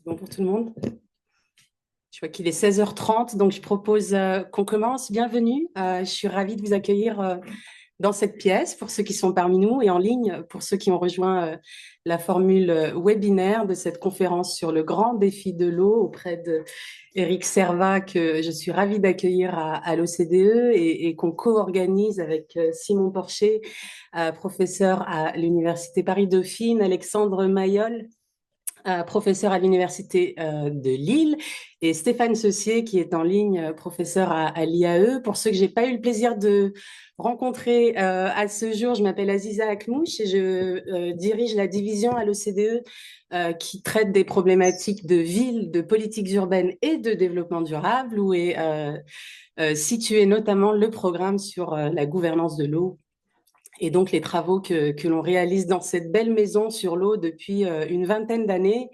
Bon pour tout le monde. Je vois qu'il est 16h30, donc je propose qu'on commence. Bienvenue. Je suis ravie de vous accueillir dans cette pièce pour ceux qui sont parmi nous et en ligne pour ceux qui ont rejoint la formule webinaire de cette conférence sur le grand défi de l'eau auprès de Éric Servat, que je suis ravie d'accueillir à l'OCDE et qu'on co-organise avec Simon Porcher, professeur à l'Université Paris-Dauphine, Alexandre Mayol, professeur à l'Université de Lille, et Stéphane Saucier, qui est en ligne, professeur à l'IAE. Pour ceux que j'ai pas eu le plaisir de rencontrer à ce jour, je m'appelle Aziza Akmouche et je dirige la division à l'OCDE qui traite des problématiques de ville, de politiques urbaines et de développement durable, où est situé notamment le programme sur la gouvernance de l'eau et donc les travaux que l'on réalise dans cette belle maison sur l'eau depuis une vingtaine d'années.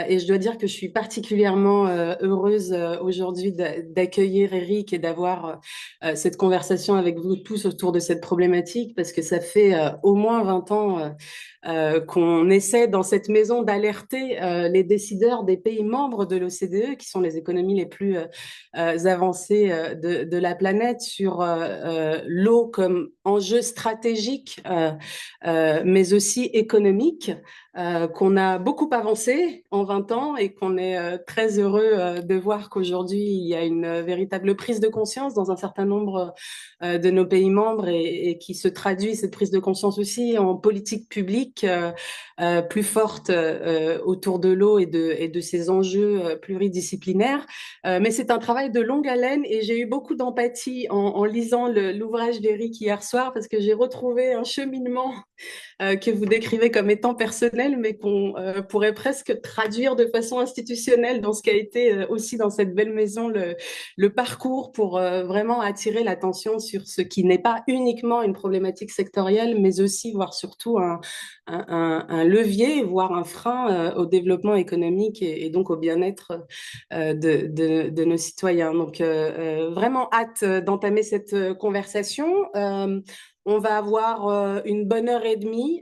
Et je dois dire que je suis particulièrement heureuse aujourd'hui d'accueillir Eric et d'avoir cette conversation avec vous tous autour de cette problématique, parce que ça fait au moins 20 ans qu'on essaie dans cette maison d'alerter les décideurs des pays membres de l'OCDE, qui sont les économies les plus avancées de la planète, sur l'eau comme enjeu stratégique, mais aussi économique, qu'on a beaucoup avancé en 20 ans et qu'on est très heureux de voir qu'aujourd'hui, il y a une véritable prise de conscience dans un certain nombre de nos pays membres et qui se traduit, cette prise de conscience aussi, en politique publique plus forte autour de l'eau et de ces enjeux pluridisciplinaires. Mais c'est un travail de longue haleine et j'ai eu beaucoup d'empathie en lisant l'ouvrage d'Éric hier soir, parce que j'ai retrouvé un cheminement que vous décrivez comme étant personnel, mais qu'on pourrait presque traduire de façon institutionnelle dans ce qui a été aussi dans cette belle maison le parcours pour vraiment attirer l'attention sur ce qui n'est pas uniquement une problématique sectorielle, mais aussi, voire surtout, un levier, voire un frein au développement économique et donc au bien-être de nos citoyens. Donc, vraiment hâte d'entamer cette conversation. On va avoir une bonne heure et demie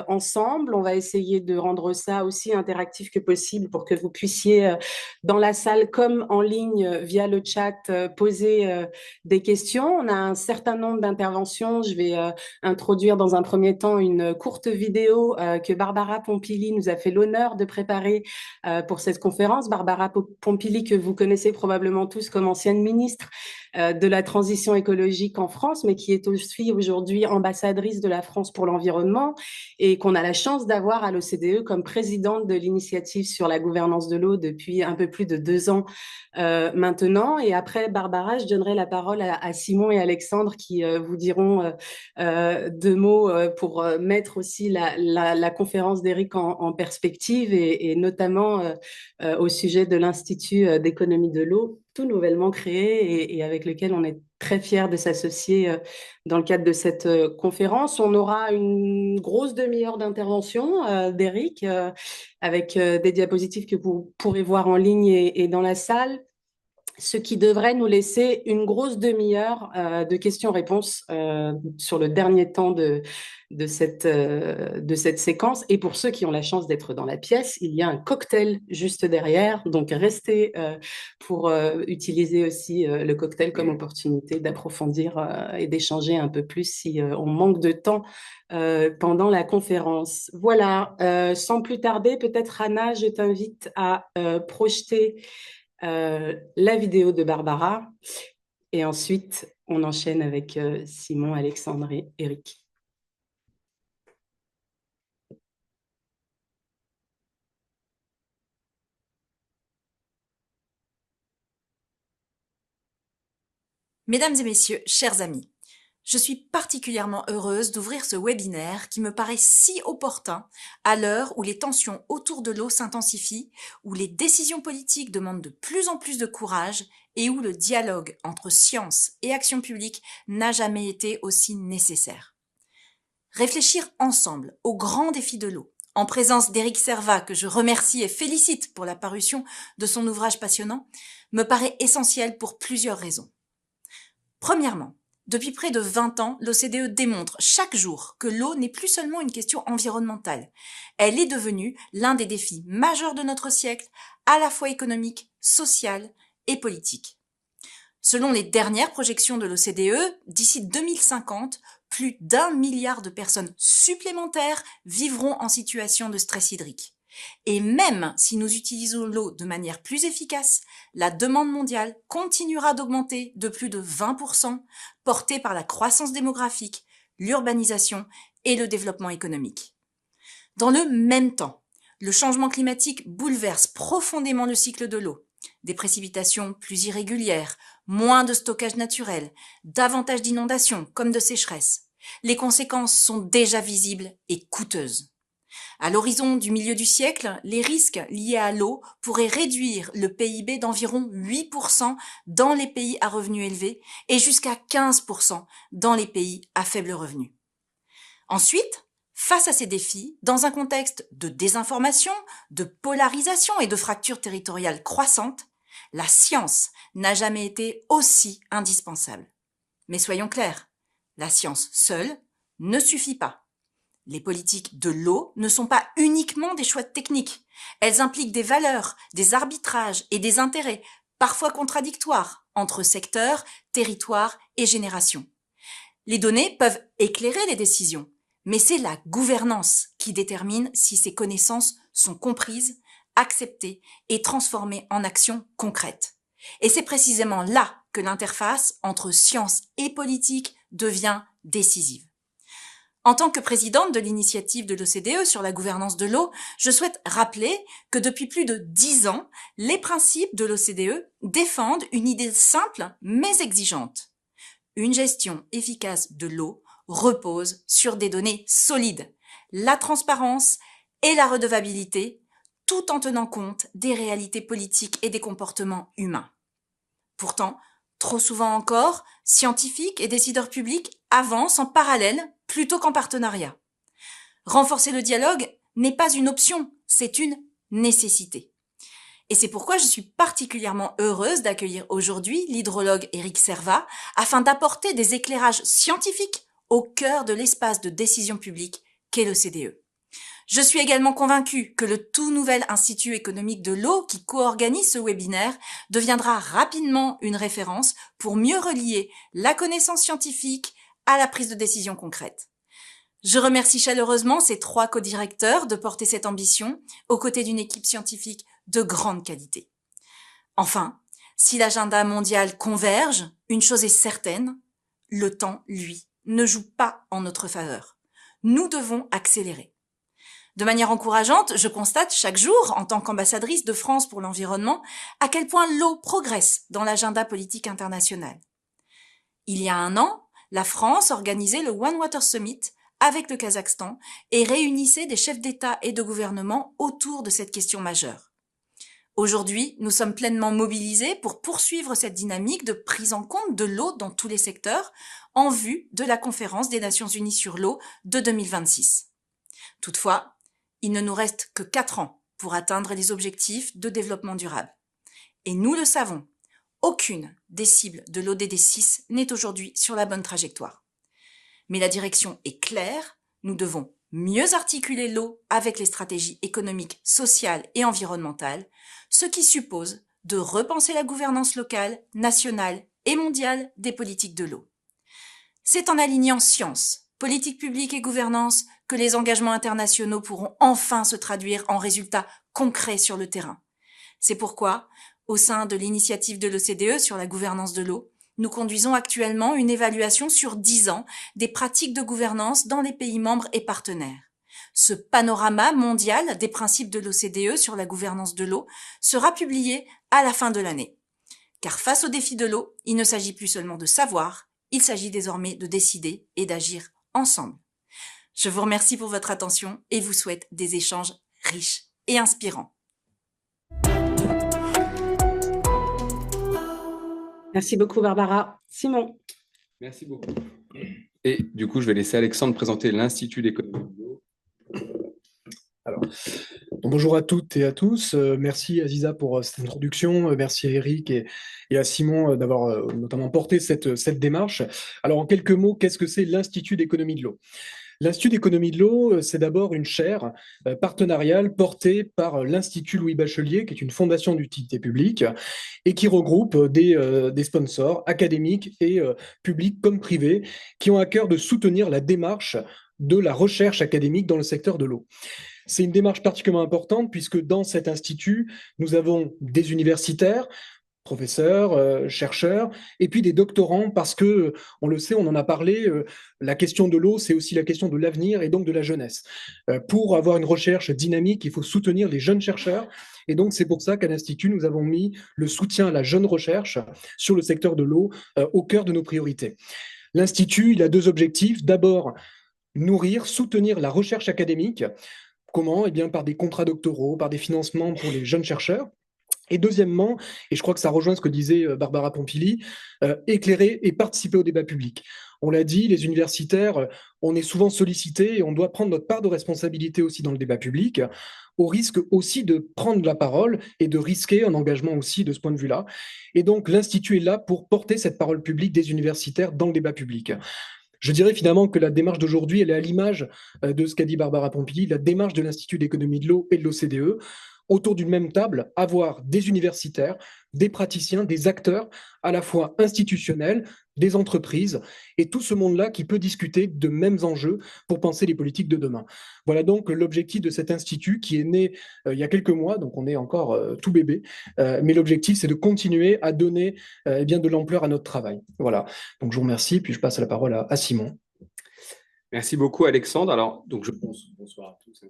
ensemble. On va essayer de rendre ça aussi interactif que possible pour que vous puissiez, dans la salle comme en ligne, via le chat, poser des questions. On a un certain nombre d'interventions. Je vais introduire dans un premier temps une courte vidéo que Barbara Pompili nous a fait l'honneur de préparer pour cette conférence. Barbara Pompili, que vous connaissez probablement tous comme ancienne ministre de la transition écologique en France, mais qui est aussi aujourd'hui ambassadrice de la France pour l'environnement et qu'on a la chance d'avoir à l'OCDE comme présidente de l'initiative sur la gouvernance de l'eau depuis un peu plus de 2 ans maintenant. Et après Barbara, je donnerai la parole à Simon et Alexandre qui vous diront 2 mots pour mettre aussi la conférence d'Éric en perspective et notamment au sujet de l'Institut d'économie de l'eau, tout nouvellement créé et avec lequel on est très fiers de s'associer dans le cadre de cette conférence. On aura une grosse demi-heure d'intervention d'Éric avec des diapositives que vous pourrez voir en ligne et dans la salle, ce qui devrait nous laisser une grosse demi-heure de questions-réponses sur le dernier temps de cette séquence. Et pour ceux qui ont la chance d'être dans la pièce, il y a un cocktail juste derrière. Donc, restez pour utiliser aussi le cocktail comme opportunité d'approfondir et d'échanger un peu plus si on manque de temps pendant la conférence. Voilà, sans plus tarder, peut-être Anna, je t'invite à projeter la vidéo de Barbara et ensuite on enchaîne avec Simon, Alexandre et Eric. Mesdames et messieurs, chers amis, je suis particulièrement heureuse d'ouvrir ce webinaire qui me paraît si opportun à l'heure où les tensions autour de l'eau s'intensifient, où les décisions politiques demandent de plus en plus de courage et où le dialogue entre science et action publique n'a jamais été aussi nécessaire. Réfléchir ensemble aux grands défis de l'eau, en présence d'Éric Servat, que je remercie et félicite pour la parution de son ouvrage passionnant, me paraît essentiel pour plusieurs raisons. Premièrement, Depuis près de 20 ans, l'OCDE démontre chaque jour que l'eau n'est plus seulement une question environnementale. Elle est devenue l'un des défis majeurs de notre siècle, à la fois économique, social et politique. Selon les dernières projections de l'OCDE, d'ici 2050, plus d'1 milliard de personnes supplémentaires vivront en situation de stress hydrique. Et même si nous utilisons l'eau de manière plus efficace, la demande mondiale continuera d'augmenter de plus de 20%, portée par la croissance démographique, l'urbanisation et le développement économique. Dans le même temps, le changement climatique bouleverse profondément le cycle de l'eau. Des précipitations plus irrégulières, moins de stockage naturel, davantage d'inondations comme de sécheresses. Les conséquences sont déjà visibles et coûteuses. À l'horizon du milieu du siècle, les risques liés à l'eau pourraient réduire le PIB d'environ 8% dans les pays à revenus élevés et jusqu'à 15% dans les pays à faible revenu. Ensuite, face à ces défis, dans un contexte de désinformation, de polarisation et de fractures territoriales croissantes, la science n'a jamais été aussi indispensable. Mais soyons clairs, la science seule ne suffit pas. Les politiques de l'eau ne sont pas uniquement des choix techniques. Elles impliquent des valeurs, des arbitrages et des intérêts, parfois contradictoires, entre secteurs, territoires et générations. Les données peuvent éclairer les décisions, mais c'est la gouvernance qui détermine si ces connaissances sont comprises, acceptées et transformées en actions concrètes. Et c'est précisément là que l'interface entre science et politique devient décisive. En tant que présidente de l'initiative de l'OCDE sur la gouvernance de l'eau, je souhaite rappeler que depuis plus de 10 ans, les principes de l'OCDE défendent une idée simple mais exigeante. Une gestion efficace de l'eau repose sur des données solides, la transparence et la redevabilité, tout en tenant compte des réalités politiques et des comportements humains. Pourtant, trop souvent encore, scientifiques et décideurs publics avancent en parallèle plutôt qu'en partenariat. Renforcer le dialogue n'est pas une option, c'est une nécessité. Et c'est pourquoi je suis particulièrement heureuse d'accueillir aujourd'hui l'hydrologue Éric Servat afin d'apporter des éclairages scientifiques au cœur de l'espace de décision publique qu'est l'OCDE. Je suis également convaincue que le tout nouvel Institut économique de l'eau qui co-organise ce webinaire deviendra rapidement une référence pour mieux relier la connaissance scientifique à la prise de décision concrète. Je remercie chaleureusement ces 3 co-directeurs de porter cette ambition aux côtés d'une équipe scientifique de grande qualité. Enfin, si l'agenda mondial converge, une chose est certaine, le temps, lui, ne joue pas en notre faveur. Nous devons accélérer. De manière encourageante, je constate chaque jour, en tant qu'ambassadrice de France pour l'environnement, à quel point l'eau progresse dans l'agenda politique international. Il y a 1 an, la France organisait le One Water Summit avec le Kazakhstan et réunissait des chefs d'État et de gouvernement autour de cette question majeure. Aujourd'hui, nous sommes pleinement mobilisés pour poursuivre cette dynamique de prise en compte de l'eau dans tous les secteurs en vue de la conférence des Nations Unies sur l'eau de 2026. Toutefois, il ne nous reste que 4 ans pour atteindre les objectifs de développement durable. Et nous le savons, aucune des cibles de l'ODD 6 n'est aujourd'hui sur la bonne trajectoire. Mais la direction est claire, nous devons mieux articuler l'eau avec les stratégies économiques, sociales et environnementales, ce qui suppose de repenser la gouvernance locale, nationale et mondiale des politiques de l'eau. C'est en alignant science, politique publique et gouvernance que les engagements internationaux pourront enfin se traduire en résultats concrets sur le terrain. C'est pourquoi, au sein de l'initiative de l'OCDE sur la gouvernance de l'eau, nous conduisons actuellement une évaluation sur 10 ans des pratiques de gouvernance dans les pays membres et partenaires. Ce panorama mondial des principes de l'OCDE sur la gouvernance de l'eau sera publié à la fin de l'année. Car face aux défis de l'eau, il ne s'agit plus seulement de savoir, il s'agit désormais de décider et d'agir ensemble. Je vous remercie pour votre attention et vous souhaite des échanges riches et inspirants. Merci beaucoup, Barbara. Simon. Merci beaucoup. Et du coup, je vais laisser Alexandre présenter l'Institut d'économie de l'eau. Alors, donc bonjour à toutes et à tous. Merci Aziza pour cette introduction. Merci à Eric et à Simon d'avoir notamment porté cette démarche. Alors, en quelques mots, qu'est-ce que c'est l'Institut d'économie de l'eau? L'Institut d'économie de l'eau, c'est d'abord une chaire partenariale portée par l'Institut Louis Bachelier, qui est une fondation d'utilité publique et qui regroupe des sponsors académiques et publics comme privés qui ont à cœur de soutenir la démarche de la recherche académique dans le secteur de l'eau. C'est une démarche particulièrement importante puisque dans cet institut, nous avons des universitaires, professeurs, chercheurs, et puis des doctorants, parce que, on le sait, on en a parlé, la question de l'eau, c'est aussi la question de l'avenir et donc de la jeunesse. Pour avoir une recherche dynamique, il faut soutenir les jeunes chercheurs, et donc c'est pour ça qu'à l'Institut, nous avons mis le soutien à la jeune recherche sur le secteur de l'eau au cœur de nos priorités. L'Institut, il a deux objectifs. D'abord, nourrir, soutenir la recherche académique. Comment? Eh bien, par des contrats doctoraux, par des financements pour les jeunes chercheurs. Et deuxièmement, et je crois que ça rejoint ce que disait Barbara Pompili, éclairer et participer au débat public. On l'a dit, les universitaires, on est souvent sollicités et on doit prendre notre part de responsabilité aussi dans le débat public, au risque aussi de prendre la parole et de risquer un engagement aussi de ce point de vue-là. Et donc, l'Institut est là pour porter cette parole publique des universitaires dans le débat public. Je dirais finalement que la démarche d'aujourd'hui, elle est à l'image de ce qu'a dit Barbara Pompili, la démarche de l'Institut d'économie de l'eau et de l'OCDE, autour d'une même table, avoir des universitaires, des praticiens, des acteurs à la fois institutionnels, des entreprises, et tout ce monde-là qui peut discuter de mêmes enjeux pour penser les politiques de demain. Voilà donc l'objectif de cet institut qui est né il y a quelques mois, donc on est encore tout bébé, mais l'objectif c'est de continuer à donner eh bien, de l'ampleur à notre travail. Voilà, donc je vous remercie, puis je passe la parole à Simon. Merci beaucoup Alexandre. Alors, donc bonsoir à tous.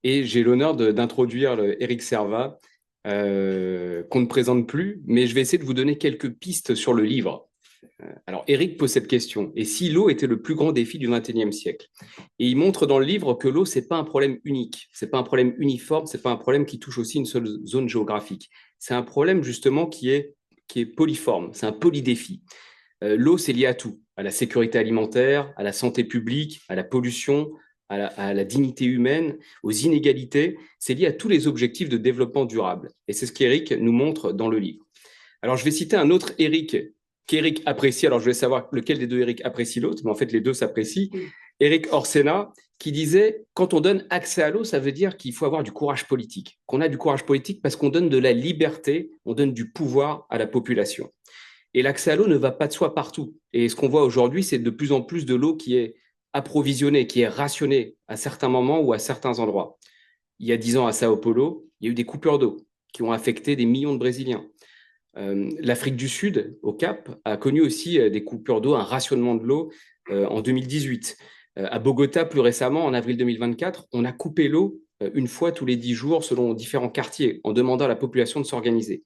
Et j'ai l'honneur d'introduire Eric Servat, qu'on ne présente plus, mais je vais essayer de vous donner quelques pistes sur le livre. Alors, Eric pose cette question. Et si l'eau était le plus grand défi du XXIe siècle? Et il montre dans le livre que l'eau, ce n'est pas un problème unique, ce n'est pas un problème uniforme, ce n'est pas un problème qui touche aussi une seule zone géographique. C'est un problème justement qui est polyforme, c'est un polydéfi. L'eau, c'est lié à tout, à la sécurité alimentaire, à la santé publique, à la pollution, à la dignité humaine, aux inégalités. C'est lié à tous les objectifs de développement durable. Et c'est ce qu'Éric nous montre dans le livre. Alors, je vais citer un autre Éric qu'Éric apprécie. Alors, je vais savoir lequel des deux Éric apprécie l'autre, mais en fait, les deux s'apprécient. Éric Orsena, qui disait « Quand on donne accès à l'eau, ça veut dire qu'il faut avoir du courage politique. Qu'on a du courage politique parce qu'on donne de la liberté, on donne du pouvoir à la population. » Et l'accès à l'eau ne va pas de soi partout. Et ce qu'on voit aujourd'hui, c'est de plus en plus de l'eau qui est approvisionnée, qui est rationnée à certains moments ou à certains endroits. Il y a 10 ans à Sao Paulo, il y a eu des coupures d'eau qui ont affecté des millions de Brésiliens. L'Afrique du Sud, au Cap, a connu aussi des coupures d'eau, un rationnement de l'eau en 2018. À Bogota, plus récemment, en avril 2024, on a coupé l'eau une fois tous les 10 jours selon différents quartiers, en demandant à la population de s'organiser.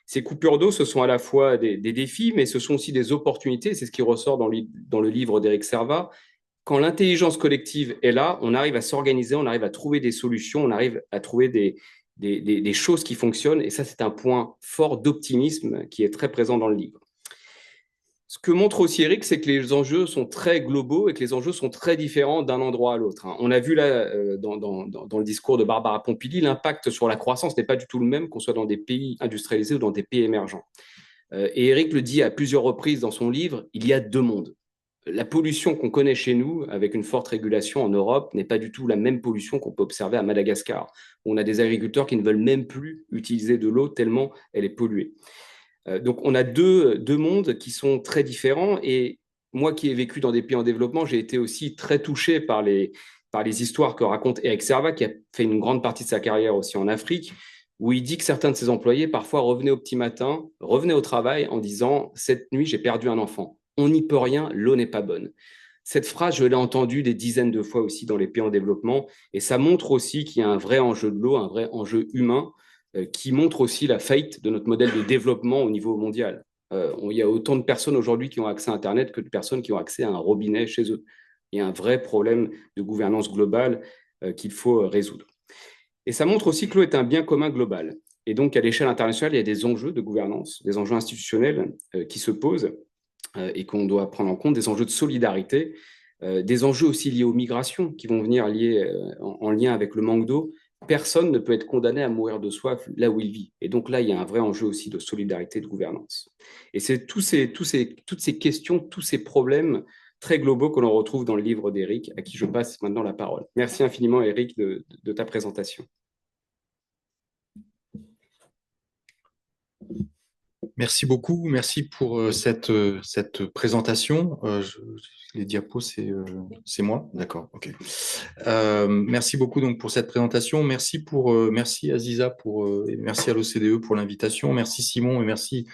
Ces coupures d'eau, ce sont à la fois des défis, mais ce sont aussi des opportunités. C'est ce qui ressort dans le livre d'Éric Servat. Quand l'intelligence collective est là, on arrive à s'organiser, on arrive à trouver des solutions, on arrive à trouver des choses qui fonctionnent. Et ça, c'est un point fort d'optimisme qui est très présent dans le livre. Ce que montre aussi Eric, c'est que les enjeux sont très globaux et que les enjeux sont très différents d'un endroit à l'autre. On a vu là, dans le discours de Barbara Pompili, l'impact sur la croissance n'est pas du tout le même qu'on soit dans des pays industrialisés ou dans des pays émergents. Et Eric le dit à plusieurs reprises dans son livre, il y a deux mondes. La pollution qu'on connaît chez nous, avec une forte régulation en Europe, n'est pas du tout la même pollution qu'on peut observer à Madagascar, où on a des agriculteurs qui ne veulent même plus utiliser de l'eau tellement elle est polluée. Donc, on a deux mondes qui sont très différents. Et moi qui ai vécu dans des pays en développement, j'ai été aussi très touché par les histoires que raconte Eric Servat, qui a fait une grande partie de sa carrière aussi en Afrique, où il dit que certains de ses employés parfois revenaient au petit matin, revenaient au travail en disant « Cette nuit, j'ai perdu un enfant. On n'y peut rien, l'eau n'est pas bonne. » Cette phrase, je l'ai entendue des dizaines de fois aussi dans les pays en développement. Et ça montre aussi qu'il y a un vrai enjeu de l'eau, un vrai enjeu humain, qui montre aussi la faillite de notre modèle de développement au niveau mondial. Il y a autant de personnes aujourd'hui qui ont accès à Internet que de personnes qui ont accès à un robinet chez eux. Il y a un vrai problème de gouvernance globale qu'il faut résoudre. Et ça montre aussi que l'eau est un bien commun global. Et donc, à l'échelle internationale, il y a des enjeux de gouvernance, des enjeux institutionnels qui se posent et qu'on doit prendre en compte, des enjeux de solidarité des enjeux aussi liés aux migrations qui vont venir en lien avec le manque d'eau. Personne ne peut être condamné à mourir de soif là où il vit. Et donc là, il y a un vrai enjeu aussi de solidarité, de gouvernance. Et c'est toutes ces questions, tous ces problèmes très globaux que l'on retrouve dans le livre d'Éric, à qui je passe maintenant la parole. Merci infiniment, Éric, de ta présentation. Merci beaucoup, merci pour cette présentation. Les diapos, c'est moi? D'accord, ok. Merci beaucoup donc pour cette présentation. Merci Aziza et merci à l'OCDE pour l'invitation. Merci Simon et merci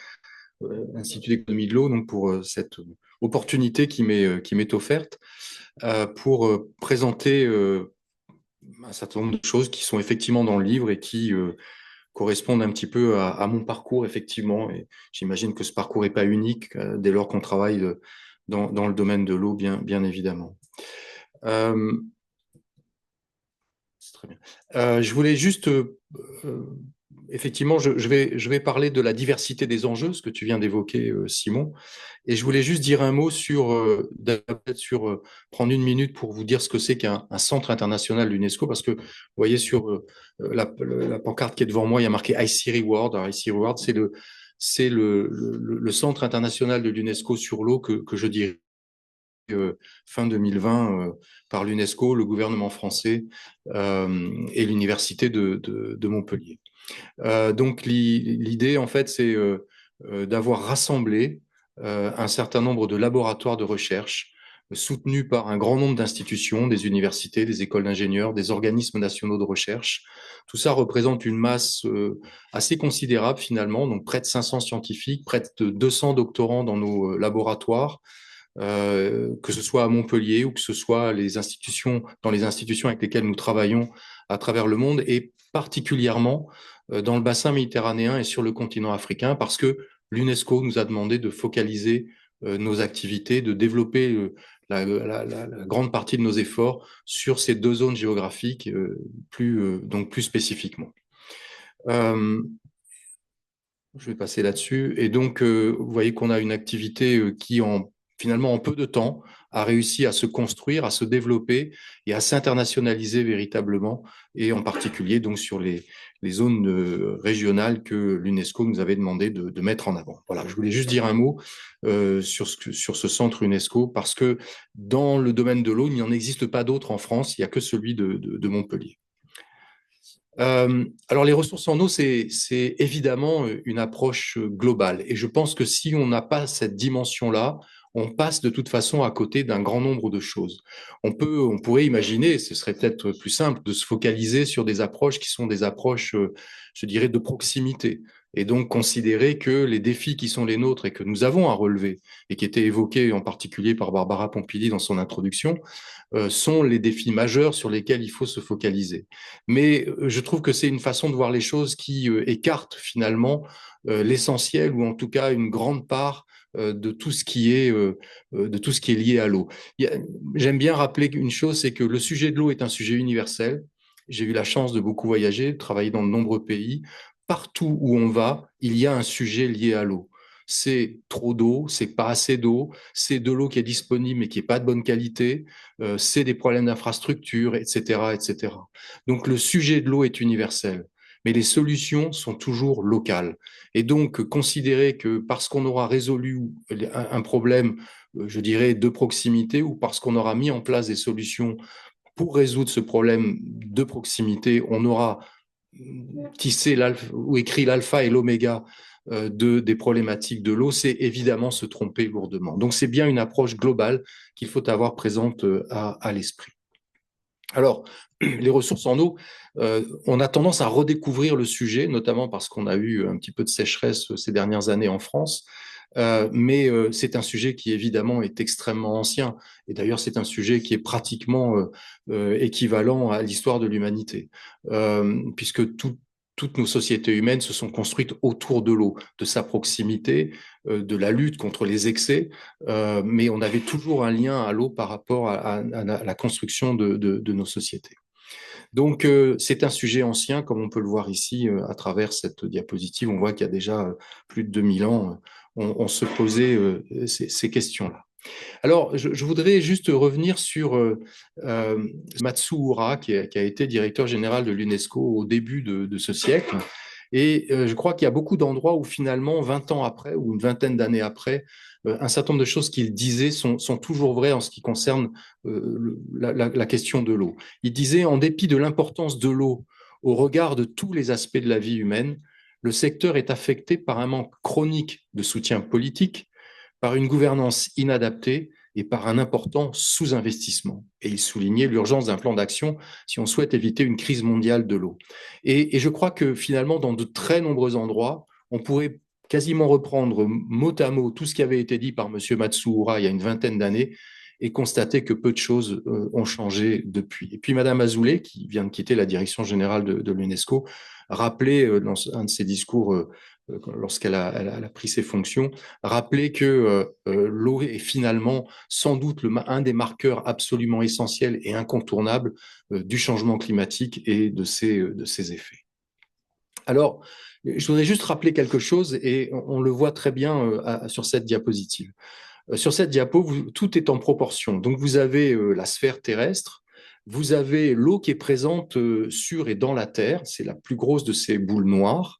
Institut d'économie de l'eau donc pour cette opportunité qui m'est offerte pour présenter un certain nombre de choses qui sont effectivement dans le livre et qui correspondent un petit peu à mon parcours, effectivement. Et j'imagine que ce parcours n'est pas unique dès lors qu'on travaille dans le domaine de l'eau, bien évidemment. C'est très bien. Je voulais juste, effectivement, je vais parler de la diversité des enjeux, ce que tu viens d'évoquer, Simon. Et je voulais juste dire un mot prendre une minute pour vous dire ce que c'est qu'un centre international de l'UNESCO, parce que vous voyez sur la pancarte qui est devant moi, il y a marqué IC Reward. Alors, IC Reward, c'est le centre international de l'UNESCO sur l'eau que je dirais fin 2020 par l'UNESCO, le gouvernement français et l'université de Montpellier. Donc l'idée, en fait, c'est d'avoir rassemblé un certain nombre de laboratoires de recherche soutenus par un grand nombre d'institutions, des universités, des écoles d'ingénieurs, des organismes nationaux de recherche. Tout ça représente une masse assez considérable finalement, donc près de 500 scientifiques, près de 200 doctorants dans nos laboratoires, que ce soit à Montpellier ou que ce soit dans les institutions avec lesquelles nous travaillons à travers le monde, et particulièrement dans le bassin méditerranéen et sur le continent africain, parce que l'UNESCO nous a demandé de focaliser nos activités, de développer la grande partie de nos efforts sur ces deux zones géographiques donc plus spécifiquement. Je vais passer là-dessus. Et donc, vous voyez qu'on a une activité qui, finalement, en peu de temps, a réussi à se construire, à se développer et à s'internationaliser véritablement, et en particulier donc sur les zones régionales que l'UNESCO nous avait demandé de mettre en avant. Voilà, je voulais juste dire un mot sur ce centre UNESCO, parce que dans le domaine de l'eau, il n'en existe pas d'autre en France, il n'y a que celui de Montpellier. Alors, les ressources en eau, c'est évidemment une approche globale. Et je pense que si on n'a pas cette dimension-là, on passe de toute façon à côté d'un grand nombre de choses. On pourrait imaginer, ce serait peut-être plus simple, de se focaliser sur des approches qui sont des approches, je dirais, de proximité. Et donc considérer que les défis qui sont les nôtres et que nous avons à relever, et qui étaient évoqués en particulier par Barbara Pompili dans son introduction, sont les défis majeurs sur lesquels il faut se focaliser. Mais je trouve que c'est une façon de voir les choses qui écarte finalement l'essentiel, ou en tout cas une grande part de tout ce qui est lié à l'eau. J'aime bien rappeler une chose, c'est que le sujet de l'eau est un sujet universel. J'ai eu la chance de beaucoup voyager, de travailler dans de nombreux pays. Partout où on va, il y a un sujet lié à l'eau. C'est trop d'eau, c'est pas assez d'eau, c'est de l'eau qui est disponible mais qui est pas de bonne qualité, c'est des problèmes d'infrastructure, etc., etc. Donc le sujet de l'eau est universel, mais les solutions sont toujours locales. Et donc considérer que parce qu'on aura résolu un problème, je dirais, de proximité, ou parce qu'on aura mis en place des solutions pour résoudre ce problème de proximité, on aura tissé ou écrit l'alpha et l'oméga des problématiques de l'eau, c'est évidemment se tromper lourdement. Donc c'est bien une approche globale qu'il faut avoir présente à l'esprit. Alors, les ressources en eau, on a tendance à redécouvrir le sujet, notamment parce qu'on a eu un petit peu de sécheresse ces dernières années en France. Mais c'est un sujet qui évidemment est extrêmement ancien, et d'ailleurs c'est un sujet qui est pratiquement équivalent à l'histoire de l'humanité, puisque toutes nos sociétés humaines se sont construites autour de l'eau, de sa proximité, de la lutte contre les excès, mais on avait toujours un lien à l'eau par rapport à la construction de nos sociétés. Donc, c'est un sujet ancien, comme on peut le voir ici à travers cette diapositive. On voit qu'il y a déjà plus de 2000 ans, on se posait ces questions-là. Alors, je voudrais juste revenir sur Matsuura, qui a été directeur général de l'UNESCO au début de ce siècle. Et je crois qu'il y a beaucoup d'endroits où finalement, 20 ans après ou une vingtaine d'années après, un certain nombre de choses qu'il disait sont toujours vraies en ce qui concerne la question de l'eau. Il disait, en dépit de l'importance de l'eau au regard de tous les aspects de la vie humaine, le secteur est affecté par un manque chronique de soutien politique, par une gouvernance inadaptée et par un important sous-investissement. Et il soulignait l'urgence d'un plan d'action si on souhaite éviter une crise mondiale de l'eau. Et je crois que finalement, dans de très nombreux endroits, on pourrait quasiment reprendre mot à mot tout ce qui avait été dit par M. Matsuura il y a une vingtaine d'années et constater que peu de choses ont changé depuis. Et puis Mme Azoulay, qui vient de quitter la direction générale de l'UNESCO, rappelait dans un de ses discours lorsqu'elle a pris ses fonctions, rappelait que l'eau est finalement sans doute un des marqueurs absolument essentiels et incontournables du changement climatique et de ses effets. Alors, je voudrais juste rappeler quelque chose, et on le voit très bien sur cette diapositive. Sur cette diapo, tout est en proportion. Donc, vous avez la sphère terrestre, vous avez l'eau qui est présente sur et dans la Terre, c'est la plus grosse de ces boules noires.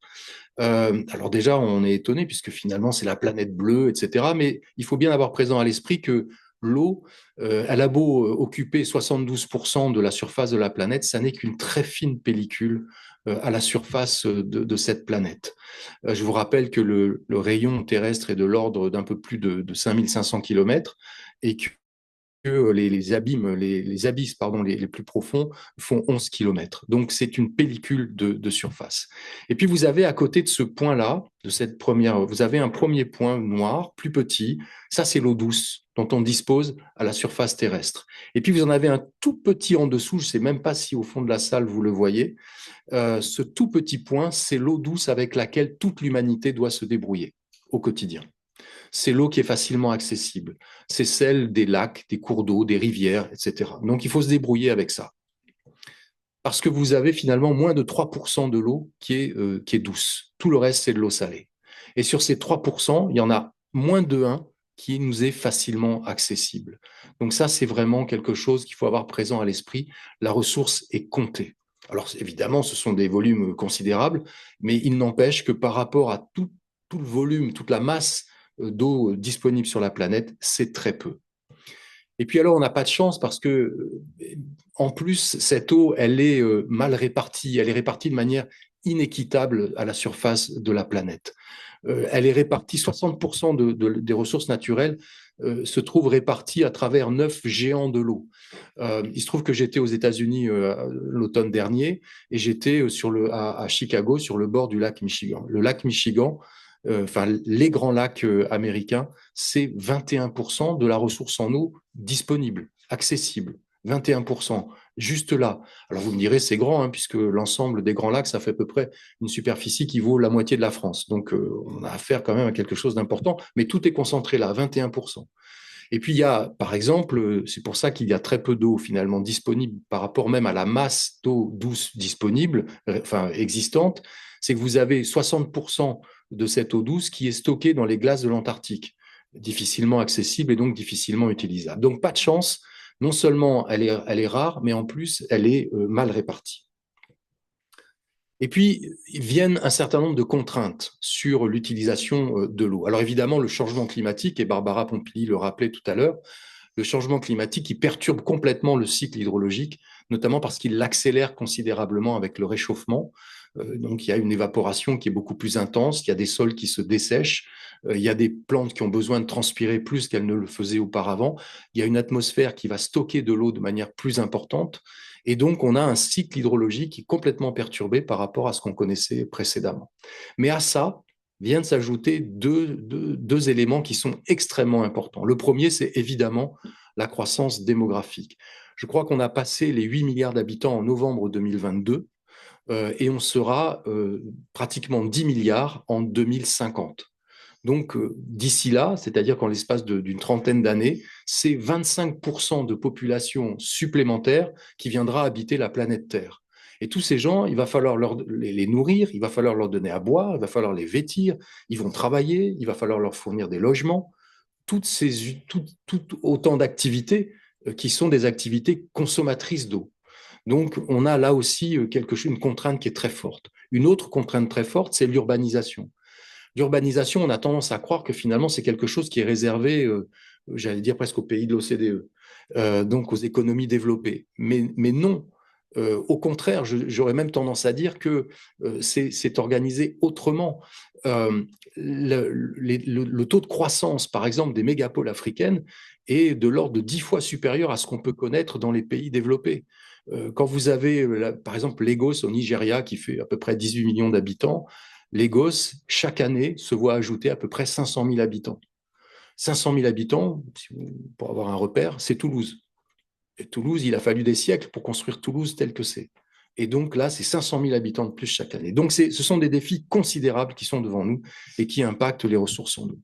Alors déjà, on est étonné puisque finalement, c'est la planète bleue, etc. Mais il faut bien avoir présent à l'esprit que l'eau, elle a beau occuper 72% de la surface de la planète, ça n'est qu'une très fine pellicule à la surface de cette planète. Je vous rappelle que le rayon terrestre est de l'ordre d'un peu plus de 5500 km et que les abîmes, les abysses pardon, les plus profonds font 11 km. Donc, c'est une pellicule de surface. Et puis, vous avez à côté de ce point-là, de cette première, vous avez un premier point noir, plus petit. Ça, c'est l'eau douce dont on dispose à la surface terrestre. Et puis, vous en avez un tout petit en dessous. Je ne sais même pas si au fond de la salle, vous le voyez. Ce tout petit point, c'est l'eau douce avec laquelle toute l'humanité doit se débrouiller au quotidien. C'est l'eau qui est facilement accessible. C'est celle des lacs, des cours d'eau, des rivières, etc. Donc, il faut se débrouiller avec ça. Parce que vous avez finalement moins de 3% de l'eau qui est douce. Tout le reste, c'est de l'eau salée. Et sur ces 3%, il y en a moins de 1 qui nous est facilement accessible. Donc ça, c'est vraiment quelque chose qu'il faut avoir présent à l'esprit. La ressource est comptée. Alors, évidemment, ce sont des volumes considérables, mais il n'empêche que par rapport à tout le volume, toute la masse d'eau disponible sur la planète, c'est très peu. Et puis alors, on n'a pas de chance parce que, en plus, cette eau, elle est mal répartie. Elle est répartie de manière inéquitable à la surface de la planète. Elle est répartie, 60% des ressources naturelles se trouvent réparties à travers 9 géants de l'eau. Il se trouve que j'étais aux États-Unis l'automne dernier et j'étais à Chicago sur le bord du lac Michigan. Le lac Michigan, les grands lacs américains, c'est 21% de la ressource en eau disponible, accessible. 21%, juste là. Alors vous me direz, c'est grand, hein, puisque l'ensemble des grands lacs, ça fait à peu près une superficie qui vaut la moitié de la France. Donc on a affaire quand même à quelque chose d'important, mais tout est concentré là, 21%. Et puis il y a, par exemple, c'est pour ça qu'il y a très peu d'eau finalement disponible par rapport même à la masse d'eau douce disponible, existante, c'est que vous avez 60% de cette eau douce qui est stockée dans les glaces de l'Antarctique, difficilement accessible et donc difficilement utilisable. Donc pas de chance, non seulement elle est rare, mais en plus elle est mal répartie. Et puis, viennent un certain nombre de contraintes sur l'utilisation de l'eau. Alors évidemment, le changement climatique, et Barbara Pompili le rappelait tout à l'heure, le changement climatique qui perturbe complètement le cycle hydrologique, notamment parce qu'il l'accélère considérablement avec le réchauffement. Donc il y a une évaporation qui est beaucoup plus intense, il y a des sols qui se dessèchent, il y a des plantes qui ont besoin de transpirer plus qu'elles ne le faisaient auparavant, il y a une atmosphère qui va stocker de l'eau de manière plus importante, et donc on a un cycle hydrologique qui est complètement perturbé par rapport à ce qu'on connaissait précédemment. Mais à ça, viennent s'ajouter deux éléments qui sont extrêmement importants. Le premier, c'est évidemment la croissance démographique. Je crois qu'on a passé les 8 milliards d'habitants en novembre 2022 et on sera pratiquement 10 milliards en 2050. Donc, d'ici là, c'est-à-dire qu'en l'espace d'une trentaine d'années, c'est 25% de population supplémentaire qui viendra habiter la planète Terre. Et tous ces gens, il va falloir les nourrir, il va falloir leur donner à boire, il va falloir les vêtir, ils vont travailler, il va falloir leur fournir des logements. autant d'activités qui sont des activités consommatrices d'eau. Donc, on a là aussi une contrainte qui est très forte. Une autre contrainte très forte, c'est l'urbanisation. L'urbanisation, on a tendance à croire que finalement, c'est quelque chose qui est réservé, j'allais dire presque aux pays de l'OCDE, donc aux économies développées. Mais non. Au contraire, j'aurais même tendance à dire que c'est organisé autrement. Le taux de croissance, par exemple, des mégapoles africaines est de l'ordre de 10 fois supérieur à ce qu'on peut connaître dans les pays développés. Quand vous avez, par exemple, Lagos au Nigeria, qui fait à peu près 18 millions d'habitants, Lagos, chaque année, se voit ajouter à peu près 500 000 habitants. 500 000 habitants, pour avoir un repère, c'est Toulouse. Et Toulouse, il a fallu des siècles pour construire Toulouse tel que c'est. Et donc là, c'est 500 000 habitants de plus chaque année. Donc ce sont des défis considérables qui sont devant nous et qui impactent les ressources en eau.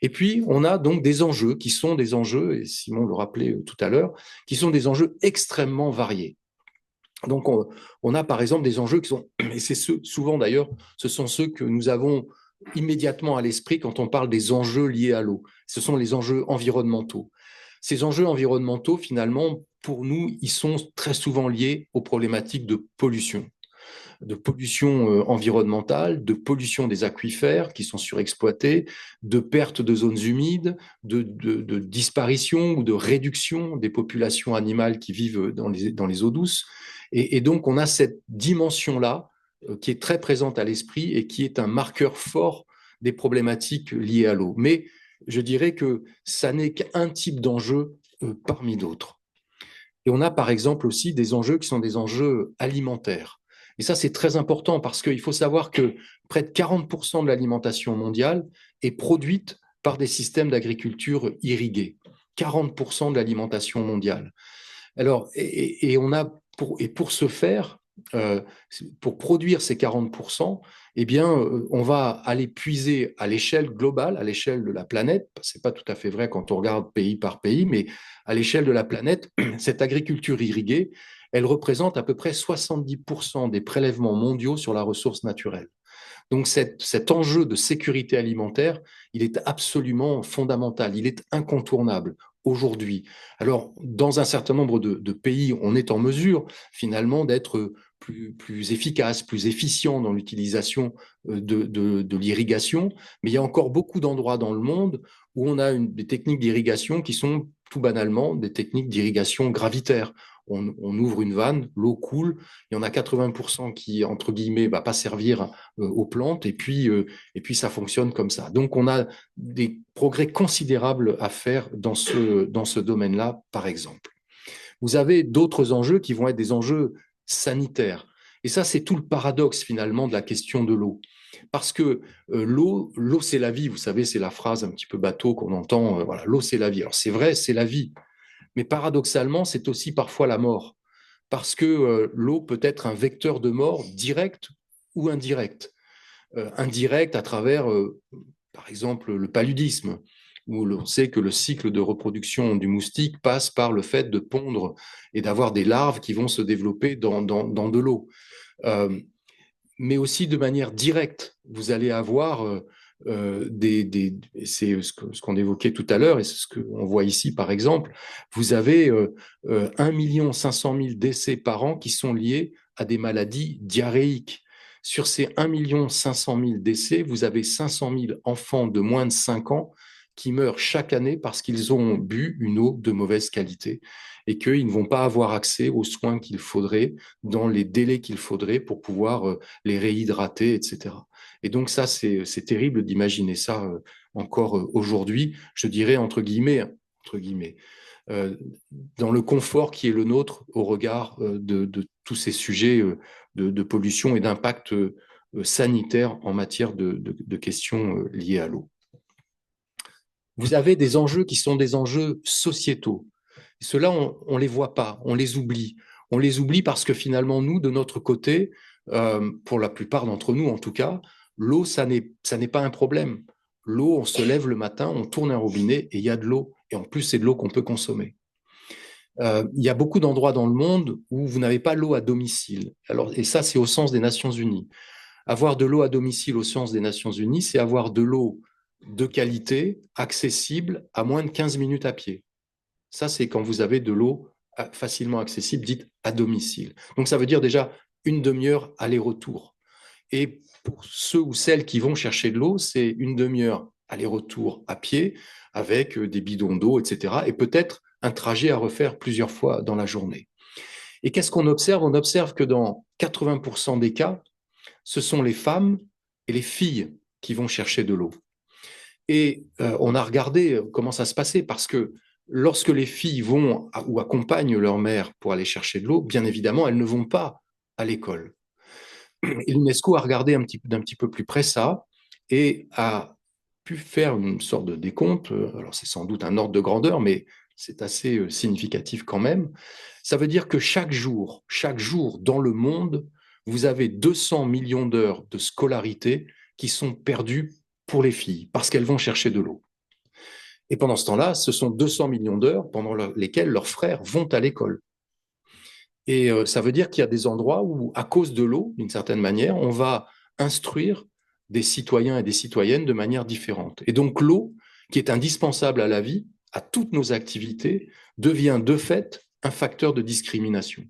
Et puis, on a donc des enjeux qui sont des enjeux, et Simon le rappelait tout à l'heure, qui sont des enjeux extrêmement variés. Donc, on a par exemple des enjeux qui sont, et c'est souvent d'ailleurs, ce sont ceux que nous avons immédiatement à l'esprit quand on parle des enjeux liés à l'eau. Ce sont les enjeux environnementaux. Ces enjeux environnementaux, finalement, pour nous, ils sont très souvent liés aux problématiques de pollution environnementale, de pollution des aquifères qui sont surexploités, de perte de zones humides, de disparition ou de réduction des populations animales qui vivent dans les eaux douces. Et donc, on a cette dimension-là qui est très présente à l'esprit et qui est un marqueur fort des problématiques liées à l'eau. Mais je dirais que ça n'est qu'un type d'enjeu parmi d'autres. Et on a par exemple aussi des enjeux qui sont des enjeux alimentaires. Et ça, c'est très important parce qu'il faut savoir que près de 40% de l'alimentation mondiale est produite par des systèmes d'agriculture irrigués. 40% de l'alimentation mondiale. Alors, pour ce faire, pour produire ces 40%, eh bien, on va aller puiser à l'échelle globale, à l'échelle de la planète. C'est pas tout à fait vrai quand on regarde pays par pays, mais à l'échelle de la planète, cette agriculture irriguée, elle représente à peu près 70% des prélèvements mondiaux sur la ressource naturelle. Donc cet enjeu de sécurité alimentaire, il est absolument fondamental, il est incontournable aujourd'hui. Alors, dans un certain nombre de pays, on est en mesure finalement d'être plus efficace, plus efficient dans l'utilisation de l'irrigation, mais il y a encore beaucoup d'endroits dans le monde où on a des techniques d'irrigation qui sont tout banalement des techniques d'irrigation gravitaire. On ouvre une vanne, l'eau coule, il y en a 80% qui, entre guillemets, va pas servir aux plantes, et puis ça fonctionne comme ça. Donc, on a des progrès considérables à faire dans ce domaine-là, par exemple. Vous avez d'autres enjeux qui vont être des enjeux sanitaires. Et ça, c'est tout le paradoxe, finalement, de la question de l'eau. Parce que l'eau, c'est la vie. Vous savez, c'est la phrase un petit peu bateau qu'on entend. Voilà, l'eau, c'est la vie. Alors, c'est vrai, c'est la vie. Mais paradoxalement, c'est aussi parfois la mort, parce que l'eau peut être un vecteur de mort direct ou indirect. Indirect à travers, par exemple, le paludisme, où on sait que le cycle de reproduction du moustique passe par le fait de pondre et d'avoir des larves qui vont se développer dans de l'eau. Mais aussi de manière directe, vous allez avoir c'est ce qu'on évoquait tout à l'heure et c'est ce qu'on voit ici par exemple, vous avez 1 500 000 décès par an qui sont liés à des maladies diarrhéiques. Sur ces 1 500 000 décès, vous avez 500 000 enfants de moins de 5 ans qui meurent chaque année parce qu'ils ont bu une eau de mauvaise qualité et qu'ils ne vont pas avoir accès aux soins qu'il faudrait dans les délais qu'il faudrait pour pouvoir les réhydrater, etc. Et donc ça, c'est terrible d'imaginer ça encore aujourd'hui, je dirais entre guillemets, dans le confort qui est le nôtre au regard de tous ces sujets de pollution et d'impact sanitaire en matière de questions liées à l'eau. Vous avez des enjeux qui sont des enjeux sociétaux. Ceux-là, on ne les voit pas, on les oublie. On les oublie parce que finalement, nous, de notre côté, pour la plupart d'entre nous en tout cas, l'eau, ça n'est pas un problème. L'eau, on se lève le matin, on tourne un robinet et il y a de l'eau. Et en plus, c'est de l'eau qu'on peut consommer. Il y a beaucoup d'endroits dans le monde où vous n'avez pas l'eau à domicile. Alors, et ça, c'est au sens des Nations Unies. Avoir de l'eau à domicile au sens des Nations Unies, c'est avoir de l'eau de qualité, accessible, à moins de 15 minutes à pied. Ça, c'est quand vous avez de l'eau facilement accessible, dite à domicile. Donc, ça veut dire déjà une demi-heure aller-retour. Et pour ceux ou celles qui vont chercher de l'eau, c'est une demi-heure aller-retour à pied avec des bidons d'eau, etc. Et peut-être un trajet à refaire plusieurs fois dans la journée. Et qu'est-ce qu'on observe? On observe que dans 80% des cas, ce sont les femmes et les filles qui vont chercher de l'eau. Et on a regardé comment ça se passait parce que lorsque les filles vont ou accompagnent leur mère pour aller chercher de l'eau, bien évidemment, elles ne vont pas à l'école. Et l'UNESCO a regardé d'un petit peu plus près ça et a pu faire une sorte de décompte. Alors, c'est sans doute un ordre de grandeur, mais c'est assez significatif quand même. Ça veut dire que chaque jour dans le monde, vous avez 200 millions d'heures de scolarité qui sont perdues pour les filles parce qu'elles vont chercher de l'eau. Et pendant ce temps-là, ce sont 200 millions d'heures pendant lesquelles leurs frères vont à l'école. Et ça veut dire qu'il y a des endroits où, à cause de l'eau, d'une certaine manière, on va instruire des citoyens et des citoyennes de manière différente. Et donc l'eau, qui est indispensable à la vie, à toutes nos activités, devient de fait un facteur de discrimination.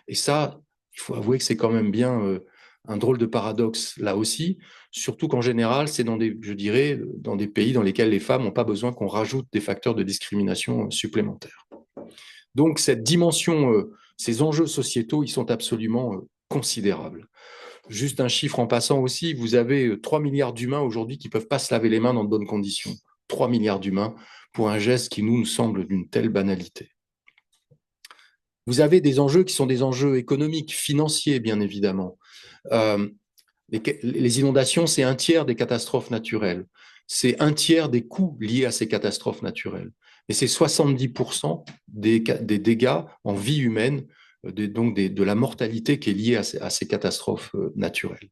Et ça, il faut avouer que c'est quand même bien un drôle de paradoxe là aussi, surtout qu'en général, c'est je dirais, dans des pays dans lesquels les femmes n'ont pas besoin qu'on rajoute des facteurs de discrimination supplémentaires. Donc cette dimension, ces enjeux sociétaux, ils sont absolument considérables. Juste un chiffre en passant aussi, vous avez 3 milliards d'humains aujourd'hui qui ne peuvent pas se laver les mains dans de bonnes conditions. 3 milliards d'humains pour un geste qui nous semble d'une telle banalité. Vous avez des enjeux qui sont des enjeux économiques, financiers, bien évidemment. Les inondations, c'est 1/3 des catastrophes naturelles. C'est 1/3 des coûts liés à ces catastrophes naturelles. Et c'est 70% des dégâts en vie humaine, donc de la mortalité qui est liée à ces catastrophes naturelles.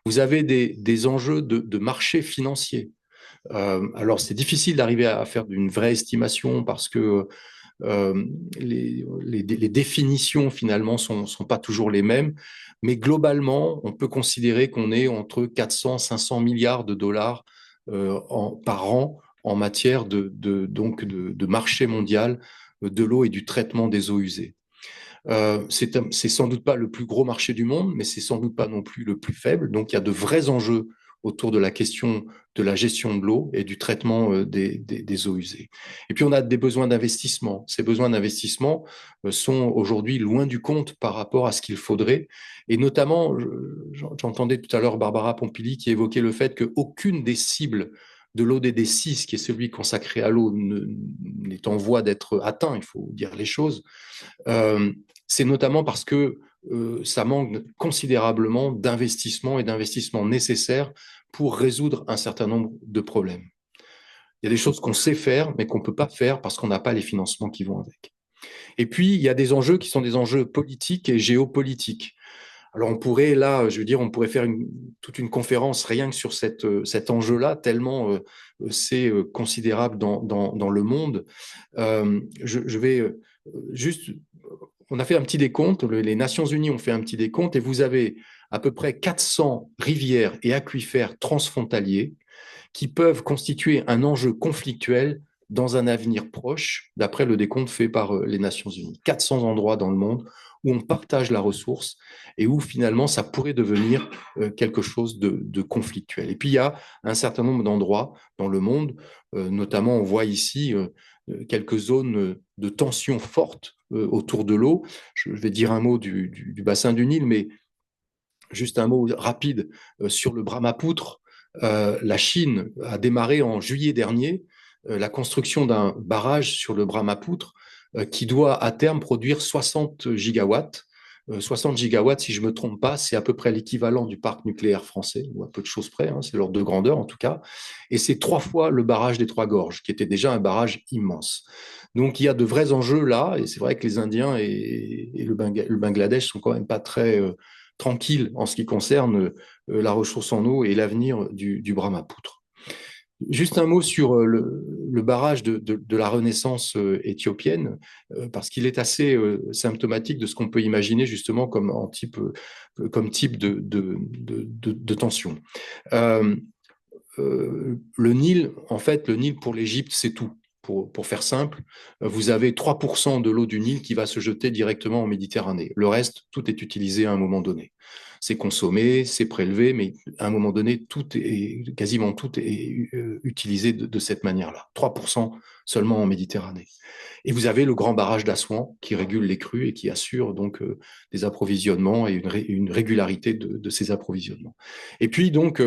Vous avez des enjeux de marché financier. Alors, c'est difficile d'arriver à faire une vraie estimation parce que les définitions finalement sont pas toujours les mêmes, mais globalement, on peut considérer qu'on est entre 400 et 500 milliards de dollars par an en matière de marché mondial de l'eau et du traitement des eaux usées. C'est sans doute pas le plus gros marché du monde, mais c'est sans doute pas non plus le plus faible. Donc, il y a de vrais enjeux autour de la question de la gestion de l'eau et du traitement des eaux usées. Et puis, on a des besoins d'investissement. Ces besoins d'investissement sont aujourd'hui loin du compte par rapport à ce qu'il faudrait. Et notamment, j'entendais tout à l'heure Barbara Pompili qui évoquait le fait qu'aucune des cibles de l'ODD 6, qui est celui consacré à l'eau, n'est en voie d'être atteint, il faut dire les choses. C'est notamment parce que ça manque considérablement d'investissement et d'investissement nécessaires pour résoudre un certain nombre de problèmes. Il y a des choses qu'on sait faire, mais qu'on ne peut pas faire parce qu'on n'a pas les financements qui vont avec. Et puis, il y a des enjeux qui sont des enjeux politiques et géopolitiques. Alors, on pourrait, là, je veux dire, on pourrait faire toute une conférence rien que sur cet enjeu-là, tellement c'est considérable dans le monde. Je vais juste... On a fait un petit décompte, les Nations Unies ont fait un petit décompte, et vous avez à peu près 400 rivières et aquifères transfrontaliers qui peuvent constituer un enjeu conflictuel dans un avenir proche, d'après le décompte fait par les Nations Unies. 400 endroits dans le monde où on partage la ressource et où finalement ça pourrait devenir quelque chose de conflictuel. Et puis il y a un certain nombre d'endroits dans le monde, notamment on voit ici quelques zones de tension forte autour de l'eau. Je vais dire un mot du bassin du Nil, mais juste un mot rapide sur le Brahmapoutre. La Chine a démarré en juillet dernier la construction d'un barrage sur le Brahmapoutre qui doit à terme produire 60 gigawatts. 60 gigawatts, si je ne me trompe pas, c'est à peu près l'équivalent du parc nucléaire français, ou à peu de choses près, hein, c'est l'ordre de grandeur en tout cas, et c'est 3 fois le barrage des Trois Gorges, qui était déjà un barrage immense. Donc il y a de vrais enjeux là, et c'est vrai que les Indiens et le Bangladesh sont quand même pas très tranquilles en ce qui concerne la ressource en eau et l'avenir du Brahmapoutre. Juste un mot sur le barrage de la Renaissance éthiopienne, parce qu'il est assez symptomatique de ce qu'on peut imaginer justement comme type de tension. le Nil, en fait, le Nil pour l'Égypte, c'est tout. Pour faire simple, vous avez 3% de l'eau du Nil qui va se jeter directement en Méditerranée. Le reste, tout est utilisé à un moment donné. C'est consommé, c'est prélevé, mais à un moment donné, quasiment tout est utilisé de cette manière-là. 3% seulement en Méditerranée. Et vous avez le grand barrage d'Assouan qui régule les crues et qui assure donc des approvisionnements et une régularité de ces approvisionnements. Et puis donc,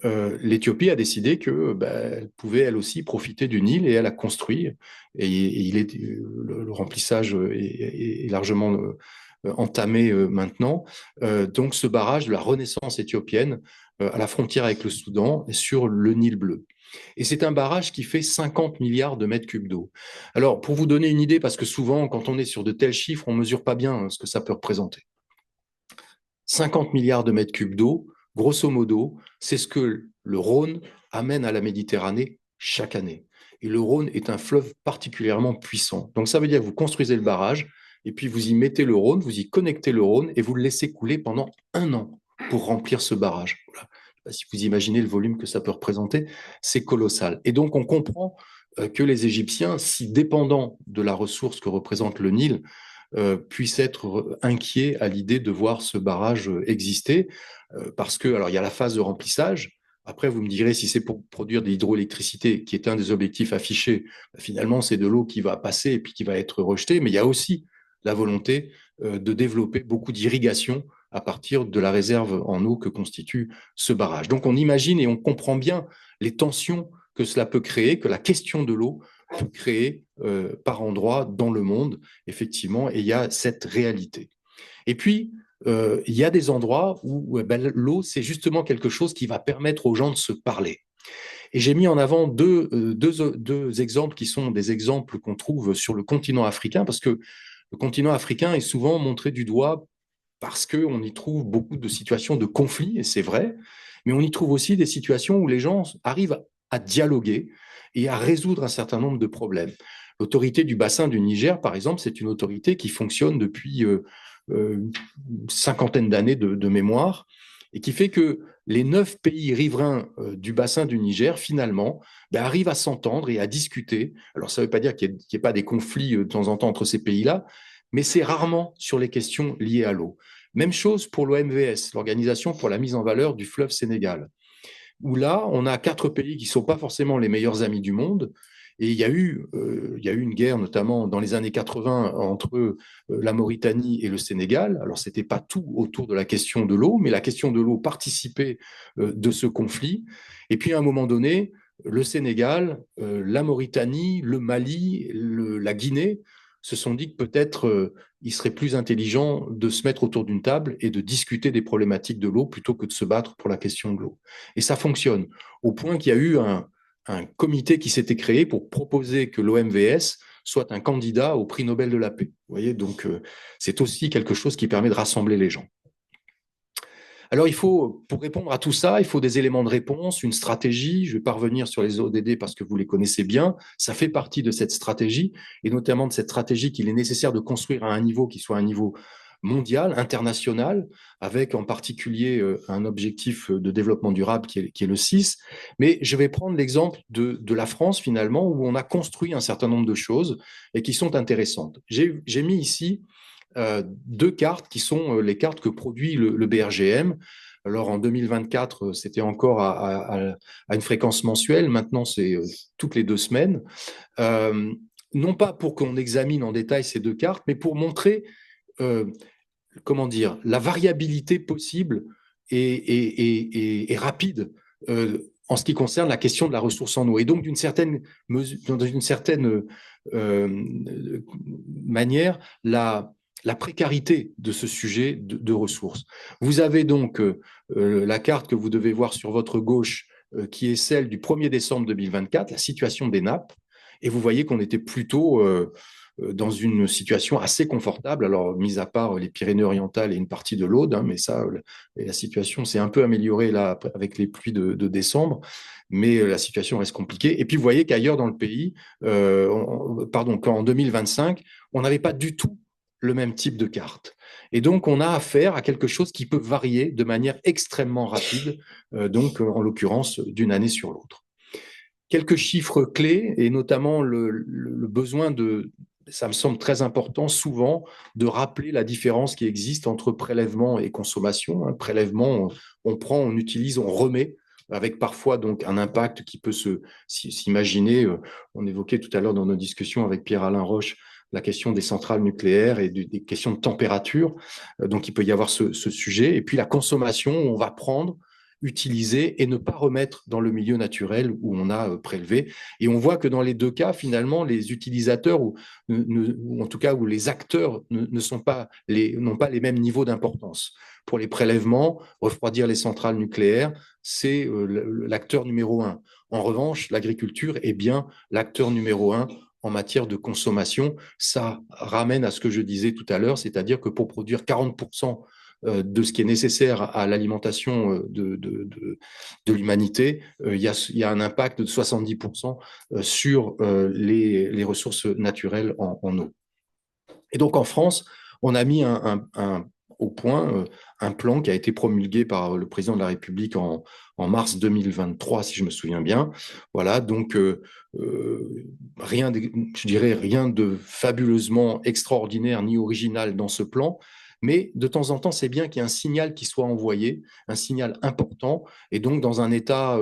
l'Éthiopie a décidé qu'elle pouvait elle aussi profiter du Nil et elle a construit. Et le remplissage est largement entamé maintenant. Donc ce barrage de la Renaissance éthiopienne à la frontière avec le Soudan sur le Nil bleu. Et c'est un barrage qui fait 50 milliards de mètres cubes d'eau. Alors, pour vous donner une idée, parce que souvent, quand on est sur de tels chiffres, on ne mesure pas bien ce que ça peut représenter. 50 milliards de mètres cubes d'eau, grosso modo, c'est ce que le Rhône amène à la Méditerranée chaque année. Et le Rhône est un fleuve particulièrement puissant. Donc ça veut dire que vous construisez le barrage, et puis vous y mettez le Rhône, vous y connectez le Rhône, et vous le laissez couler pendant 1 an pour remplir ce barrage. Voilà. Si vous imaginez le volume que ça peut représenter, c'est colossal. Et donc on comprend que les Égyptiens, si dépendants de la ressource que représente le Nil, puissent être inquiets à l'idée de voir ce barrage exister, parce que, alors il y a la phase de remplissage. Après, vous me direz si c'est pour produire de l'hydroélectricité, qui est un des objectifs affichés, finalement c'est de l'eau qui va passer et puis qui va être rejetée, mais il y a aussi la volonté de développer beaucoup d'irrigation à partir de la réserve en eau que constitue ce barrage. Donc on imagine et on comprend bien les tensions que cela peut créer, que la question de l'eau peut créer par endroits dans le monde, effectivement, et il y a cette réalité. Et puis, il y a des endroits où l'eau, c'est justement quelque chose qui va permettre aux gens de se parler. Et j'ai mis en avant deux exemples qui sont des exemples qu'on trouve sur le continent africain, parce que le continent africain est souvent montré du doigt parce qu'on y trouve beaucoup de situations de conflit, et c'est vrai, mais on y trouve aussi des situations où les gens arrivent à dialoguer et à résoudre un certain nombre de problèmes. L'autorité du bassin du Niger, par exemple, c'est une autorité qui fonctionne depuis une cinquantaine d'années de mémoire, et qui fait que les 9 pays riverains du bassin du Niger, finalement, arrivent à s'entendre et à discuter. Alors, ça ne veut pas dire qu'il n'y ait pas des conflits de temps en temps entre ces pays-là, mais c'est rarement sur les questions liées à l'eau. Même chose pour l'OMVS, l'Organisation pour la mise en valeur du fleuve Sénégal, où là, on a 4 pays qui ne sont pas forcément les meilleurs amis du monde. Et il y a eu une guerre, notamment dans les années 80, entre la Mauritanie et le Sénégal. Alors, ce n'était pas tout autour de la question de l'eau, mais la question de l'eau participait de ce conflit. Et puis, à un moment donné, le Sénégal, la Mauritanie, le Mali, la Guinée se sont dit que peut-être il serait plus intelligent de se mettre autour d'une table et de discuter des problématiques de l'eau plutôt que de se battre pour la question de l'eau. Et ça fonctionne, au point qu'il y a eu un comité qui s'était créé pour proposer que l'OMVS soit un candidat au prix Nobel de la paix. Vous voyez, donc c'est aussi quelque chose qui permet de rassembler les gens. Alors, pour répondre à tout ça, il faut des éléments de réponse, une stratégie. Je ne vais pas revenir sur les ODD parce que vous les connaissez bien. Ça fait partie de cette stratégie, et notamment de cette stratégie qu'il est nécessaire de construire à un niveau qui soit un niveau mondial, international, avec en particulier un objectif de développement durable qui est le 6. Mais je vais prendre l'exemple de la France, finalement, où on a construit un certain nombre de choses et qui sont intéressantes. J'ai mis ici 2 cartes qui sont les cartes que produit le BRGM. Alors en 2024, c'était encore à une fréquence mensuelle. Maintenant, c'est toutes les 2 semaines. Non pas pour qu'on examine en détail ces 2 cartes, mais pour montrer la variabilité possible et rapide en ce qui concerne la question de la ressource en eau. Et donc, d'une certaine manière, la précarité de ce sujet de ressources. Vous avez donc la carte que vous devez voir sur votre gauche, qui est celle du 1er décembre 2024, la situation des nappes, et vous voyez qu'on était plutôt dans une situation assez confortable, alors mis à part les Pyrénées-Orientales et une partie de l'Aude, mais ça, la situation s'est un peu améliorée là avec les pluies de décembre, mais la situation reste compliquée. Et puis vous voyez qu'ailleurs dans le pays, qu'en 2025, on n'avait pas du tout le même type de carte. Et donc, on a affaire à quelque chose qui peut varier de manière extrêmement rapide, donc en l'occurrence d'une année sur l'autre. Quelques chiffres clés, et notamment le besoin de, ça me semble très important souvent, de rappeler la différence qui existe entre prélèvement et consommation. Prélèvement, on prend, on utilise, on remet, avec parfois donc un impact qui peut s'imaginer. On évoquait tout à l'heure dans nos discussions avec Pierre-Alain Roche la question des centrales nucléaires et des questions de température. Donc, il peut y avoir ce sujet. Et puis, la consommation, on va prendre, utiliser et ne pas remettre dans le milieu naturel où on a prélevé. Et on voit que dans les deux cas, finalement, les utilisateurs ou en tout cas où les acteurs n'ont pas les mêmes niveaux d'importance. Pour les prélèvements, refroidir les centrales nucléaires, c'est l'acteur numéro 1. En revanche, l'agriculture est bien l'acteur numéro 1 en matière de consommation. Ça ramène à ce que je disais tout à l'heure, c'est-à-dire que pour produire 40% de ce qui est nécessaire à l'alimentation de l'humanité, il y a un impact de 70% sur les ressources naturelles en eau. Et donc en France, on a mis au point un plan qui a été promulgué par le président de la République en mars 2023, si je me souviens bien. Voilà, donc rien de fabuleusement extraordinaire ni original dans ce plan, mais de temps en temps, c'est bien qu'il y ait un signal qui soit envoyé, un signal important, et donc dans un État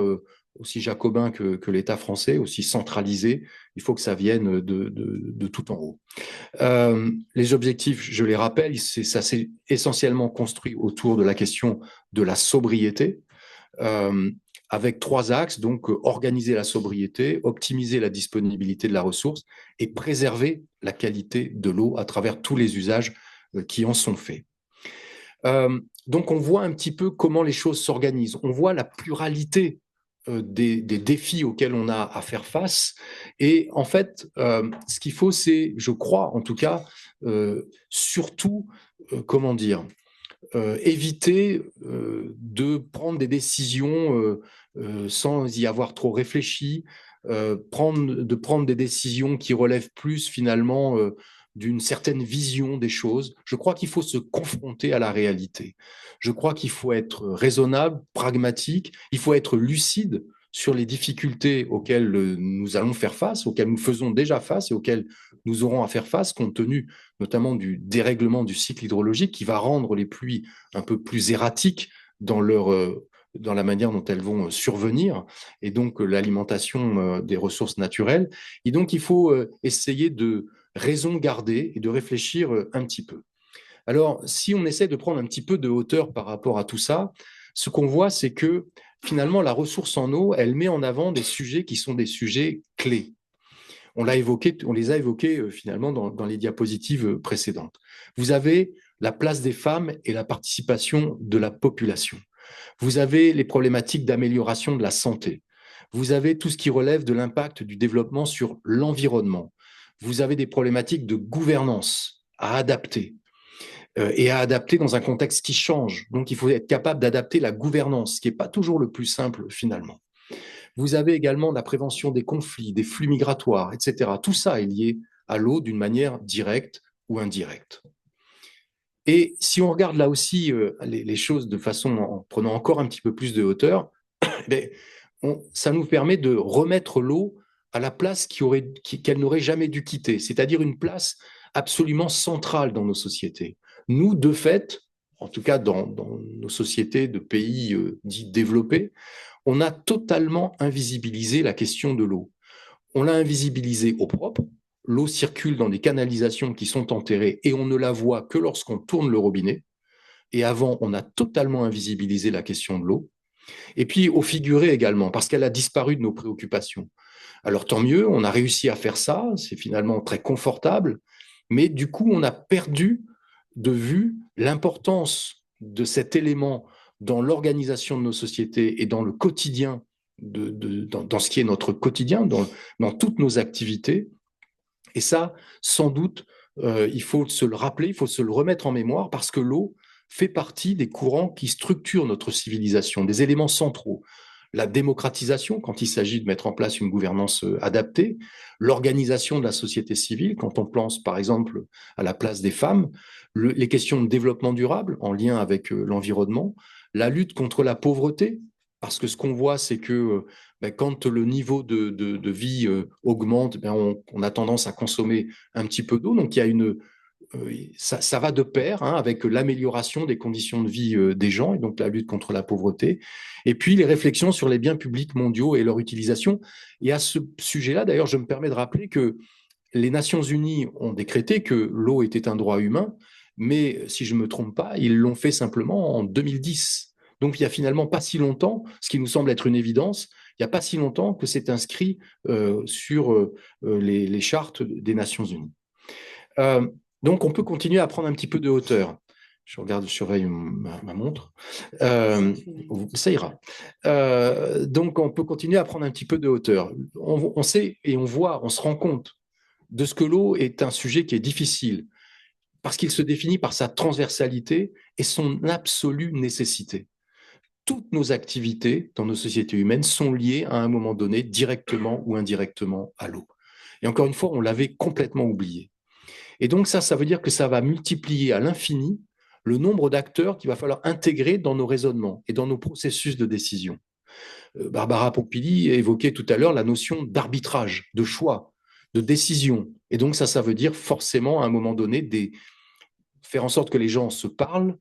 aussi jacobin que l'État français, aussi centralisé, il faut que ça vienne de tout en haut. Les objectifs, je les rappelle, ça s'est essentiellement construit autour de la question de la sobriété, avec 3 axes, donc organiser la sobriété, optimiser la disponibilité de la ressource et préserver la qualité de l'eau à travers tous les usages qui en sont faits. Donc on voit un petit peu comment les choses s'organisent. On voit la pluralité des défis auxquels on a à faire face. Et en fait, ce qu'il faut, c'est, je crois en tout cas, surtout, éviter de prendre des décisions sans y avoir trop réfléchi, de prendre des décisions qui relèvent plus finalement d'une certaine vision des choses. Je crois qu'il faut se confronter à la réalité. Je crois qu'il faut être raisonnable, pragmatique, il faut être lucide sur les difficultés auxquelles nous allons faire face, auxquelles nous faisons déjà face et auxquelles nous aurons à faire face, compte tenu notamment du dérèglement du cycle hydrologique qui va rendre les pluies un peu plus erratiques dans la manière dont elles vont survenir, et donc l'alimentation des ressources naturelles. Et donc, il faut essayer de raison garder et de réfléchir un petit peu. Alors, si on essaie de prendre un petit peu de hauteur par rapport à tout ça, ce qu'on voit, c'est que finalement, la ressource en eau, elle met en avant des sujets qui sont des sujets clés. On les a évoqués finalement dans les diapositives précédentes. Vous avez la place des femmes et la participation de la population. Vous avez les problématiques d'amélioration de la santé. Vous avez tout ce qui relève de l'impact du développement sur l'environnement. Vous avez des problématiques de gouvernance à adapter et à adapter dans un contexte qui change. Donc, il faut être capable d'adapter la gouvernance, ce qui n'est pas toujours le plus simple finalement. Vous avez également la prévention des conflits, des flux migratoires, etc. Tout ça est lié à l'eau d'une manière directe ou indirecte. Et si on regarde là aussi les choses de façon en prenant encore un petit peu plus de hauteur, ça nous permet de remettre l'eau à la place qu'elle n'aurait jamais dû quitter, c'est-à-dire une place absolument centrale dans nos sociétés. Nous, de fait, en tout cas dans nos sociétés de pays dits développés, on a totalement invisibilisé la question de l'eau. On l'a invisibilisée au propre. L'eau circule dans des canalisations qui sont enterrées et on ne la voit que lorsqu'on tourne le robinet. Et avant, on a totalement invisibilisé la question de l'eau. Et puis au figuré également, parce qu'elle a disparu de nos préoccupations. Alors tant mieux, on a réussi à faire ça, c'est finalement très confortable, mais du coup, on a perdu de vue l'importance de cet élément dans l'organisation de nos sociétés et dans le quotidien, dans ce qui est notre quotidien, dans toutes nos activités. Et ça, sans doute, il faut se le rappeler, il faut se le remettre en mémoire, parce que l'eau fait partie des courants qui structurent notre civilisation, des éléments centraux. la démocratisation quand il s'agit de mettre en place une gouvernance adaptée, l'organisation de la société civile quand on pense par exemple à la place des femmes, les questions de développement durable en lien avec l'environnement, la lutte contre la pauvreté, parce que ce qu'on voit, c'est que quand le niveau de vie augmente, on a tendance à consommer un petit peu d'eau. Donc, il y a ça va de pair avec l'amélioration des conditions de vie des gens et donc la lutte contre la pauvreté. Et puis, les réflexions sur les biens publics mondiaux et leur utilisation. Et à ce sujet-là, d'ailleurs, je me permets de rappeler que les Nations Unies ont décrété que l'eau était un droit humain, mais si je ne me trompe pas, ils l'ont fait simplement en 2010. Donc, il n'y a finalement pas si longtemps, ce qui nous semble être une évidence, il n'y a pas si longtemps que c'est inscrit sur les chartes des Nations Unies. Donc, on peut continuer à prendre un petit peu de hauteur. Je regarde, je surveille ma montre. Ça ira. Donc, on peut continuer à prendre un petit peu de hauteur. On sait et on voit, on se rend compte de ce que l'eau est un sujet qui est difficile parce qu'il se définit par sa transversalité et son absolue nécessité. Toutes nos activités dans nos sociétés humaines sont liées à un moment donné, directement ou indirectement, à l'eau. Et encore une fois, on l'avait complètement oublié. Et donc ça veut dire que ça va multiplier à l'infini le nombre d'acteurs qu'il va falloir intégrer dans nos raisonnements et dans nos processus de décision. Barbara Pompili évoquait tout à l'heure la notion d'arbitrage, de choix, de décision. Et donc ça veut dire forcément à un moment donné faire en sorte que les gens se parlent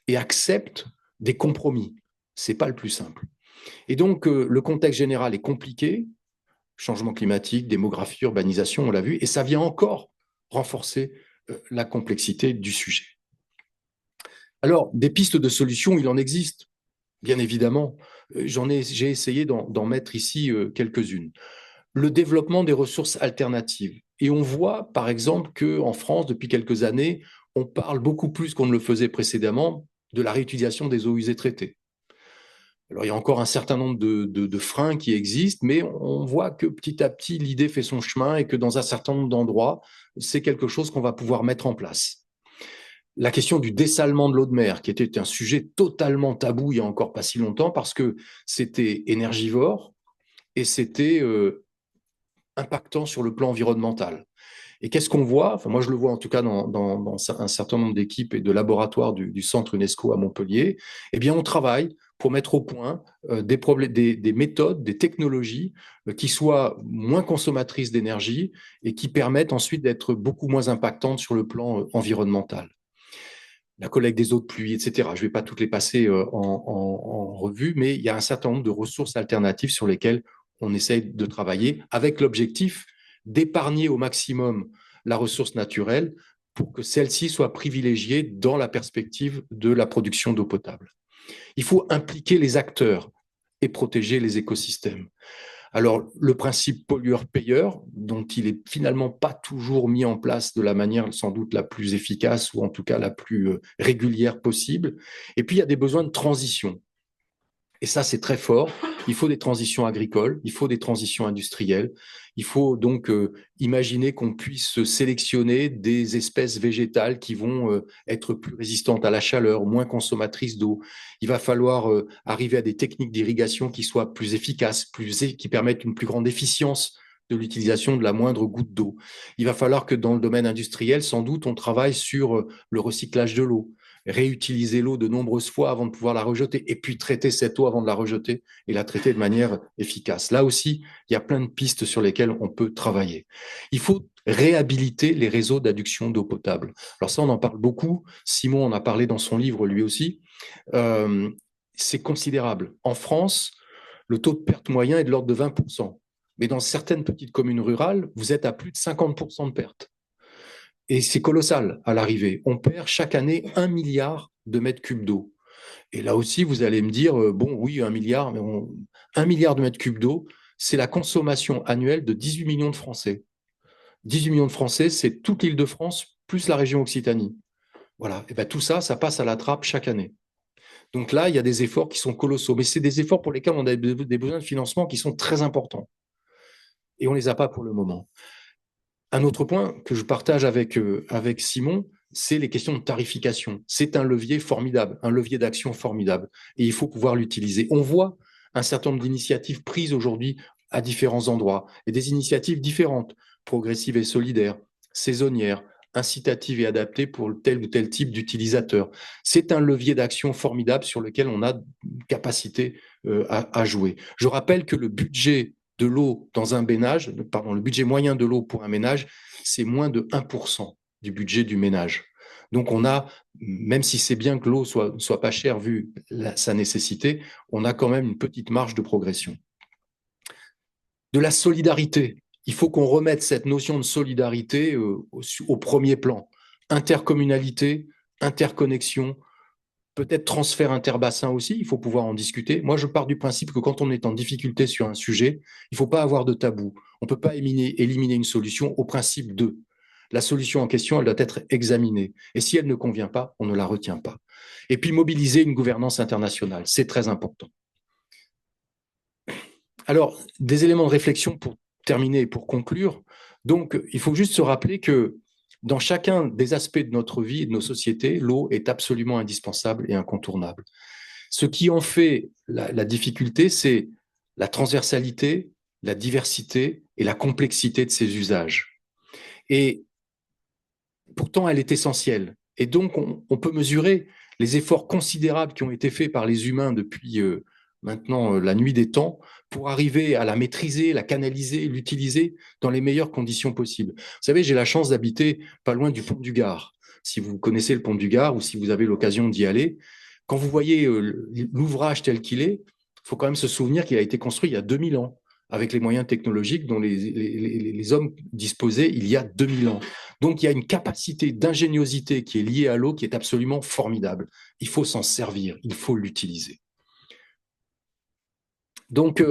et acceptent des compromis. C'est pas le plus simple. Et donc le contexte général est compliqué, changement climatique, démographie, urbanisation, on l'a vu, et ça vient encore renforcer la complexité du sujet. Alors, des pistes de solutions, il en existe, bien évidemment. J'ai essayé d'en mettre ici quelques-unes. Le développement des ressources alternatives. Et on voit, par exemple, qu'en France, depuis quelques années, on parle beaucoup plus qu'on ne le faisait précédemment de la réutilisation des eaux usées traitées. Alors, il y a encore un certain nombre de freins qui existent, mais on voit que petit à petit, l'idée fait son chemin et que dans un certain nombre d'endroits, c'est quelque chose qu'on va pouvoir mettre en place. La question du dessalement de l'eau de mer, qui était un sujet totalement tabou il n'y a encore pas si longtemps, parce que c'était énergivore et c'était impactant sur le plan environnemental. Et qu'est-ce qu'on voit? Enfin, moi, je le vois en tout cas dans un certain nombre d'équipes et de laboratoires du centre UNESCO à Montpellier. Eh bien, on travaille pour mettre au point des méthodes, des technologies qui soient moins consommatrices d'énergie et qui permettent ensuite d'être beaucoup moins impactantes sur le plan environnemental. La collecte des eaux de pluie, etc. Je ne vais pas toutes les passer en revue, mais il y a un certain nombre de ressources alternatives sur lesquelles on essaye de travailler avec l'objectif d'épargner au maximum la ressource naturelle pour que celle-ci soit privilégiée dans la perspective de la production d'eau potable. Il faut impliquer les acteurs et protéger les écosystèmes. Alors, le principe pollueur-payeur, dont il est finalement pas toujours mis en place de la manière sans doute la plus efficace ou en tout cas la plus régulière possible. Et puis, il y a des besoins de transition. Et ça, c'est très fort. Il faut des transitions agricoles, il faut des transitions industrielles. Il faut donc imaginer qu'on puisse sélectionner des espèces végétales qui vont être plus résistantes à la chaleur, moins consommatrices d'eau. Il va falloir arriver à des techniques d'irrigation qui soient plus efficaces, qui permettent une plus grande efficience de l'utilisation de la moindre goutte d'eau. Il va falloir que dans le domaine industriel, sans doute, on travaille sur le recyclage de l'eau, réutiliser l'eau de nombreuses fois avant de pouvoir la rejeter, et puis traiter cette eau avant de la rejeter et la traiter de manière efficace. Là aussi, il y a plein de pistes sur lesquelles on peut travailler. Il faut réhabiliter les réseaux d'adduction d'eau potable. Alors ça, on en parle beaucoup. Simon en a parlé dans son livre lui aussi. C'est considérable. En France, le taux de perte moyen est de l'ordre de 20%. Mais dans certaines petites communes rurales, vous êtes à plus de 50% de perte. Et c'est colossal à l'arrivée. On perd chaque année 1 milliard de mètres cubes d'eau. Et là aussi, vous allez me dire, bon, oui, 1 milliard, mais 1 milliard de mètres cubes d'eau, c'est la consommation annuelle de 18 millions de Français. 18 millions de Français, c'est toute l'Île-de-France plus la région Occitanie. Voilà. Et bien, tout ça, ça passe à la trappe chaque année. Donc là, il y a des efforts qui sont colossaux. Mais c'est des efforts pour lesquels on a des besoins de financement qui sont très importants. Et on ne les a pas pour le moment. Un autre point que je partage avec Simon, c'est les questions de tarification. C'est un levier formidable, un levier d'action formidable. Et il faut pouvoir l'utiliser. On voit un certain nombre d'initiatives prises aujourd'hui à différents endroits, et des initiatives différentes, progressives et solidaires, saisonnières, incitatives et adaptées pour tel ou tel type d'utilisateur. C'est un levier d'action formidable sur lequel on a une capacité à jouer. Je rappelle que le budget de l'eau dans un ménage, pardon, le budget moyen de l'eau pour un ménage, c'est moins de 1% du budget du ménage. Donc on a, même si c'est bien que l'eau soit pas chère vu sa nécessité, on a quand même une petite marge de progression. De la solidarité. Il faut qu'on remette cette notion de solidarité au premier plan. Intercommunalité, interconnexion, peut-être transfert interbassin aussi, il faut pouvoir en discuter. Moi, je pars du principe que quand on est en difficulté sur un sujet, il ne faut pas avoir de tabou. On ne peut pas éliminer une solution au principe de. La solution en question, elle doit être examinée. Et si elle ne convient pas, on ne la retient pas. Et puis, mobiliser une gouvernance internationale, c'est très important. Alors, des éléments de réflexion pour terminer et pour conclure. Donc, il faut juste se rappeler que dans chacun des aspects de notre vie et de nos sociétés, l'eau est absolument indispensable et incontournable. Ce qui en fait la difficulté, c'est la transversalité, la diversité et la complexité de ses usages. Et pourtant, elle est essentielle. Et donc, on peut mesurer les efforts considérables qui ont été faits par les humains depuis maintenant la nuit des temps pour arriver à la maîtriser, la canaliser, l'utiliser dans les meilleures conditions possibles. Vous savez, j'ai la chance d'habiter pas loin du pont du Gard. Si vous connaissez le pont du Gard ou si vous avez l'occasion d'y aller, quand vous voyez l'ouvrage tel qu'il est, il faut quand même se souvenir qu'il a été construit il y a 2000 ans, avec les moyens technologiques dont les hommes disposaient il y a 2000 ans. Donc, il y a une capacité d'ingéniosité qui est liée à l'eau qui est absolument formidable. Il faut s'en servir, il faut l'utiliser. Donc,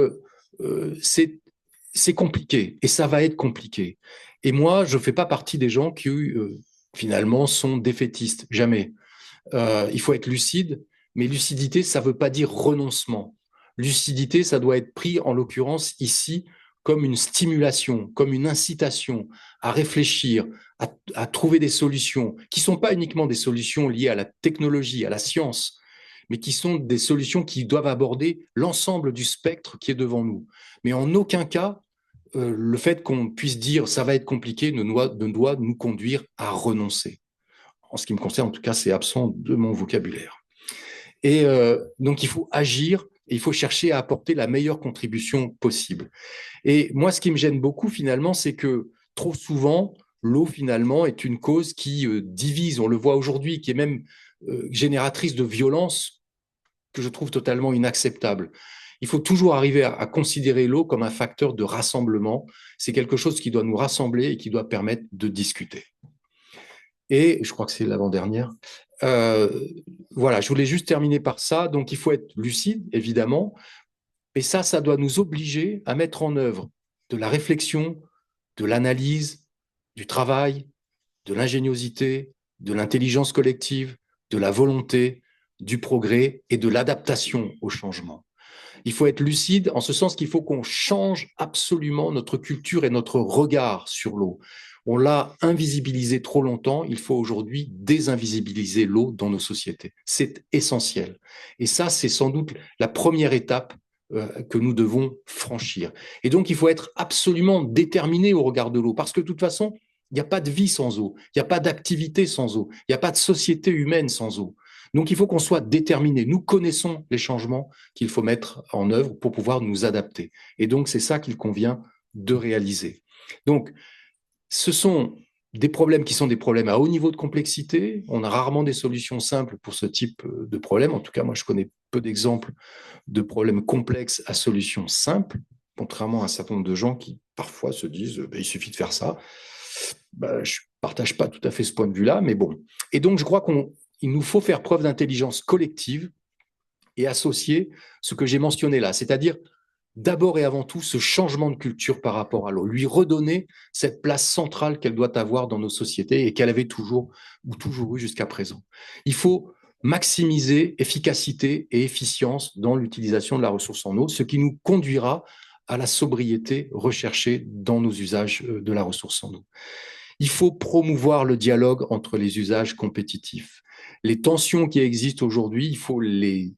c'est compliqué et ça va être compliqué. Et moi, je ne fais pas partie des gens qui, finalement, sont défaitistes. Jamais. Il faut être lucide, mais lucidité, ça ne veut pas dire renoncement. Lucidité, ça doit être pris, en l'occurrence, ici, comme une stimulation, comme une incitation à réfléchir, à trouver des solutions qui ne sont pas uniquement des solutions liées à la technologie, à la science, mais qui sont des solutions qui doivent aborder l'ensemble du spectre qui est devant nous. Mais en aucun cas, le fait qu'on puisse dire ça va être compliqué ne doit nous conduire à renoncer. En ce qui me concerne, en tout cas, c'est absent de mon vocabulaire. Et donc, il faut agir et il faut chercher à apporter la meilleure contribution possible. Et moi, ce qui me gêne beaucoup, finalement, c'est que trop souvent, l'eau, finalement, est une cause qui divise. On le voit aujourd'hui, qui est même génératrice de violence que je trouve totalement inacceptable. Il faut toujours arriver à considérer l'eau comme un facteur de rassemblement. C'est quelque chose qui doit nous rassembler et qui doit permettre de discuter. Et je crois que c'est l'avant-dernière. Voilà, je voulais juste terminer par ça. Donc, il faut être lucide, évidemment. Et ça doit nous obliger à mettre en œuvre de la réflexion, de l'analyse, du travail, de l'ingéniosité, de l'intelligence collective, de la volonté, du progrès et de l'adaptation au changement. Il faut être lucide en ce sens qu'il faut qu'on change absolument notre culture et notre regard sur l'eau. On l'a invisibilisé trop longtemps, il faut aujourd'hui désinvisibiliser l'eau dans nos sociétés. C'est essentiel. Et ça, c'est sans doute la première étape que nous devons franchir. Et donc, il faut être absolument déterminé au regard de l'eau, parce que de toute façon, il n'y a pas de vie sans eau, il n'y a pas d'activité sans eau, il n'y a pas de société humaine sans eau. Donc, il faut qu'on soit déterminé. Nous connaissons les changements qu'il faut mettre en œuvre pour pouvoir nous adapter. Et donc, c'est ça qu'il convient de réaliser. Donc, ce sont des problèmes qui sont des problèmes à haut niveau de complexité. On a rarement des solutions simples pour ce type de problème. En tout cas, moi, je connais peu d'exemples de problèmes complexes à solutions simples, contrairement à un certain nombre de gens qui, parfois, se disent il suffit de faire ça. Je ne partage pas tout à fait ce point de vue-là, mais bon. Et donc, je crois qu'il nous faut faire preuve d'intelligence collective et associer ce que j'ai mentionné là, c'est-à-dire d'abord et avant tout ce changement de culture par rapport à l'eau, lui redonner cette place centrale qu'elle doit avoir dans nos sociétés et qu'elle avait toujours eu jusqu'à présent. Il faut maximiser efficacité et efficience dans l'utilisation de la ressource en eau, ce qui nous conduira à la sobriété recherchée dans nos usages de la ressource en eau. Il faut promouvoir le dialogue entre les usages compétitifs. Les tensions qui existent aujourd'hui, il faut les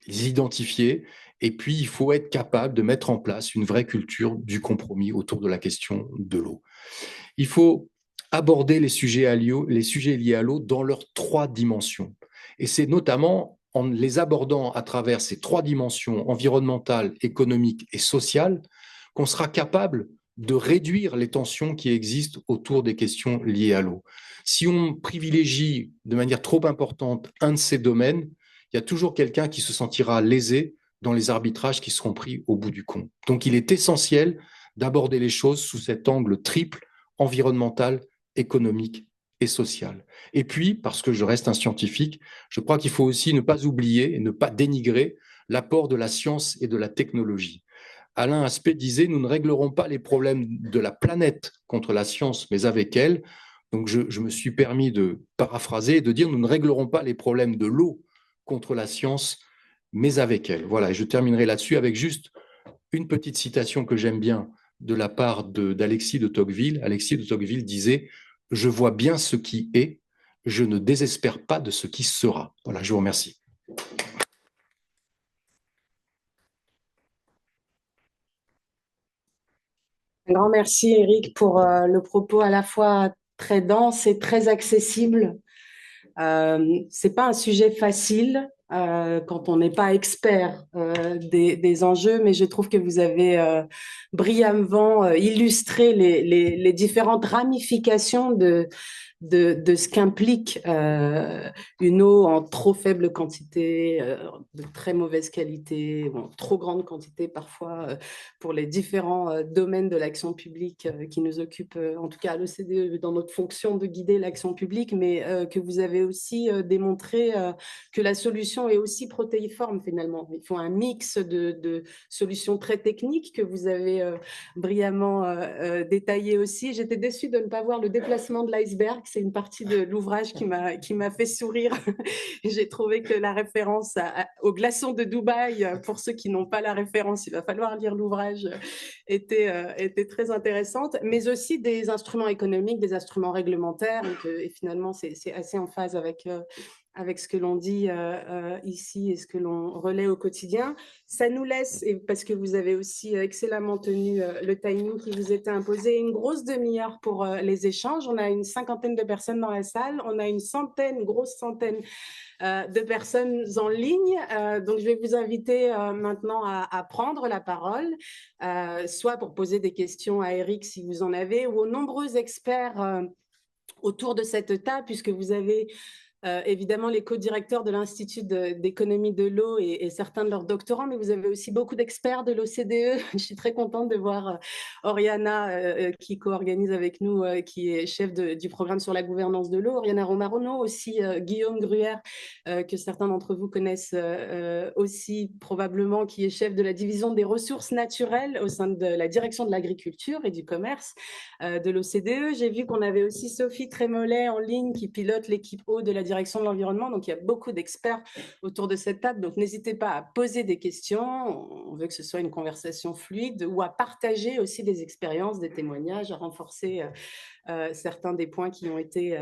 identifier Et puis, il faut être capable de mettre en place une vraie culture du compromis autour de la question de l'eau. Il faut aborder les sujets liés à l'eau dans leurs 3 dimensions. Et c'est notamment en les abordant à travers ces 3 dimensions, environnementale, économique et sociale, qu'on sera capable de réduire les tensions qui existent autour des questions liées à l'eau. Si on privilégie de manière trop importante un de ces domaines, il y a toujours quelqu'un qui se sentira lésé dans les arbitrages qui seront pris au bout du compte. Donc il est essentiel d'aborder les choses sous cet angle triple, environnemental, économique et social. Et puis, parce que je reste un scientifique, je crois qu'il faut aussi ne pas oublier et ne pas dénigrer l'apport de la science et de la technologie. Alain Aspect disait, nous ne réglerons pas les problèmes de la planète contre la science, mais avec elle. Donc je me suis permis de paraphraser et de dire, nous ne réglerons pas les problèmes de l'eau contre la science, mais avec elle. Voilà, et je terminerai là-dessus avec juste une petite citation que j'aime bien de la part d'Alexis de Tocqueville. Alexis de Tocqueville disait « Je vois bien ce qui est, je ne désespère pas de ce qui sera ». Voilà, je vous remercie. Un grand merci, Eric, pour le propos à la fois très dense et très accessible. C'est pas un sujet facile quand on n'est pas expert des enjeux, mais je trouve que vous avez brillamment illustré les différentes ramifications de ce qu'implique une eau en trop faible quantité, de très mauvaise qualité, ou en trop grande quantité parfois, pour les différents domaines de l'action publique qui nous occupent, en tout cas à l'OCDE, dans notre fonction de guider l'action publique, mais que vous avez aussi démontré que la solution est aussi protéiforme finalement. Il faut un mix de solutions très techniques que vous avez brillamment détaillé aussi. J'étais déçue de ne pas voir le déplacement de l'iceberg. C'est une partie de l'ouvrage qui m'a fait sourire. J'ai trouvé que la référence au glaçon de Dubaï, pour ceux qui n'ont pas la référence, il va falloir lire l'ouvrage, était très intéressante, mais aussi des instruments économiques, des instruments réglementaires. Et finalement, c'est assez en phase avec ce que l'on dit ici et ce que l'on relaie au quotidien. Ça nous laisse, et parce que vous avez aussi excellemment tenu le timing qui vous était imposé, une grosse demi-heure pour les échanges. On a une 50aine de personnes dans la salle, on a une grosse centaine de personnes en ligne. Donc, je vais vous inviter maintenant à prendre la parole, soit pour poser des questions à Eric si vous en avez, ou aux nombreux experts autour de cette table, puisque vous avez évidemment les co-directeurs de l'Institut d'économie de l'eau et certains de leurs doctorants, mais vous avez aussi beaucoup d'experts de l'OCDE. Je suis très contente de voir Oriana qui co-organise avec nous, qui est chef du programme sur la gouvernance de l'eau, Oriana Romarono, aussi Guillaume Gruyère, que certains d'entre vous connaissent aussi probablement, qui est chef de la division des ressources naturelles au sein de la direction de l'agriculture et du commerce de l'OCDE. J'ai vu qu'on avait aussi Sophie Trémollet en ligne qui pilote l'équipe eau de la direction de l'environnement. Donc, il y a beaucoup d'experts autour de cette table. Donc, n'hésitez pas à poser des questions. On veut que ce soit une conversation fluide ou à partager aussi des expériences, des témoignages, à renforcer certains des points qui ont été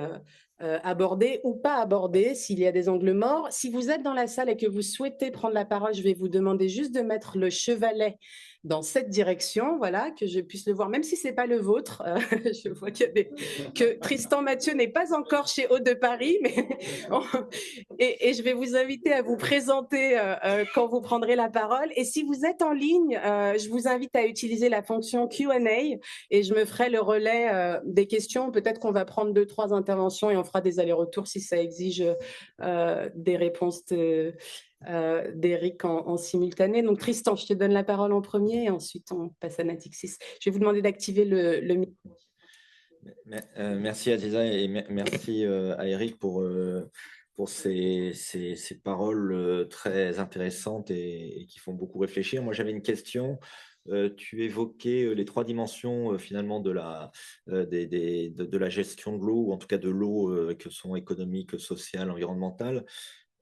abordés ou pas abordés, s'il y a des angles morts. Si vous êtes dans la salle et que vous souhaitez prendre la parole, je vais vous demander juste de mettre le chevalet dans cette direction, voilà, que je puisse le voir, même si ce n'est pas le vôtre. Je vois que Tristan Mathieu n'est pas encore chez Eau de Paris, mais et je vais vous inviter à vous présenter quand vous prendrez la parole. Et si vous êtes en ligne, je vous invite à utiliser la fonction Q&A et je me ferai le relais des questions. Peut-être qu'on va prendre 2-3 interventions et on fera des allers-retours si ça exige des réponses d'Eric en simultané. Donc Tristan, je te donne la parole en premier et ensuite on passe à Natixis. Je vais vous demander d'activer le micro. Merci Aziza et merci à Eric pour ces paroles très intéressantes et qui font beaucoup réfléchir. Moi, j'avais une question. Tu évoquais les 3 dimensions finalement de la gestion de l'eau, ou en tout cas de l'eau, que sont économiques, sociales, environnementales.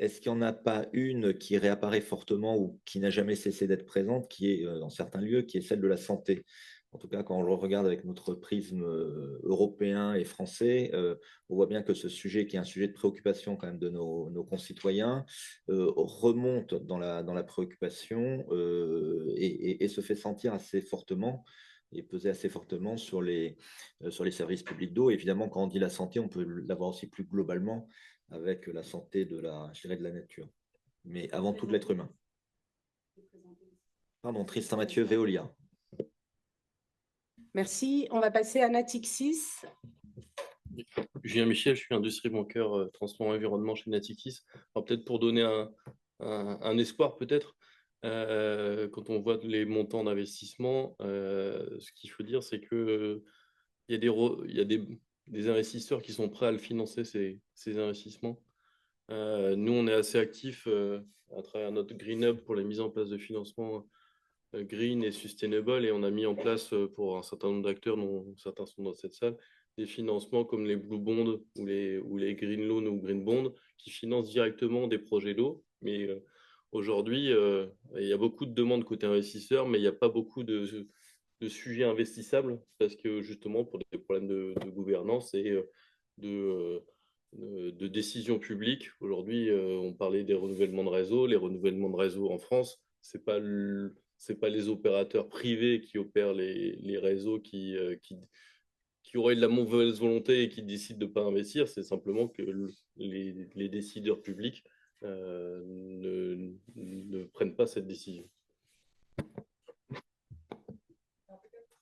Est-ce qu'il n'y en a pas une qui réapparaît fortement ou qui n'a jamais cessé d'être présente, qui est dans certains lieux, qui est celle de la santé? En tout cas, quand on le regarde avec notre prisme européen et français, on voit bien que ce sujet, qui est un sujet de préoccupation quand même de nos concitoyens, remonte dans la préoccupation et se fait sentir assez fortement et peser assez fortement sur les services publics d'eau. Évidemment, quand on dit la santé, on peut l'avoir aussi plus globalement avec la santé de la nature, mais avant tout de l'être humain. Pardon, Tristan Mathieu, Veolia. Merci. On va passer à Natixis. Julien Michel, je suis industrie bancaire transport environnement chez Natixis. Alors peut-être pour donner un espoir peut-être, quand on voit les montants d'investissement, ce qu'il faut dire, c'est que il y a des investisseurs qui sont prêts à le financer, ces investissements. Nous, on est assez actifs à travers notre Green Hub pour la mise en place de financement green et sustainable, et on a mis en place pour un certain nombre d'acteurs, dont certains sont dans cette salle, des financements comme les Blue Bonds ou les Green Loans ou Green Bonds qui financent directement des projets d'eau. Mais aujourd'hui, il y a beaucoup de demandes côté investisseurs, mais il n'y a pas beaucoup de sujets investissables parce que justement pour des problèmes de gouvernance et de décision publique. Aujourd'hui, on parlait des renouvellements de réseau. Les renouvellements de réseau en France, c'est pas les opérateurs privés qui opèrent les réseaux qui auraient de la mauvaise volonté et qui décident de ne pas investir. C'est simplement que les décideurs publics ne prennent pas cette décision.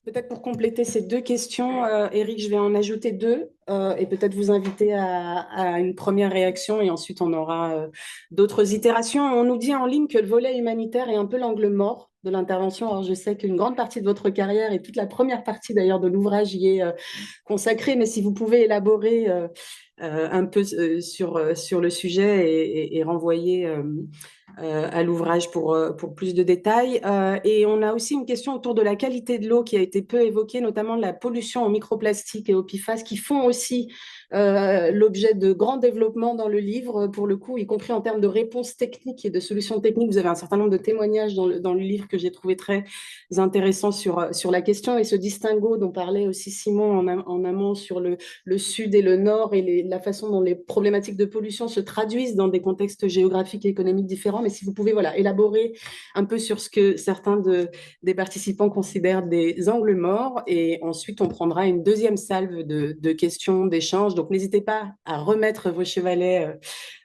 Peut-être pour compléter ces deux questions, Eric, je vais en ajouter deux et peut-être vous inviter à une première réaction et ensuite on aura d'autres itérations. On nous dit en ligne que le volet humanitaire est un peu l'angle mort de l'intervention. Alors je sais qu'une grande partie de votre carrière et toute la première partie d'ailleurs de l'ouvrage y est consacrée, mais si vous pouvez élaborer un peu sur le sujet et renvoyer à l'ouvrage pour plus de détails. Et on a aussi une question autour de la qualité de l'eau qui a été peu évoquée, notamment de la pollution aux microplastiques et aux PFAS, qui font aussi l'objet de grands développements dans le livre, pour le coup, y compris en termes de réponses techniques et de solutions techniques. Vous avez un certain nombre de témoignages dans le livre que j'ai trouvé très intéressants sur la question, et ce distinguo dont parlait aussi Simon en amont sur le sud et le nord et la façon dont les problématiques de pollution se traduisent dans des contextes géographiques et économiques différents. Mais si vous pouvez élaborer un peu sur ce que certains des participants considèrent des angles morts, et ensuite on prendra une deuxième salve de questions, d'échanges. Donc n'hésitez pas à remettre vos chevalets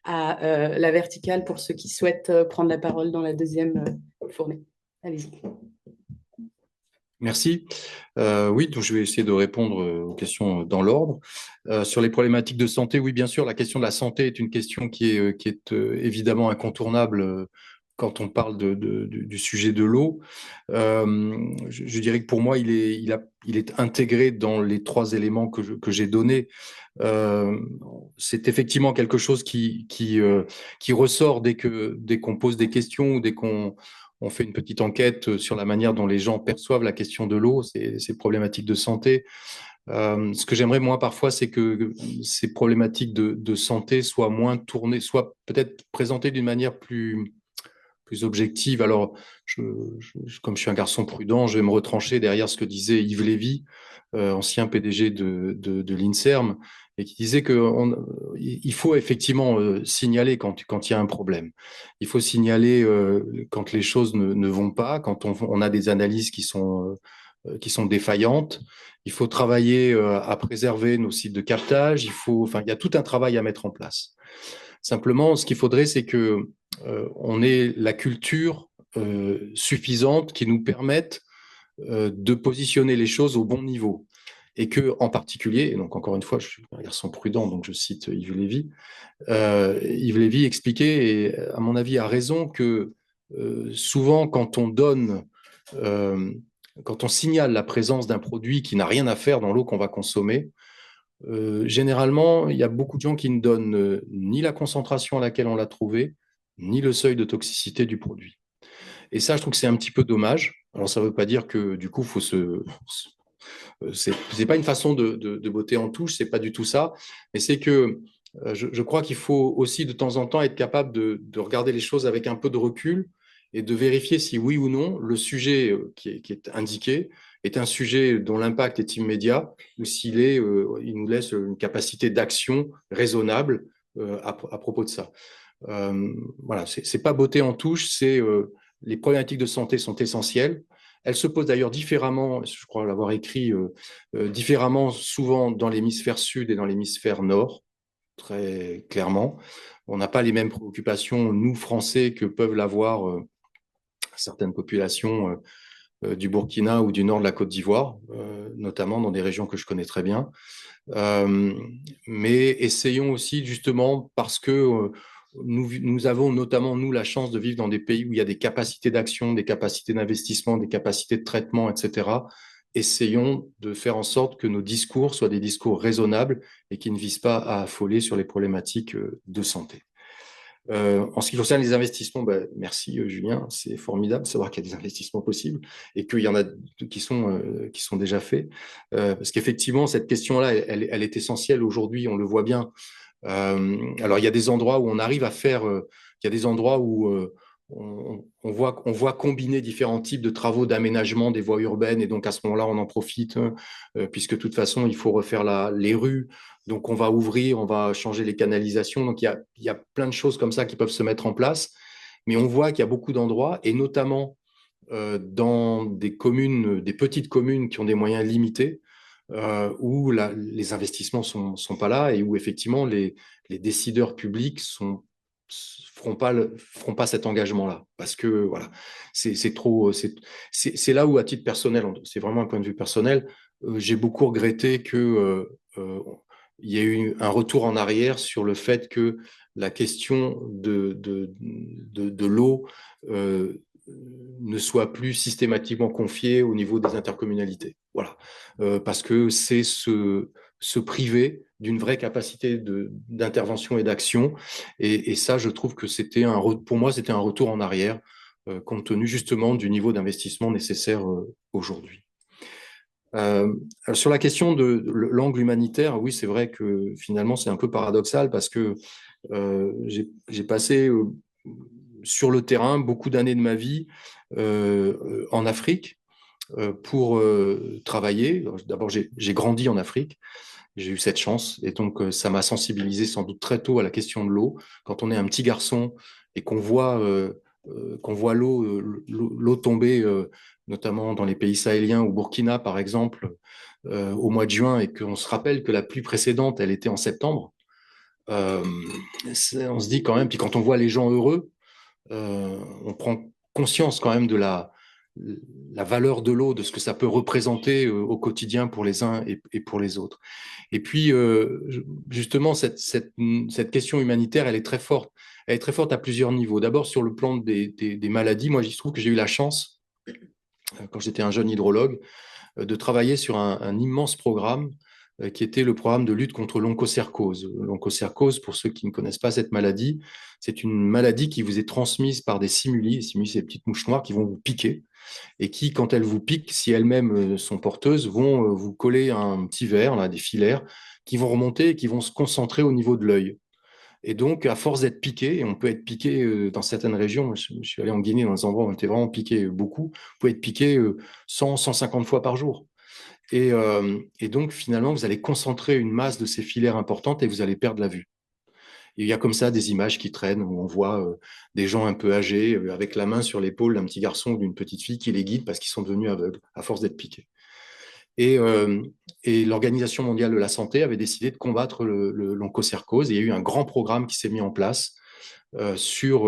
à la verticale pour ceux qui souhaitent prendre la parole dans la deuxième fournée. Allez-y. Merci. Oui, donc je vais essayer de répondre aux questions dans l'ordre. Sur les problématiques de santé, oui, bien sûr, la question de la santé est une question qui est évidemment incontournable quand on parle du sujet de l'eau. Je dirais que pour moi, il est intégré dans les trois éléments que j'ai donnés. C'est effectivement quelque chose qui ressort dès qu'on pose des questions ou dès qu'on fait une petite enquête sur la manière dont les gens perçoivent la question de l'eau, ces problématiques de santé. Ce que j'aimerais, moi, parfois, c'est que ces problématiques de santé soient moins tournées, soient peut-être présentées d'une manière plus objective. Alors, comme je suis un garçon prudent, je vais me retrancher derrière ce que disait Yves Lévy, ancien PDG de l'INSERM, et qui disait qu'il faut effectivement signaler quand il y a un problème. Il faut signaler quand les choses ne vont pas, quand on a des analyses qui sont défaillantes. Il faut travailler à préserver nos sites de captage. Il y a tout un travail à mettre en place. Simplement, ce qu'il faudrait, c'est que on ait la culture suffisante qui nous permette de positionner les choses au bon niveau. Et que, en particulier, et donc encore une fois, je suis un garçon prudent, donc je cite Yves Lévy. Yves Lévy expliquait, et à mon avis a raison, que souvent quand on signale la présence d'un produit qui n'a rien à faire dans l'eau qu'on va consommer, généralement, il y a beaucoup de gens qui ne donnent ni la concentration à laquelle on l'a trouvé, ni le seuil de toxicité du produit. Et ça, je trouve que c'est un petit peu dommage. Alors, ça ne veut pas dire que, du coup, c'est pas une façon de botter en touche, c'est pas du tout ça. Mais c'est que je crois qu'il faut aussi, de temps en temps, être capable de regarder les choses avec un peu de recul et de vérifier si, oui ou non, le sujet qui est indiqué est un sujet dont l'impact est immédiat ou s'il il nous laisse une capacité d'action raisonnable à propos de ça. Voilà, c'est pas beauté en touche, les problématiques de santé sont essentielles. Elles se posent d'ailleurs différemment, je crois l'avoir écrit, différemment souvent dans l'hémisphère sud et dans l'hémisphère nord, très clairement. On n'a pas les mêmes préoccupations, nous, Français, que peuvent l'avoir certaines populations du Burkina ou du nord de la Côte d'Ivoire, notamment dans des régions que je connais très bien. Mais essayons aussi, justement, parce que nous avons notamment, nous, la chance de vivre dans des pays où il y a des capacités d'action, des capacités d'investissement, des capacités de traitement, etc. Essayons de faire en sorte que nos discours soient des discours raisonnables et qui ne visent pas à affoler sur les problématiques de santé. En ce qui concerne les investissements, merci Julien, c'est formidable de savoir qu'il y a des investissements possibles et qu'il y en a qui sont déjà faits. Parce qu'effectivement, cette question-là, elle est essentielle aujourd'hui, on le voit bien. Alors, il y a des endroits où on arrive à faire, il y a des endroits où on voit combiner différents types de travaux d'aménagement des voies urbaines et donc à ce moment-là, on en profite puisque de toute façon, il faut refaire les rues. Donc, on va ouvrir, on va changer les canalisations. Donc, il y a plein de choses comme ça qui peuvent se mettre en place. Mais on voit qu'il y a beaucoup d'endroits, et notamment dans des communes, des petites communes qui ont des moyens limités, où les investissements sont pas là et où effectivement les décideurs publics feront pas cet engagement-là. Parce que voilà, c'est trop. C'est là où, à titre personnel, c'est vraiment un point de vue personnel, j'ai beaucoup regretté que il y a eu un retour en arrière sur le fait que la question de l'eau ne soit plus systématiquement confiée au niveau des intercommunalités. Voilà. Parce que c'est se priver d'une vraie capacité d'intervention et d'action. Et ça, je trouve que pour moi, c'était un retour en arrière, compte tenu justement du niveau d'investissement nécessaire aujourd'hui. Sur la question de l'angle humanitaire, oui, c'est vrai que finalement, c'est un peu paradoxal parce que j'ai passé sur le terrain beaucoup d'années de ma vie en Afrique pour travailler. D'abord, j'ai grandi en Afrique. J'ai eu cette chance et donc ça m'a sensibilisé sans doute très tôt à la question de l'eau. Quand on est un petit garçon et qu'on voit l'eau tomber, notamment dans les pays sahéliens, au Burkina par exemple, au mois de juin, et qu'on se rappelle que la pluie précédente, elle était en septembre, on se dit quand même, puis quand on voit les gens heureux, on prend conscience quand même de la valeur de l'eau, de ce que ça peut représenter au quotidien pour les uns et pour les autres. Et puis, justement, cette question humanitaire, elle est très forte. Elle est très forte à plusieurs niveaux. D'abord, sur le plan des maladies, moi, je trouve que j'ai eu la chance, quand j'étais un jeune hydrologue, de travailler sur un immense programme qui était le programme de lutte contre l'onchocercose. L'onchocercose, pour ceux qui ne connaissent pas cette maladie, c'est une maladie qui vous est transmise par des simuli. Les simuli, c'est des petites mouches noires qui vont vous piquer et qui, quand elles vous piquent, si elles-mêmes sont porteuses, vont vous coller un petit verre, là, des filaires, qui vont remonter et qui vont se concentrer au niveau de l'œil. Et donc, à force d'être piqué, et on peut être piqué dans certaines régions, je suis allé en Guinée dans des endroits où on était vraiment piqué beaucoup, vous pouvez être piqué 100, 150 fois par jour. Et donc, finalement, vous allez concentrer une masse de ces filaires importantes et vous allez perdre la vue. Et il y a comme ça des images qui traînent où on voit des gens un peu âgés avec la main sur l'épaule d'un petit garçon ou d'une petite fille qui les guide parce qu'ils sont devenus aveugles à force d'être piqués. Et l'Organisation mondiale de la santé avait décidé de combattre l'onchocercose. Et il y a eu un grand programme qui s'est mis en place sur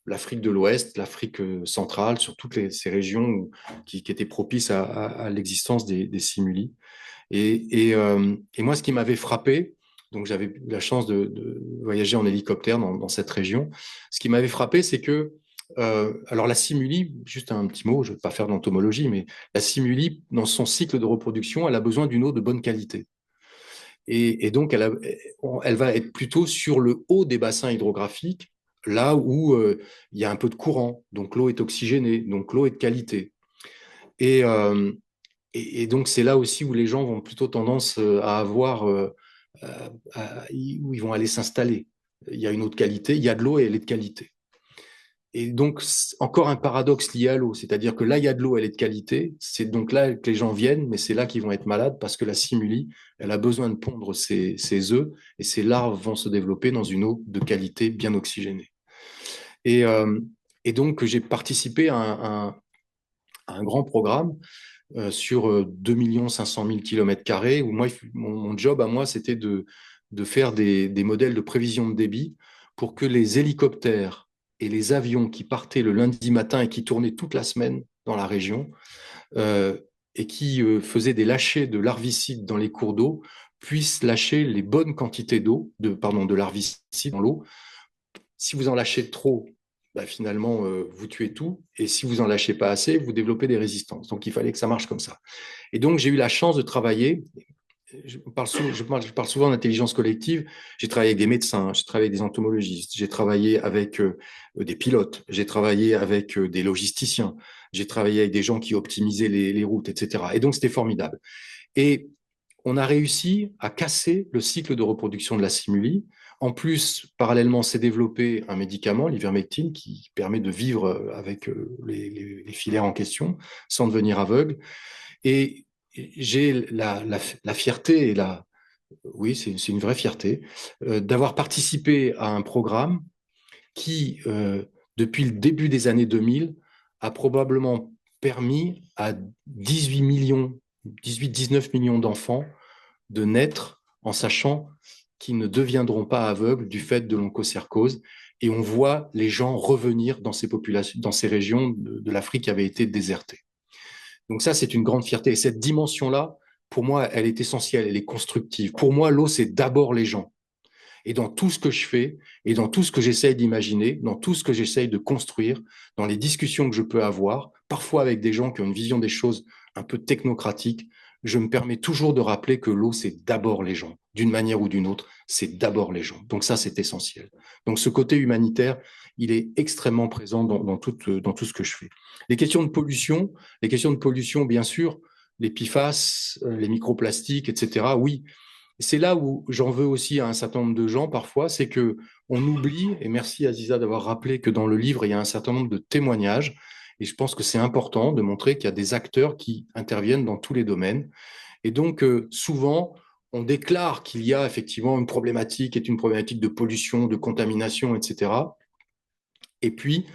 l'Afrique de l'Ouest, l'Afrique centrale, sur toutes ces régions qui étaient propices à l'existence des simuli. Et moi, ce qui m'avait frappé, donc j'avais eu la chance de voyager en hélicoptère dans cette région, ce qui m'avait frappé, c'est que alors la simuli, juste un petit mot, je ne vais pas faire d'entomologie, mais la simuli, dans son cycle de reproduction, elle a besoin d'une eau de bonne qualité. Et donc, elle va être plutôt sur le haut des bassins hydrographiques, là où il y a un peu de courant, donc l'eau est oxygénée, donc l'eau est de qualité. Et donc, c'est là aussi où les gens vont plutôt tendance à avoir, où ils vont aller s'installer. Il y a une eau de qualité, il y a de l'eau et elle est de qualité. Et donc, encore un paradoxe lié à l'eau, c'est-à-dire que là, il y a de l'eau, elle est de qualité, c'est donc là que les gens viennent, mais c'est là qu'ils vont être malades parce que la simuli, elle a besoin de pondre ses œufs et ses larves vont se développer dans une eau de qualité bien oxygénée. Et, euh, et donc, j'ai participé à un grand programme sur 2 500 000 km², où moi, mon job à moi, c'était de faire des modèles de prévision de débit pour que les hélicoptères et les avions qui partaient le lundi matin et qui tournaient toute la semaine dans la région et qui faisaient des lâchers de larvicides dans les cours d'eau puissent lâcher les bonnes quantités de larvicides dans l'eau. Si vous en lâchez trop, bah, finalement, vous tuez tout. Et si vous en lâchez pas assez, vous développez des résistances. Donc, il fallait que ça marche comme ça. Et donc, j'ai eu la chance de travailler. Je parle souvent d'intelligence collective. J'ai travaillé avec des médecins, j'ai travaillé avec des entomologistes, j'ai travaillé avec des pilotes, j'ai travaillé avec des logisticiens, j'ai travaillé avec des gens qui optimisaient les routes, etc. Et donc, c'était formidable. Et on a réussi à casser le cycle de reproduction de la simuli. En plus, parallèlement, s'est développé un médicament, l'ivermectine, qui permet de vivre avec les filaires en question sans devenir aveugle. Et j'ai la fierté oui, c'est une vraie fierté, d'avoir participé à un programme qui, depuis le début des années 2000, a probablement permis à 19 millions d'enfants de naître en sachant qu'ils ne deviendront pas aveugles du fait de l'onchocercose. Et on voit les gens revenir dans ces populations, dans ces régions de l'Afrique qui avaient été désertées. Donc ça, c'est une grande fierté. Et cette dimension-là, pour moi, elle est essentielle, elle est constructive. Pour moi, l'eau, c'est d'abord les gens. Et dans tout ce que je fais, et dans tout ce que j'essaye d'imaginer, dans tout ce que j'essaye de construire, dans les discussions que je peux avoir, parfois avec des gens qui ont une vision des choses un peu technocratique, je me permets toujours de rappeler que l'eau, c'est d'abord les gens. D'une manière ou d'une autre, c'est d'abord les gens. Donc ça, c'est essentiel. Donc ce côté humanitaire, il est extrêmement présent dans tout ce que je fais. Les questions de pollution, bien sûr, les PFAS, les microplastiques, etc., oui, c'est là où j'en veux aussi à un certain nombre de gens parfois, c'est que on oublie, et merci Aziza d'avoir rappelé que dans le livre, il y a un certain nombre de témoignages, et je pense que c'est important de montrer qu'il y a des acteurs qui interviennent dans tous les domaines. Et donc, souvent, on déclare qu'il y a effectivement une problématique, qui est une problématique de pollution, de contamination, etc. Et puis,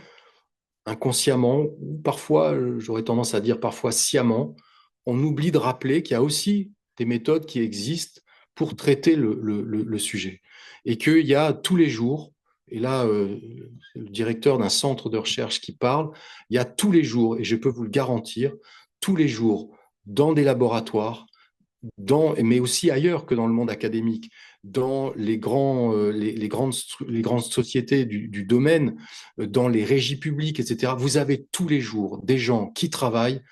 inconsciemment, ou parfois, j'aurais tendance à dire parfois sciemment, on oublie de rappeler qu'il y a aussi des méthodes qui existent pour traiter le sujet. Et qu'il y a tous les jours, et là, le directeur d'un centre de recherche qui parle, il y a tous les jours, et je peux vous le garantir, tous les jours, dans des laboratoires, mais aussi ailleurs que dans le monde académique, dans les grandes sociétés du domaine, dans les régies publiques, etc. Vous avez tous les jours des gens qui travaillent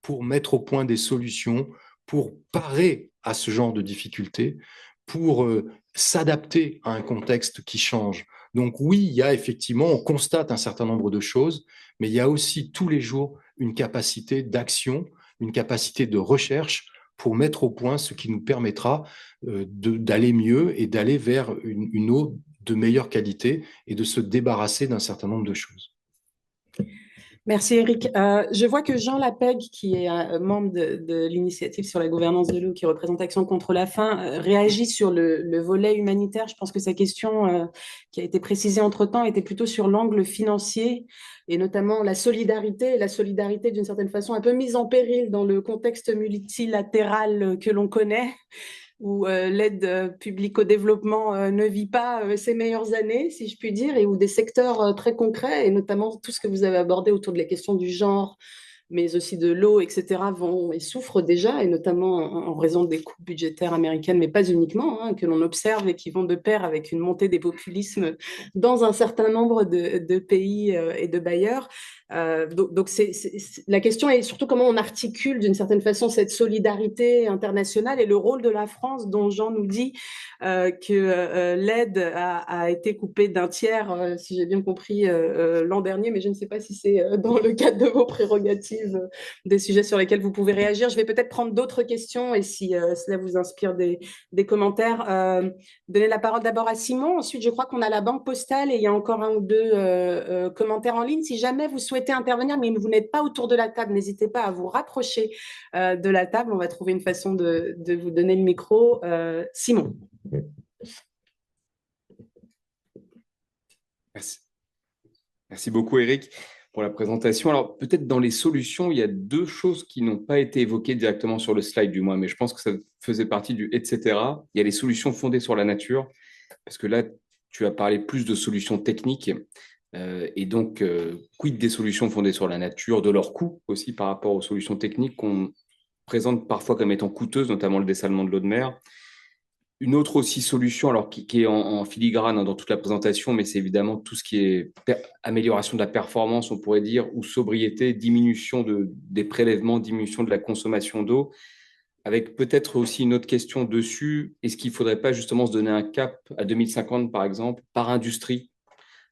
pour mettre au point des solutions, pour parer à ce genre de difficultés, pour s'adapter à un contexte qui change. Donc oui, il y a effectivement, on constate un certain nombre de choses, mais il y a aussi tous les jours une capacité d'action, une capacité de recherche pour mettre au point ce qui nous permettra d'aller mieux et d'aller vers une eau de meilleure qualité et de se débarrasser d'un certain nombre de choses. Merci Eric. Je vois que Jean Lapègue, qui est membre de l'initiative sur la gouvernance de l'eau, qui représente Action contre la faim, réagit sur le volet humanitaire. Je pense que sa question, qui a été précisée entre-temps, était plutôt sur l'angle financier et notamment la solidarité d'une certaine façon un peu mise en péril dans le contexte multilatéral que l'on connaît, où l'aide publique au développement ne vit pas ses meilleures années, si je puis dire, et où des secteurs très concrets, et notamment tout ce que vous avez abordé autour de la question du genre, mais aussi de l'eau, etc., vont et souffrent déjà, et notamment en raison des coupes budgétaires américaines, mais pas uniquement, hein, que l'on observe et qui vont de pair avec une montée des populismes dans un certain nombre de pays et de bailleurs. La question est surtout comment on articule d'une certaine façon cette solidarité internationale et le rôle de la France, dont Jean nous dit que l'aide a été coupée d'un tiers, si j'ai bien compris, l'an dernier, mais je ne sais pas si c'est dans le cadre de vos prérogatives des sujets sur lesquels vous pouvez réagir. Je vais peut-être prendre d'autres questions et si cela vous inspire des commentaires, donner la parole d'abord à Simon. Ensuite, je crois qu'on a la Banque Postale et il y a encore un ou deux commentaires en ligne. Si jamais vous souhaitez intervenir, mais vous n'êtes pas autour de la table, n'hésitez pas à vous rapprocher de la table. On va trouver une façon de vous donner le micro. Simon. Merci. Merci beaucoup, Eric, pour la présentation. Alors, peut-être dans les solutions, il y a deux choses qui n'ont pas été évoquées directement sur le slide, du moins, mais je pense que ça faisait partie du « etc ». Il y a les solutions fondées sur la nature, parce que là, tu as parlé plus de solutions techniques. Et donc, quid des solutions fondées sur la nature, de leur coût aussi par rapport aux solutions techniques qu'on présente parfois comme étant coûteuses, notamment le dessalement de l'eau de mer. Une autre aussi solution, alors qui est en filigrane dans toute la présentation, mais c'est évidemment tout ce qui est amélioration de la performance, on pourrait dire, ou sobriété, diminution des prélèvements, diminution de la consommation d'eau, avec peut-être aussi une autre question dessus. Est-ce qu'il ne faudrait pas justement se donner un cap à 2050, par exemple, par industrie,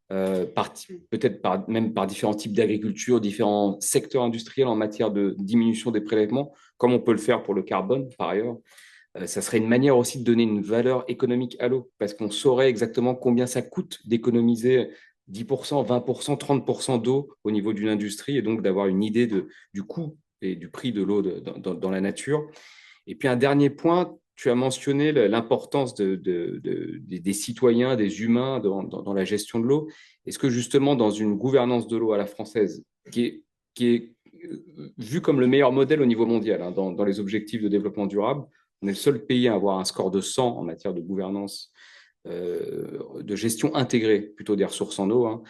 peut-être même par différents types d'agriculture, différents secteurs industriels en matière de diminution des prélèvements, comme on peut le faire pour le carbone, par ailleurs. Ça serait une manière aussi de donner une valeur économique à l'eau, parce qu'on saurait exactement combien ça coûte d'économiser 10%, 20%, 30% d'eau au niveau d'une industrie, et donc d'avoir une idée du coût et du prix de l'eau dans la nature. Et puis un dernier point, tu as mentionné l'importance des citoyens, des humains dans la gestion de l'eau. Est-ce que justement, dans une gouvernance de l'eau à la française, qui est vue comme le meilleur modèle au niveau mondial, hein, dans les objectifs de développement durable, on est le seul pays à avoir un score de 100 en matière de gouvernance, de gestion intégrée, plutôt des ressources en eau, hein.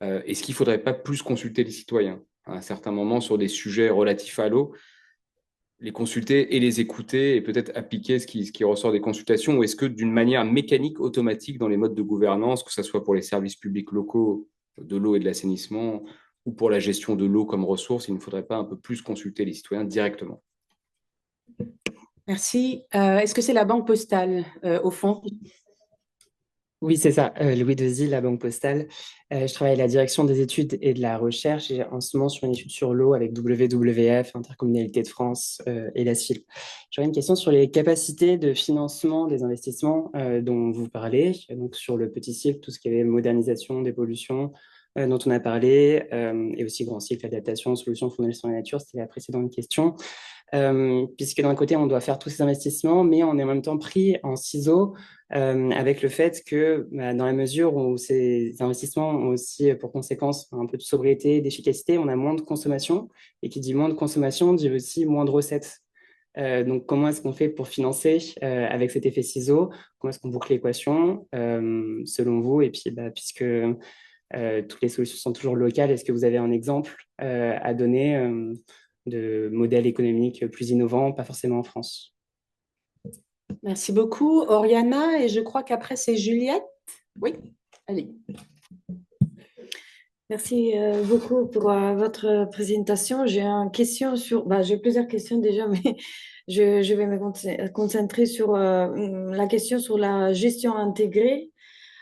Est-ce qu'il ne faudrait pas plus consulter les citoyens à un certain moment sur des sujets relatifs à l'eau, les consulter et les écouter et peut-être appliquer ce qui ressort des consultations, ou est-ce que d'une manière mécanique, automatique dans les modes de gouvernance, que ce soit pour les services publics locaux de l'eau et de l'assainissement ou pour la gestion de l'eau comme ressource, il ne faudrait pas un peu plus consulter les citoyens directement? Merci. Est-ce que c'est la Banque Postale, au fond? Oui, c'est ça. Louis Dezy, la Banque Postale. Je travaille à la direction des études et de la recherche et en ce moment sur une étude sur l'eau avec WWF, Intercommunalité de France et la SFIL. J'aurais une question sur les capacités de financement des investissements dont vous parlez, donc sur le petit cycle, tout ce qui est modernisation, dépollution, dont on a parlé, et aussi grand cycle, adaptation, solutions fondées sur la nature, c'était la précédente question. Puisque d'un côté, on doit faire tous ces investissements, mais on est en même temps pris en ciseaux avec le fait que dans la mesure où ces investissements ont aussi pour conséquence un peu de sobriété, d'efficacité, on a moins de consommation, et qui dit moins de consommation dit aussi moins de recettes. Donc, comment est-ce qu'on fait pour financer avec cet effet ciseau? Comment est-ce qu'on boucle l'équation selon vous? Et puis, puisque toutes les solutions sont toujours locales, est-ce que vous avez un exemple à donner de modèles économiques plus innovants, pas forcément en France? Merci beaucoup, Oriana. Et je crois qu'après, c'est Juliette. Oui, allez. Merci beaucoup pour votre présentation. J'ai j'ai plusieurs questions déjà, mais je vais me concentrer sur la question sur la gestion intégrée.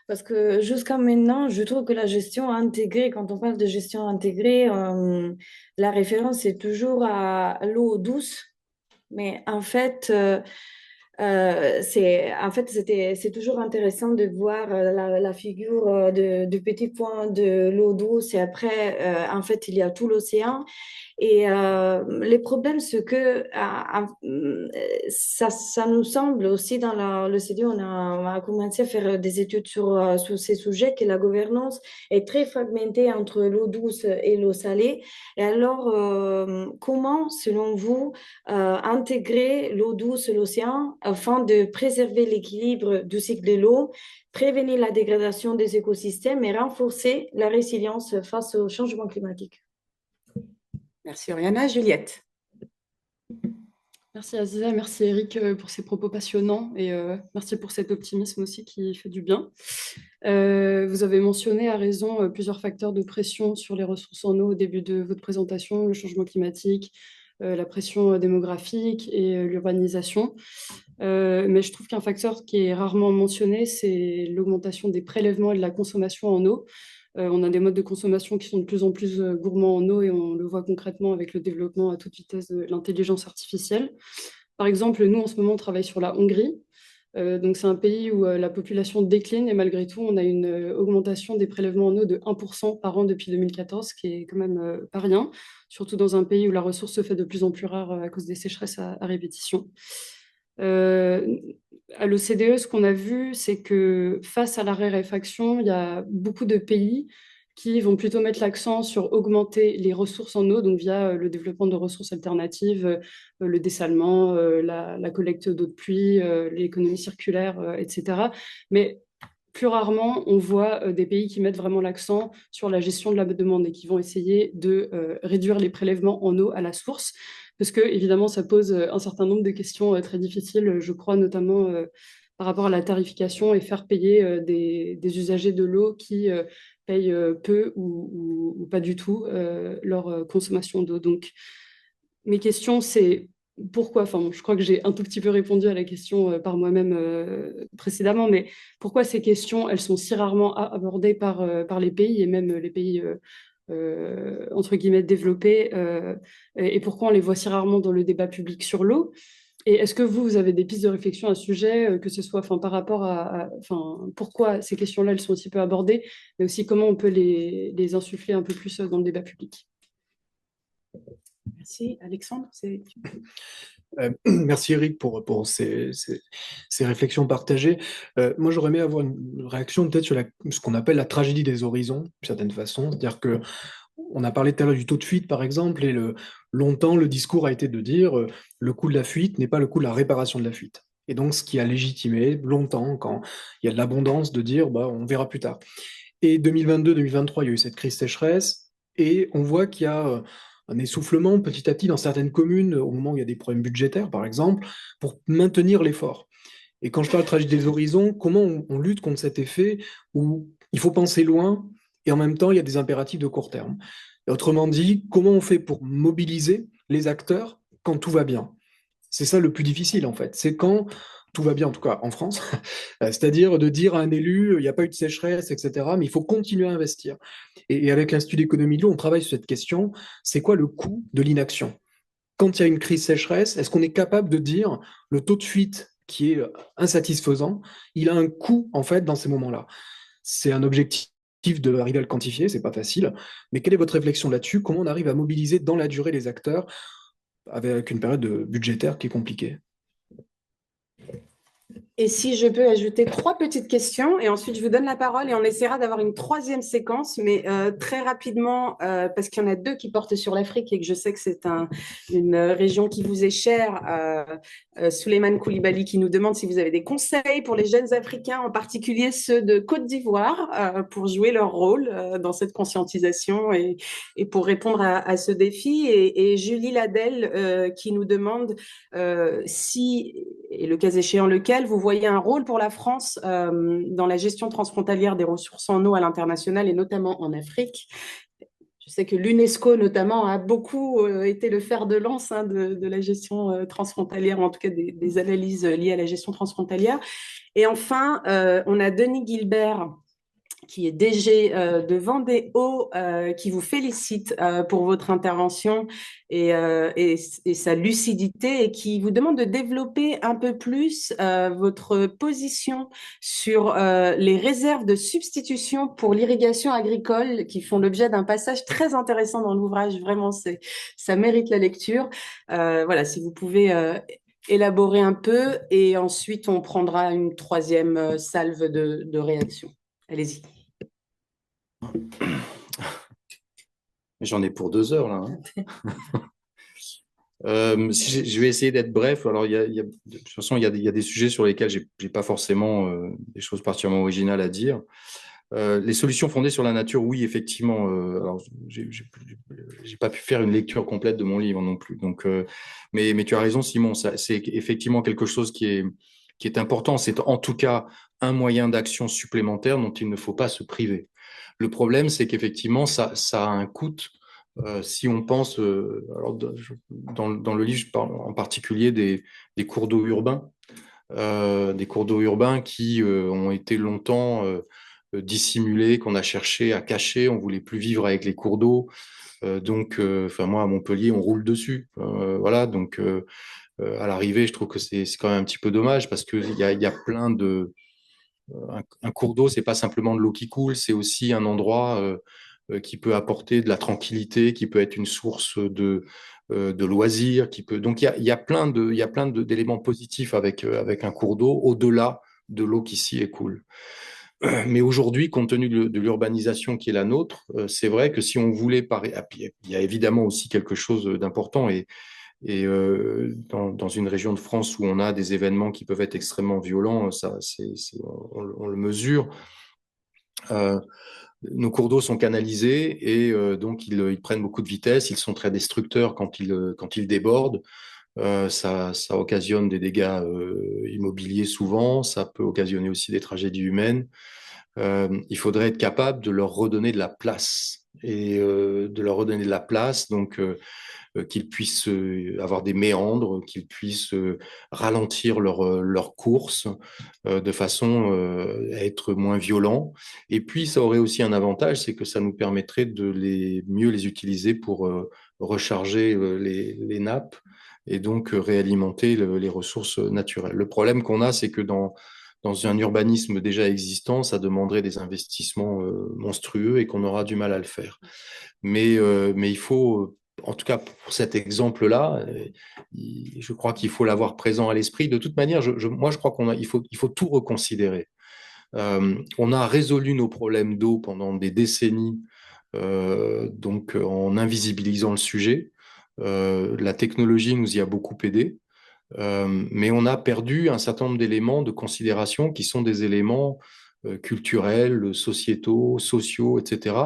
Parce que jusqu'à maintenant, je trouve que la gestion intégrée, quand on parle de gestion intégrée, la référence est toujours à l'eau douce. Mais en fait, c'est toujours intéressant de voir la figure du petit point de l'eau douce et après, en fait, il y a tout l'océan. Et les problèmes, c'est que ça nous semble aussi dans le CD, on a commencé à faire des études sur ces sujets, que la gouvernance est très fragmentée entre l'eau douce et l'eau salée. Et alors, comment, selon vous, intégrer l'eau douce et l'océan afin de préserver l'équilibre du cycle de l'eau, prévenir la dégradation des écosystèmes et renforcer la résilience face au changement climatique? Merci, Oriana. Juliette. Merci Aziza, merci Eric pour ces propos passionnants et merci pour cet optimisme aussi qui fait du bien. Vous avez mentionné à raison plusieurs facteurs de pression sur les ressources en eau au début de votre présentation, le changement climatique, la pression démographique et l'urbanisation. Mais je trouve qu'un facteur qui est rarement mentionné, c'est l'augmentation des prélèvements et de la consommation en eau. On a des modes de consommation qui sont de plus en plus gourmands en eau et on le voit concrètement avec le développement à toute vitesse de l'intelligence artificielle. Par exemple, nous, en ce moment, on travaille sur la Hongrie. Donc, c'est un pays où la population décline et malgré tout, on a une augmentation des prélèvements en eau de 1% par an depuis 2014, ce qui est quand même pas rien, surtout dans un pays où la ressource se fait de plus en plus rare à cause des sécheresses à répétition. À l'OCDE, ce qu'on a vu, c'est que face à la raréfaction, il y a beaucoup de pays qui vont plutôt mettre l'accent sur augmenter les ressources en eau, donc via le développement de ressources alternatives, le dessalement, la collecte d'eau de pluie, l'économie circulaire, etc. Mais plus rarement, on voit des pays qui mettent vraiment l'accent sur la gestion de la demande et qui vont essayer de réduire les prélèvements en eau à la source parce que, évidemment, ça pose un certain nombre de questions très difficiles, je crois, notamment par rapport à la tarification et faire payer des usagers de l'eau qui payent peu ou pas du tout leur consommation d'eau. Donc, mes questions, c'est pourquoi, enfin, je crois que j'ai un tout petit peu répondu à la question par moi-même précédemment, mais pourquoi ces questions, elles sont si rarement abordées par les pays et même les pays entre guillemets développés et pourquoi on les voit si rarement dans le débat public sur l'eau. Et est-ce que vous avez des pistes de réflexion à ce sujet, que ce soit par rapport pourquoi ces questions-là, elles sont si peu abordées, mais aussi comment on peut les insuffler un peu plus dans le débat public? Merci. Alexandre, Merci Eric pour ces réflexions partagées. Moi, j'aurais aimé avoir une réaction peut-être sur ce qu'on appelle la tragédie des horizons, d'une certaine façon. C'est-à-dire que on a parlé tout à l'heure du taux de fuite, par exemple, et longtemps, le discours a été de dire le coût de la fuite n'est pas le coût de la réparation de la fuite. Et donc, ce qui a légitimé longtemps, quand il y a de l'abondance, de dire on verra plus tard. Et 2022-2023, il y a eu cette crise sécheresse, et on voit qu'il y a un essoufflement petit à petit dans certaines communes, au moment où il y a des problèmes budgétaires, par exemple, pour maintenir l'effort. Et quand je parle de tragédie des horizons, comment on lutte contre cet effet où il faut penser loin, et en même temps, il y a des impératifs de court terme. Et autrement dit, comment on fait pour mobiliser les acteurs quand tout va bien? C'est ça le plus difficile, en fait. C'est quand tout va bien, en tout cas en France, c'est-à-dire de dire à un élu, il n'y a pas eu de sécheresse, etc., mais il faut continuer à investir. Et avec l'Institut d'économie de l'eau, on travaille sur cette question, c'est quoi le coût de l'inaction? Quand il y a une crise sécheresse, est-ce qu'on est capable de dire le taux de fuite qui est insatisfaisant, il a un coût, en fait, dans ces moments-là? C'est un objectif d'arriver à le quantifier, c'est pas facile, mais quelle est votre réflexion là-dessus? Comment on arrive à mobiliser dans la durée les acteurs avec une période budgétaire qui est compliquée? Et si je peux ajouter 3 petites questions et ensuite je vous donne la parole et on essaiera d'avoir une 3e séquence, mais très rapidement, parce qu'il y en a 2 qui portent sur l'Afrique et que je sais que c'est une région qui vous est chère. Souleymane Koulibaly qui nous demande si vous avez des conseils pour les jeunes Africains, en particulier ceux de Côte d'Ivoire, pour jouer leur rôle dans cette conscientisation et pour répondre à ce défi. Et Julie Ladel qui nous demande si, et le cas échéant lequel, vous voyez un rôle pour la France dans la gestion transfrontalière des ressources en eau à l'international et notamment en Afrique. Je sais que l'UNESCO, notamment, a beaucoup été le fer de lance de la gestion transfrontalière, ou en tout cas des analyses liées à la gestion transfrontalière. Et enfin, on a Denis Gilbert, qui est DG de Vendée-Eau, qui vous félicite pour votre intervention et sa lucidité et qui vous demande de développer un peu plus votre position sur les réserves de substitution pour l'irrigation agricole qui font l'objet d'un passage très intéressant dans l'ouvrage. Vraiment, ça mérite la lecture. Voilà, si vous pouvez élaborer un peu et ensuite on prendra une 3e salve de réaction. Allez-y. J'en ai pour 2 heures, là. Je vais essayer d'être bref. Alors, de toute façon, il y a des sujets sur lesquels je n'ai pas forcément des choses particulièrement originales à dire. Les solutions fondées sur la nature, oui, effectivement. Alors, j'ai pas pu faire une lecture complète de mon livre non plus. Donc, mais tu as raison, Simon. C'est effectivement quelque chose qui est important. C'est en tout cas un moyen d'action supplémentaire dont il ne faut pas se priver. Le problème, c'est qu'effectivement, ça a un coût. Si on pense, alors dans le livre, je parle en particulier des cours d'eau urbains, qui ont été longtemps dissimulés, qu'on a cherché à cacher. On voulait plus vivre avec les cours d'eau. Donc, moi, à Montpellier, on roule dessus. Voilà, donc à l'arrivée, je trouve que c'est quand même un petit peu dommage parce qu'il y a plein de... Un cours d'eau, c'est pas simplement de l'eau qui coule, c'est aussi un endroit qui peut apporter de la tranquillité, qui peut être une source de loisirs, donc il y a plein d'éléments positifs avec un cours d'eau au-delà de l'eau qui s'y écoule. Mais aujourd'hui, compte tenu de l'urbanisation qui est la nôtre, c'est vrai que si on voulait il y a évidemment aussi quelque chose d'important et dans une région de France où on a des événements qui peuvent être extrêmement violents, on le mesure. Nos cours d'eau sont canalisés et donc ils prennent beaucoup de vitesse. Ils sont très destructeurs quand ils débordent. Ça occasionne des dégâts immobiliers souvent. Ça peut occasionner aussi des tragédies humaines. Il faudrait être capable de leur redonner de la place donc qu'ils puissent avoir des méandres, qu'ils puissent ralentir leur course de façon à être moins violents. Et puis, ça aurait aussi un avantage, c'est que ça nous permettrait de mieux les utiliser pour recharger les nappes et donc réalimenter les ressources naturelles. Le problème qu'on a, c'est que dans un urbanisme déjà existant, ça demanderait des investissements monstrueux et qu'on aura du mal à le faire. Mais il faut, en tout cas pour cet exemple-là, je crois qu'il faut l'avoir présent à l'esprit. De toute manière, moi je crois il faut tout reconsidérer. On a résolu nos problèmes d'eau pendant des décennies, donc en invisibilisant le sujet. La technologie nous y a beaucoup aidé. Mais on a perdu un certain nombre d'éléments de considération qui sont des éléments culturels, sociaux, etc.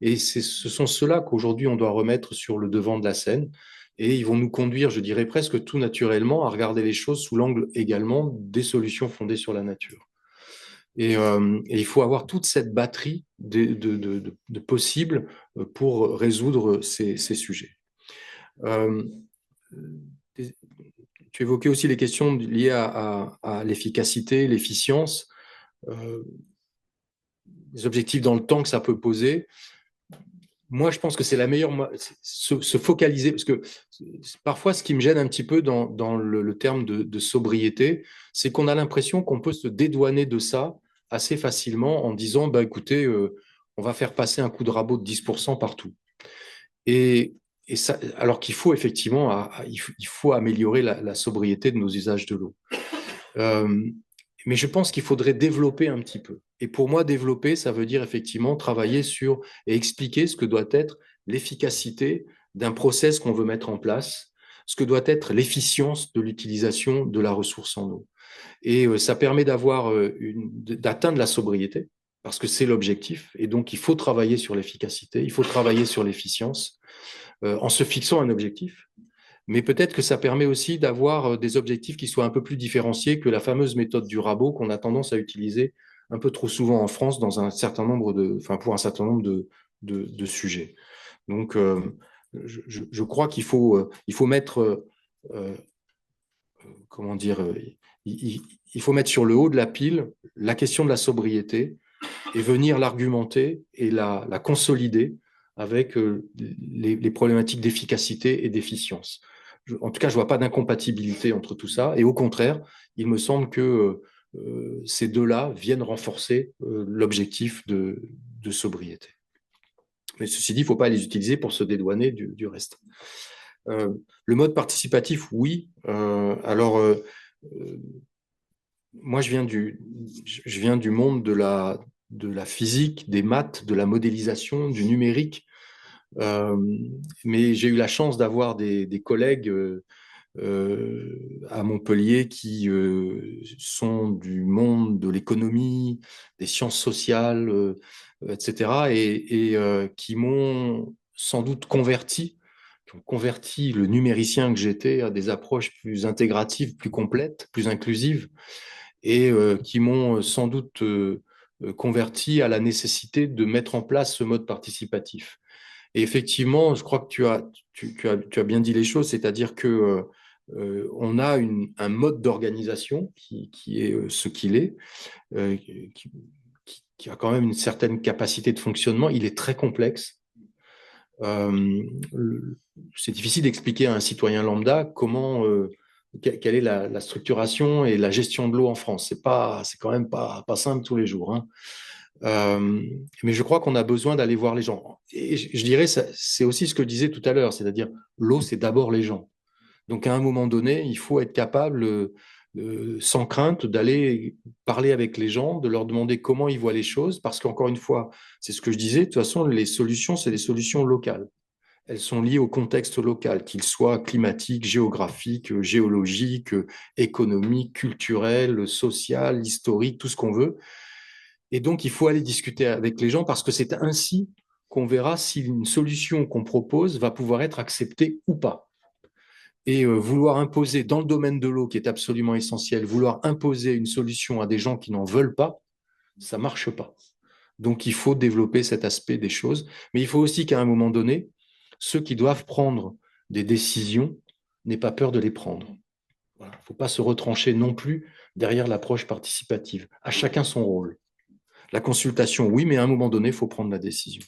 Et ce sont ceux-là qu'aujourd'hui on doit remettre sur le devant de la scène. Et ils vont nous conduire, je dirais presque tout naturellement, à regarder les choses sous l'angle également des solutions fondées sur la nature. Et il faut avoir toute cette batterie de possibles pour résoudre ces sujets. Tu évoquais aussi les questions liées à l'efficacité, l'efficience, les objectifs dans le temps que ça peut poser. Moi, je pense que c'est la meilleure, se focaliser, parce que parfois, ce qui me gêne un petit peu dans le terme de sobriété, c'est qu'on a l'impression qu'on peut se dédouaner de ça assez facilement en disant, bah, écoutez, on va faire passer un coup de rabot de 10% partout. Et ça, alors qu'il faut effectivement, il faut améliorer la sobriété de nos usages de l'eau. Mais je pense qu'il faudrait développer un petit peu. Et pour moi, développer, ça veut dire effectivement travailler sur et expliquer ce que doit être l'efficacité d'un process qu'on veut mettre en place, ce que doit être l'efficience de l'utilisation de la ressource en eau. Et ça permet d'atteindre la sobriété, parce que c'est l'objectif. Et donc, il faut travailler sur l'efficacité, il faut travailler sur l'efficience, en se fixant un objectif. Mais peut-être que ça permet aussi d'avoir des objectifs qui soient un peu plus différenciés que la fameuse méthode du rabot qu'on a tendance à utiliser un peu trop souvent en France pour un certain nombre de sujets. Donc, je crois qu'il faut mettre, il faut mettre sur le haut de la pile la question de la sobriété et venir l'argumenter et la consolider avec les problématiques d'efficacité et d'efficience. En tout cas, je ne vois pas d'incompatibilité entre tout ça. Et au contraire, il me semble que ces deux-là viennent renforcer l'objectif de sobriété. Mais ceci dit, il ne faut pas les utiliser pour se dédouaner du reste. Le mode participatif, oui. Moi, je viens du monde de la physique, des maths, de la modélisation, du numérique. Mais j'ai eu la chance d'avoir des collègues à Montpellier qui sont du monde de l'économie, des sciences sociales, etc., et qui m'ont sans doute qui ont converti le numéricien que j'étais à des approches plus intégratives, plus complètes, plus inclusives, et qui m'ont sans doute converti à la nécessité de mettre en place ce mode participatif. Et effectivement, je crois que tu as bien dit les choses, c'est-à-dire que on a un mode d'organisation qui est ce qu'il est, qui a quand même une certaine capacité de fonctionnement. Il est très complexe. C'est difficile d'expliquer à un citoyen lambda quelle est la structuration et la gestion de l'eau en France. C'est quand même pas simple tous les jours, hein. Mais je crois qu'on a besoin d'aller voir les gens. Et je dirais, c'est aussi ce que je disais tout à l'heure, c'est-à-dire l'eau, c'est d'abord les gens. Donc à un moment donné, il faut être capable, sans crainte, d'aller parler avec les gens, de leur demander comment ils voient les choses, parce qu'encore une fois, c'est ce que je disais, de toute façon, les solutions, c'est des solutions locales. Elles sont liées au contexte local, qu'il soit climatique, géographique, géologique, économique, culturel, social, historique, tout ce qu'on veut. Et donc, il faut aller discuter avec les gens parce que c'est ainsi qu'on verra si une solution qu'on propose va pouvoir être acceptée ou pas. Et vouloir imposer dans le domaine de l'eau, qui est absolument essentiel, vouloir imposer une solution à des gens qui n'en veulent pas, ça ne marche pas. Donc, il faut développer cet aspect des choses. Mais il faut aussi qu'à un moment donné, ceux qui doivent prendre des décisions n'aient pas peur de les prendre. Voilà. Il ne faut pas se retrancher non plus derrière l'approche participative. À chacun son rôle. La consultation, oui, mais à un moment donné, il faut prendre la décision.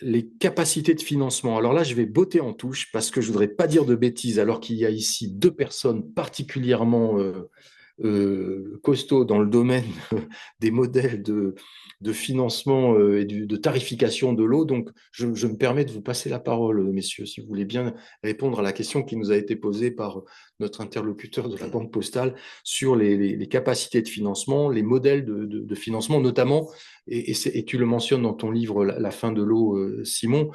Les capacités de financement. Alors là, je vais botter en touche parce que je ne voudrais pas dire de bêtises alors qu'il y a ici deux personnes particulièrement costauds dans le domaine des modèles de financement et de tarification de l'eau. Donc, je me permets de vous passer la parole, messieurs, si vous voulez bien répondre à la question qui nous a été posée par notre interlocuteur de la Banque Postale sur les capacités de financement, les modèles de financement, notamment, et tu le mentionnes dans ton livre La fin de l'eau, Simon,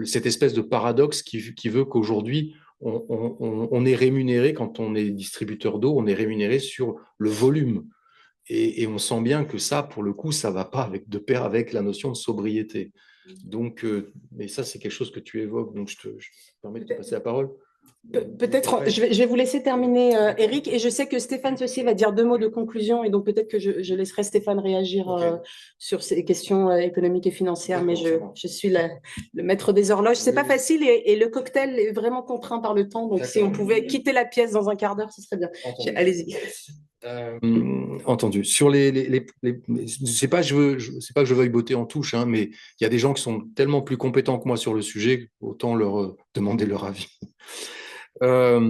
cette espèce de paradoxe qui veut qu'aujourd'hui, on est rémunéré, quand on est distributeur d'eau, on est rémunéré sur le volume. Et on sent bien que ça, pour le coup, ça ne va pas de pair avec la notion de sobriété. Donc, mais ça, c'est quelque chose que tu évoques, donc je te permets de te passer la parole. Peut-être, je vais vous laisser terminer, Eric, et je sais que Stéphane aussi va dire deux mots de conclusion, et donc peut-être que je laisserai Stéphane réagir sur ces questions économiques et financières, mais je suis le maître des horloges. C'est pas facile, et le cocktail est vraiment contraint par le temps, donc si on pouvait quitter la pièce dans un quart d'heure, ce serait bien. Allez-y. Entendu. Sur c'est pas que je veuille botter en touche, hein, mais il y a des gens qui sont tellement plus compétents que moi sur le sujet, autant leur demander leur avis. Alors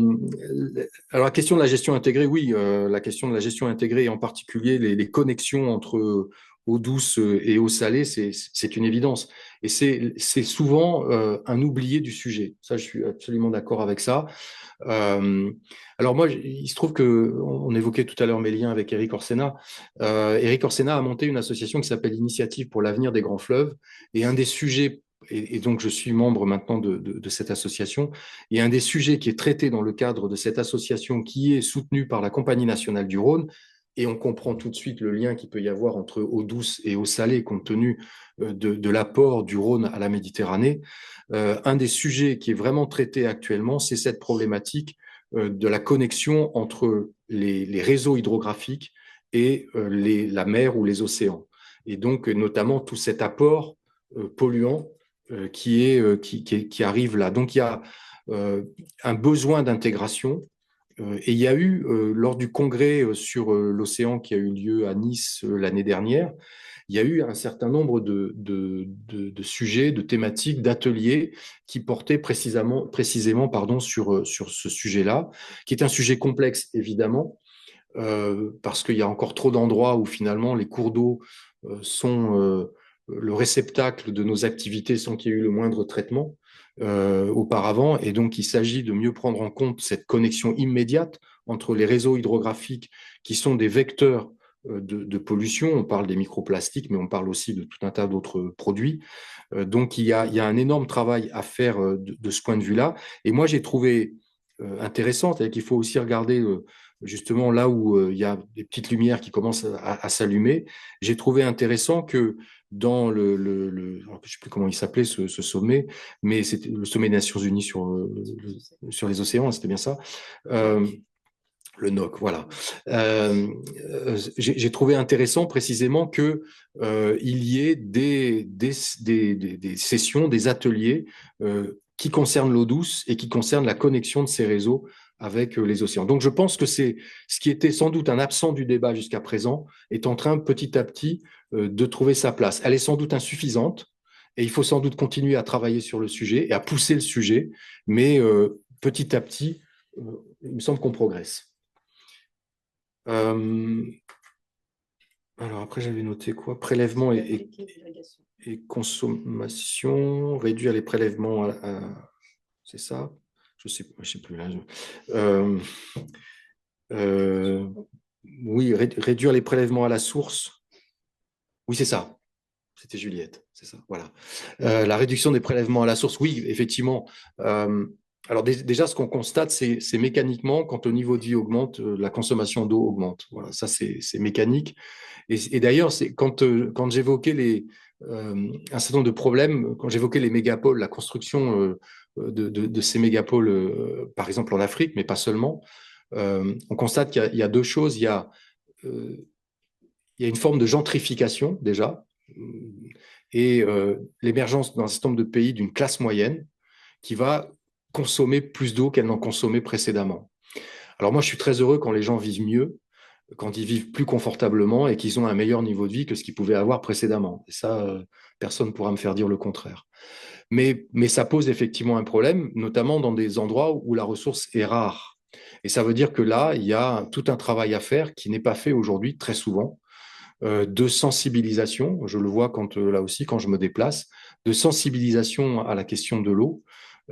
la question de la gestion intégrée, oui, la question de la gestion intégrée et en particulier les connexions entre eau douce et eau salée, c'est une évidence. Et c'est souvent un oublié du sujet. Ça, je suis absolument d'accord avec ça. Alors moi, il se trouve qu'on évoquait tout à l'heure mes liens avec Éric Orsena. Éric Orsena a monté une association qui s'appelle Initiative pour l'avenir des grands fleuves. Et un des sujets, et donc je suis membre maintenant de cette association, et un des sujets qui est traité dans le cadre de cette association qui est soutenue par la Compagnie nationale du Rhône, et on comprend tout de suite le lien qu'il peut y avoir entre eau douce et eau salée compte tenu de l'apport du Rhône à la Méditerranée. Un des sujets qui est vraiment traité actuellement, c'est cette problématique de la connexion entre les réseaux hydrographiques et la mer ou les océans. Et donc, notamment, tout cet apport polluant qui arrive là. Donc, il y a un besoin d'intégration. Et il y a eu, lors du congrès sur l'océan qui a eu lieu à Nice l'année dernière, il y a eu un certain nombre de sujets, de thématiques, d'ateliers qui portaient précisément sur ce sujet-là, qui est un sujet complexe, évidemment, parce qu'il y a encore trop d'endroits où finalement les cours d'eau sont le réceptacle de nos activités sans qu'il y ait eu le moindre traitement auparavant. Et donc, il s'agit de mieux prendre en compte cette connexion immédiate entre les réseaux hydrographiques qui sont des vecteurs de pollution. On parle des microplastiques, mais on parle aussi de tout un tas d'autres produits. Donc, il y a un énorme travail à faire de ce point de vue-là. Et moi, j'ai trouvé intéressant, c'est-à-dire qu'il faut aussi regarder justement là où il y a des petites lumières qui commencent à s'allumer. J'ai trouvé intéressant que dans je ne sais plus comment il s'appelait ce sommet, mais c'était le sommet des Nations Unies sur les océans, c'était bien ça. Le NOC, voilà. J'ai trouvé intéressant précisément que il y ait des sessions, des ateliers qui concernent l'eau douce et qui concernent la connexion de ces réseaux avec les océans. Donc, je pense que c'est ce qui était sans doute un absent du débat jusqu'à présent est en train petit à petit de trouver sa place. Elle est sans doute insuffisante et il faut sans doute continuer à travailler sur le sujet et à pousser le sujet, mais petit à petit, il me semble qu'on progresse. Alors après, j'avais noté quoi? Prélèvement et consommation, réduire les prélèvements c'est ça? Je sais plus là. Oui, réduire les prélèvements à la source. Oui, c'est ça. C'était Juliette, c'est ça. Voilà. La réduction des prélèvements à la source. Oui, effectivement. Alors déjà, ce qu'on constate, c'est mécaniquement, quand le niveau de vie augmente, la consommation d'eau augmente. Voilà, ça, c'est mécanique. Et d'ailleurs, quand j'évoquais un certain nombre de problèmes, quand j'évoquais les mégapoles, la construction de ces mégapoles, par exemple en Afrique, mais pas seulement, on constate qu'il y a deux choses. Il y a une forme de gentrification, déjà, et l'émergence dans un certain nombre de pays d'une classe moyenne qui va consommer plus d'eau qu'elle n'en consommait précédemment. Alors moi, je suis très heureux quand les gens vivent mieux, quand ils vivent plus confortablement et qu'ils ont un meilleur niveau de vie que ce qu'ils pouvaient avoir précédemment. Et ça, personne ne pourra me faire dire le contraire. Mais ça pose effectivement un problème, notamment dans des endroits où la ressource est rare. Et ça veut dire que là, il y a tout un travail à faire qui n'est pas fait aujourd'hui très souvent, de sensibilisation, je le vois là aussi quand je me déplace, de sensibilisation à la question de l'eau,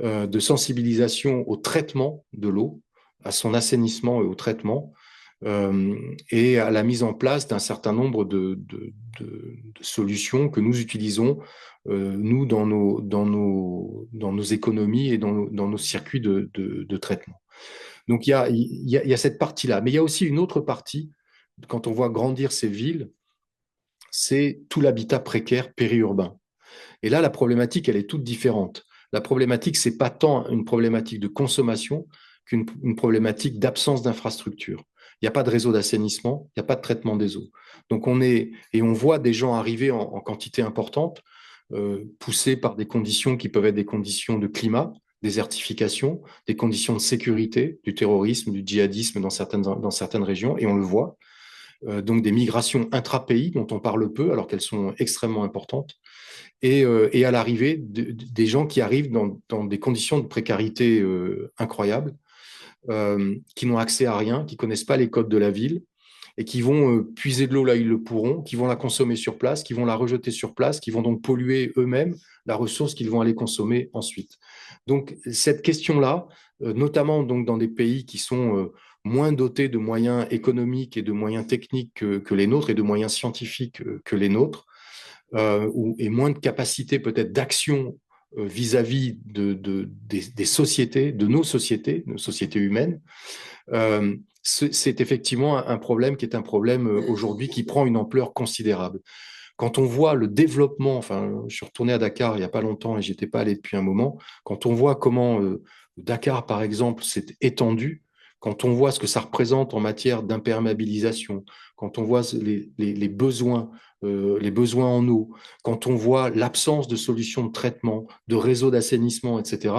de sensibilisation au traitement de l'eau, à son assainissement et au traitement, et à la mise en place d'un certain nombre de solutions que nous utilisons, nous, dans nos économies et dans nos circuits de traitement. Donc, il y a cette partie-là. Mais il y a aussi une autre partie, quand on voit grandir ces villes, c'est tout l'habitat précaire périurbain. Et là, la problématique, elle est toute différente. La problématique, c'est pas tant une problématique de consommation qu'une problématique d'absence d'infrastructure. Il n'y a pas de réseau d'assainissement, il n'y a pas de traitement des eaux. Donc on voit des gens arriver en quantité importante, poussés par des conditions qui peuvent être des conditions de climat, désertification, des conditions de sécurité, du terrorisme, du djihadisme dans certaines régions, et on le voit. Donc des migrations intra-pays dont on parle peu alors qu'elles sont extrêmement importantes, et à l'arrivée des gens qui arrivent dans des conditions de précarité incroyables, qui n'ont accès à rien, qui connaissent pas les codes de la ville et qui vont puiser de l'eau là où ils le pourront, qui vont la consommer sur place, qui vont la rejeter sur place, qui vont donc polluer eux-mêmes la ressource qu'ils vont aller consommer ensuite. Donc cette question-là, notamment donc dans des pays qui sont moins dotés de moyens économiques et de moyens techniques que les nôtres et de moyens scientifiques que les nôtres, et moins de capacité peut-être d'action vis-à-vis des sociétés, de nos sociétés humaines, c'est effectivement un problème qui est un problème aujourd'hui qui prend une ampleur considérable. Quand on voit le développement, enfin, je suis retourné à Dakar il n'y a pas longtemps et j'y étais pas allé depuis un moment, quand on voit comment Dakar, par exemple, s'est étendu, quand on voit ce que ça représente en matière d'imperméabilisation, quand on voit les besoins en eau, quand on voit l'absence de solutions de traitement, de réseaux d'assainissement, etc.,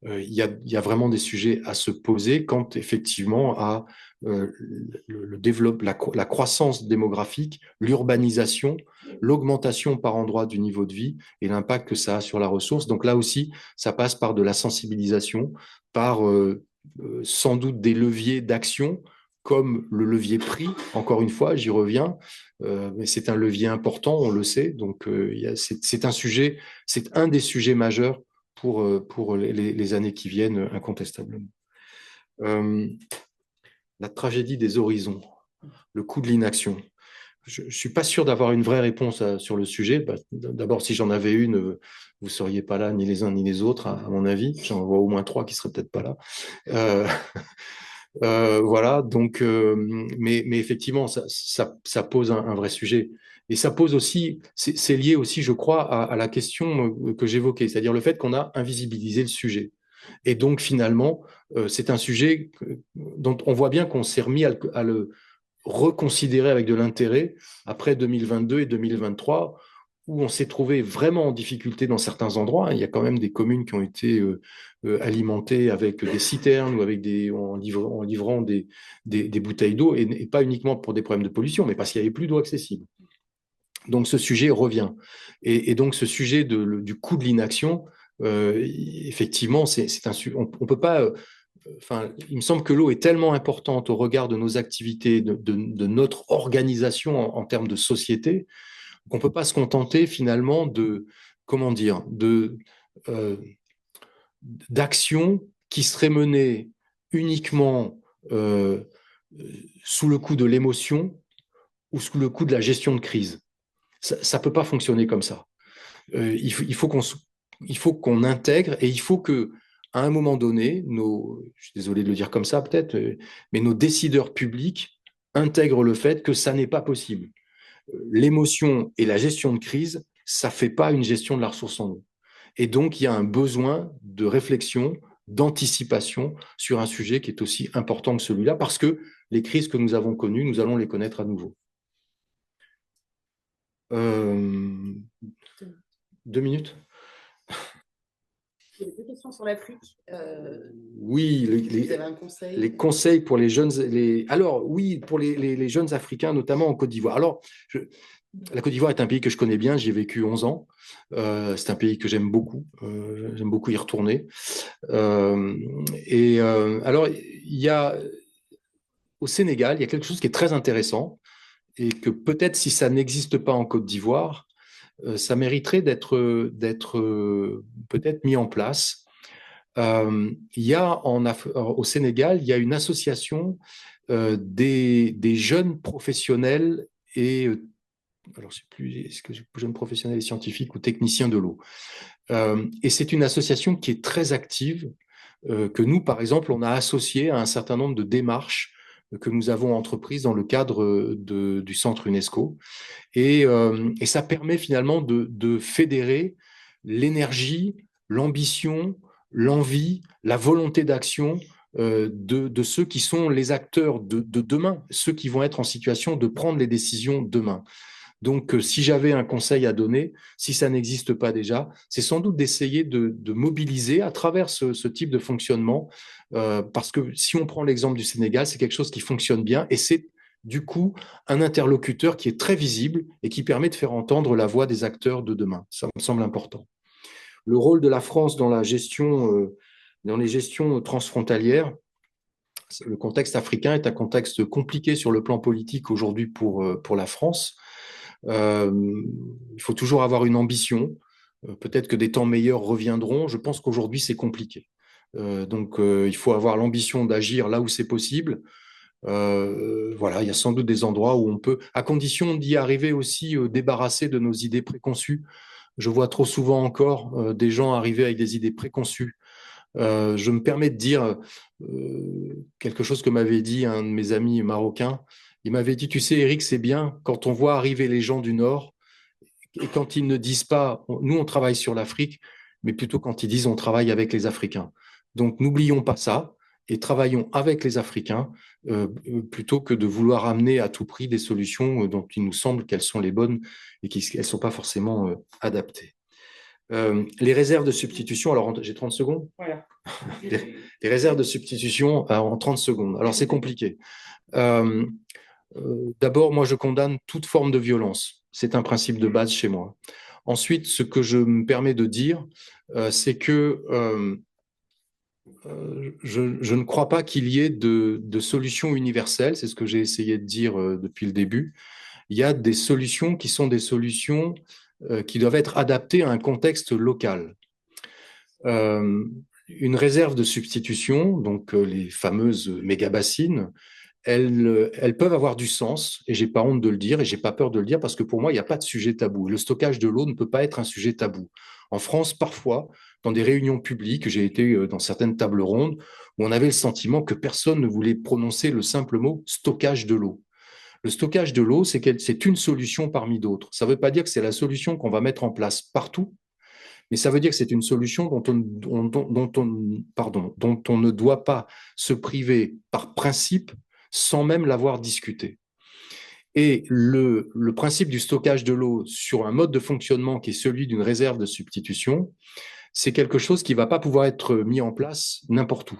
il y a vraiment des sujets à se poser quant effectivement à la croissance démographique, l'urbanisation, l'augmentation par endroit du niveau de vie et l'impact que ça a sur la ressource. Donc là aussi, ça passe par de la sensibilisation, par sans doute des leviers d'action, comme le levier prix, encore une fois, j'y reviens, mais c'est un levier important, on le sait, donc c'est un des sujets majeurs pour les années qui viennent, incontestablement. La tragédie des horizons, le coût de l'inaction. je suis pas sûr d'avoir une vraie réponse sur le sujet. D'abord, si j'en avais une, vous seriez pas là, ni les uns ni les autres, à mon avis. J'en vois au moins 3 qui seraient peut-être pas là. Voilà, donc, mais effectivement, ça pose un vrai sujet. Et ça pose aussi, c'est lié aussi, je crois, à la question que j'évoquais, c'est-à-dire le fait qu'on a invisibilisé le sujet. Et donc, finalement, c'est un sujet dont on voit bien qu'on s'est remis à le reconsidérer avec de l'intérêt après 2022 et 2023, où on s'est trouvé vraiment en difficulté dans certains endroits. Il y a quand même des communes qui ont été alimentées avec des citernes ou avec en livrant des bouteilles d'eau, et pas uniquement pour des problèmes de pollution, mais parce qu'il n'y avait plus d'eau accessible. Donc ce sujet revient. Et donc ce sujet du coût de l'inaction, effectivement, on peut pas... Enfin, il me semble que l'eau est tellement importante au regard de nos activités, de notre organisation en termes de société, qu'on ne peut pas se contenter finalement comment dire, d'actions qui seraient menées uniquement sous le coup de l'émotion ou sous le coup de la gestion de crise. Ça ne peut pas fonctionner comme ça. Il faut qu'on intègre, et il faut que, à un moment donné, je suis désolé de le dire comme ça peut-être, mais nos décideurs publics intègrent le fait que ça n'est pas possible. L'émotion et la gestion de crise, ça ne fait pas une gestion de la ressource en eau. Et donc, il y a un besoin de réflexion, d'anticipation sur un sujet qui est aussi important que celui-là, parce que les crises que nous avons connues, nous allons les connaître à nouveau. 2 minutes. Il y a 2 questions sur l'Afrique. Oui, vous avez un conseil? Les conseils pour les jeunes. Alors, oui, pour les jeunes Africains, notamment en Côte d'Ivoire. Alors, la Côte d'Ivoire est un pays que je connais bien, j'y ai vécu 11 ans. C'est un pays que j'aime beaucoup. J'aime beaucoup y retourner. Alors, au Sénégal, il y a quelque chose qui est très intéressant, et que peut-être si ça n'existe pas en Côte d'Ivoire, ça mériterait d'être peut-être mis en place. Il y a au Sénégal, il y a une association des jeunes professionnels alors je sais plus, est-ce que jeunes professionnels et scientifiques ou techniciens de l'eau. Et c'est une association qui est très active, que nous, par exemple, on a associé à un certain nombre de démarches que nous avons entreprises dans le cadre du centre UNESCO. Et ça permet finalement de fédérer l'énergie, l'ambition, l'envie, la volonté d'action de ceux qui sont les acteurs de demain, ceux qui vont être en situation de prendre les décisions demain. Donc, si j'avais un conseil à donner, si ça n'existe pas déjà, c'est sans doute d'essayer de mobiliser à travers ce type de fonctionnement, parce que si on prend l'exemple du Sénégal, c'est quelque chose qui fonctionne bien, et c'est du coup un interlocuteur qui est très visible et qui permet de faire entendre la voix des acteurs de demain. Ça me semble important. Le rôle de la France dans les gestions transfrontalières, le contexte africain est un contexte compliqué sur le plan politique aujourd'hui pour la France. Il faut toujours avoir une ambition. Peut-être que des temps meilleurs reviendront. Je pense qu'aujourd'hui, c'est compliqué. Donc, il faut avoir l'ambition d'agir là où c'est possible. Voilà, il y a sans doute des endroits où on peut, à condition d'y arriver aussi débarrassé de nos idées préconçues. Je vois trop souvent encore des gens arriver avec des idées préconçues. Je me permets de dire quelque chose que m'avait dit un de mes amis marocains. Il m'avait dit, tu sais, Eric, c'est bien quand on voit arriver les gens du Nord et quand ils ne disent pas, nous, on travaille sur l'Afrique, mais plutôt quand ils disent, on travaille avec les Africains. Donc, n'oublions pas ça et travaillons avec les Africains plutôt que de vouloir amener à tout prix des solutions dont il nous semble qu'elles sont les bonnes et qu'elles ne sont pas forcément adaptées. Les réserves de substitution, alors j'ai 30 secondes. Voilà. Les réserves de substitution en 30 secondes. Alors, c'est compliqué. D'abord, moi, je condamne toute forme de violence. C'est un principe de base chez moi. Ensuite, ce que je me permets de dire, c'est que je ne crois pas qu'il y ait de solutions universelles. C'est ce que j'ai essayé de dire depuis le début. Il y a des solutions qui sont des solutions qui doivent être adaptées à un contexte local. Une réserve de substitution, donc les fameuses méga-bassines, elles peuvent avoir du sens, et j'ai pas honte de le dire, et j'ai pas peur de le dire, parce que pour moi, il n'y a pas de sujet tabou. Le stockage de l'eau ne peut pas être un sujet tabou. En France, parfois, dans des réunions publiques, j'ai été dans certaines tables rondes, où on avait le sentiment que personne ne voulait prononcer le simple mot stockage de l'eau. Le stockage de l'eau, c'est une solution parmi d'autres. Ça ne veut pas dire que c'est la solution qu'on va mettre en place partout, mais ça veut dire que c'est une solution dont on ne doit pas se priver par principe sans même l'avoir discuté. Et le principe du stockage de l'eau sur un mode de fonctionnement qui est celui d'une réserve de substitution, c'est quelque chose qui ne va pas pouvoir être mis en place n'importe où.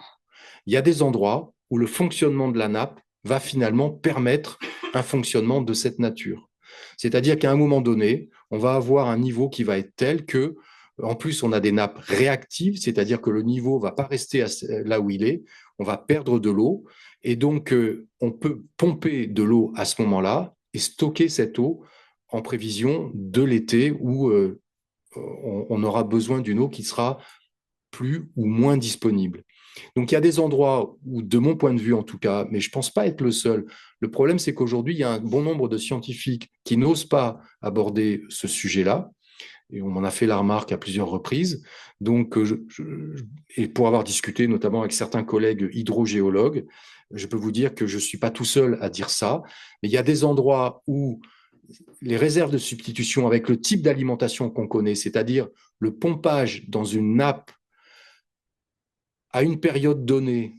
Il y a des endroits où le fonctionnement de la nappe va finalement permettre un fonctionnement de cette nature. C'est-à-dire qu'à un moment donné, on va avoir un niveau qui va être tel que, en plus, on a des nappes réactives, c'est-à-dire que le niveau ne va pas rester là où il est, on va perdre de l'eau, et donc on peut pomper de l'eau à ce moment-là et stocker cette eau en prévision de l'été où on aura besoin d'une eau qui sera plus ou moins disponible. Donc il y a des endroits où, de mon point de vue en tout cas, mais je ne pense pas être le seul, le problème c'est qu'aujourd'hui, il y a un bon nombre de scientifiques qui n'osent pas aborder ce sujet-là, et on m'en a fait la remarque à plusieurs reprises. Donc, et pour avoir discuté notamment avec certains collègues hydrogéologues, je peux vous dire que je ne suis pas tout seul à dire ça, mais il y a des endroits où les réserves de substitution avec le type d'alimentation qu'on connaît, c'est-à-dire le pompage dans une nappe à une période donnée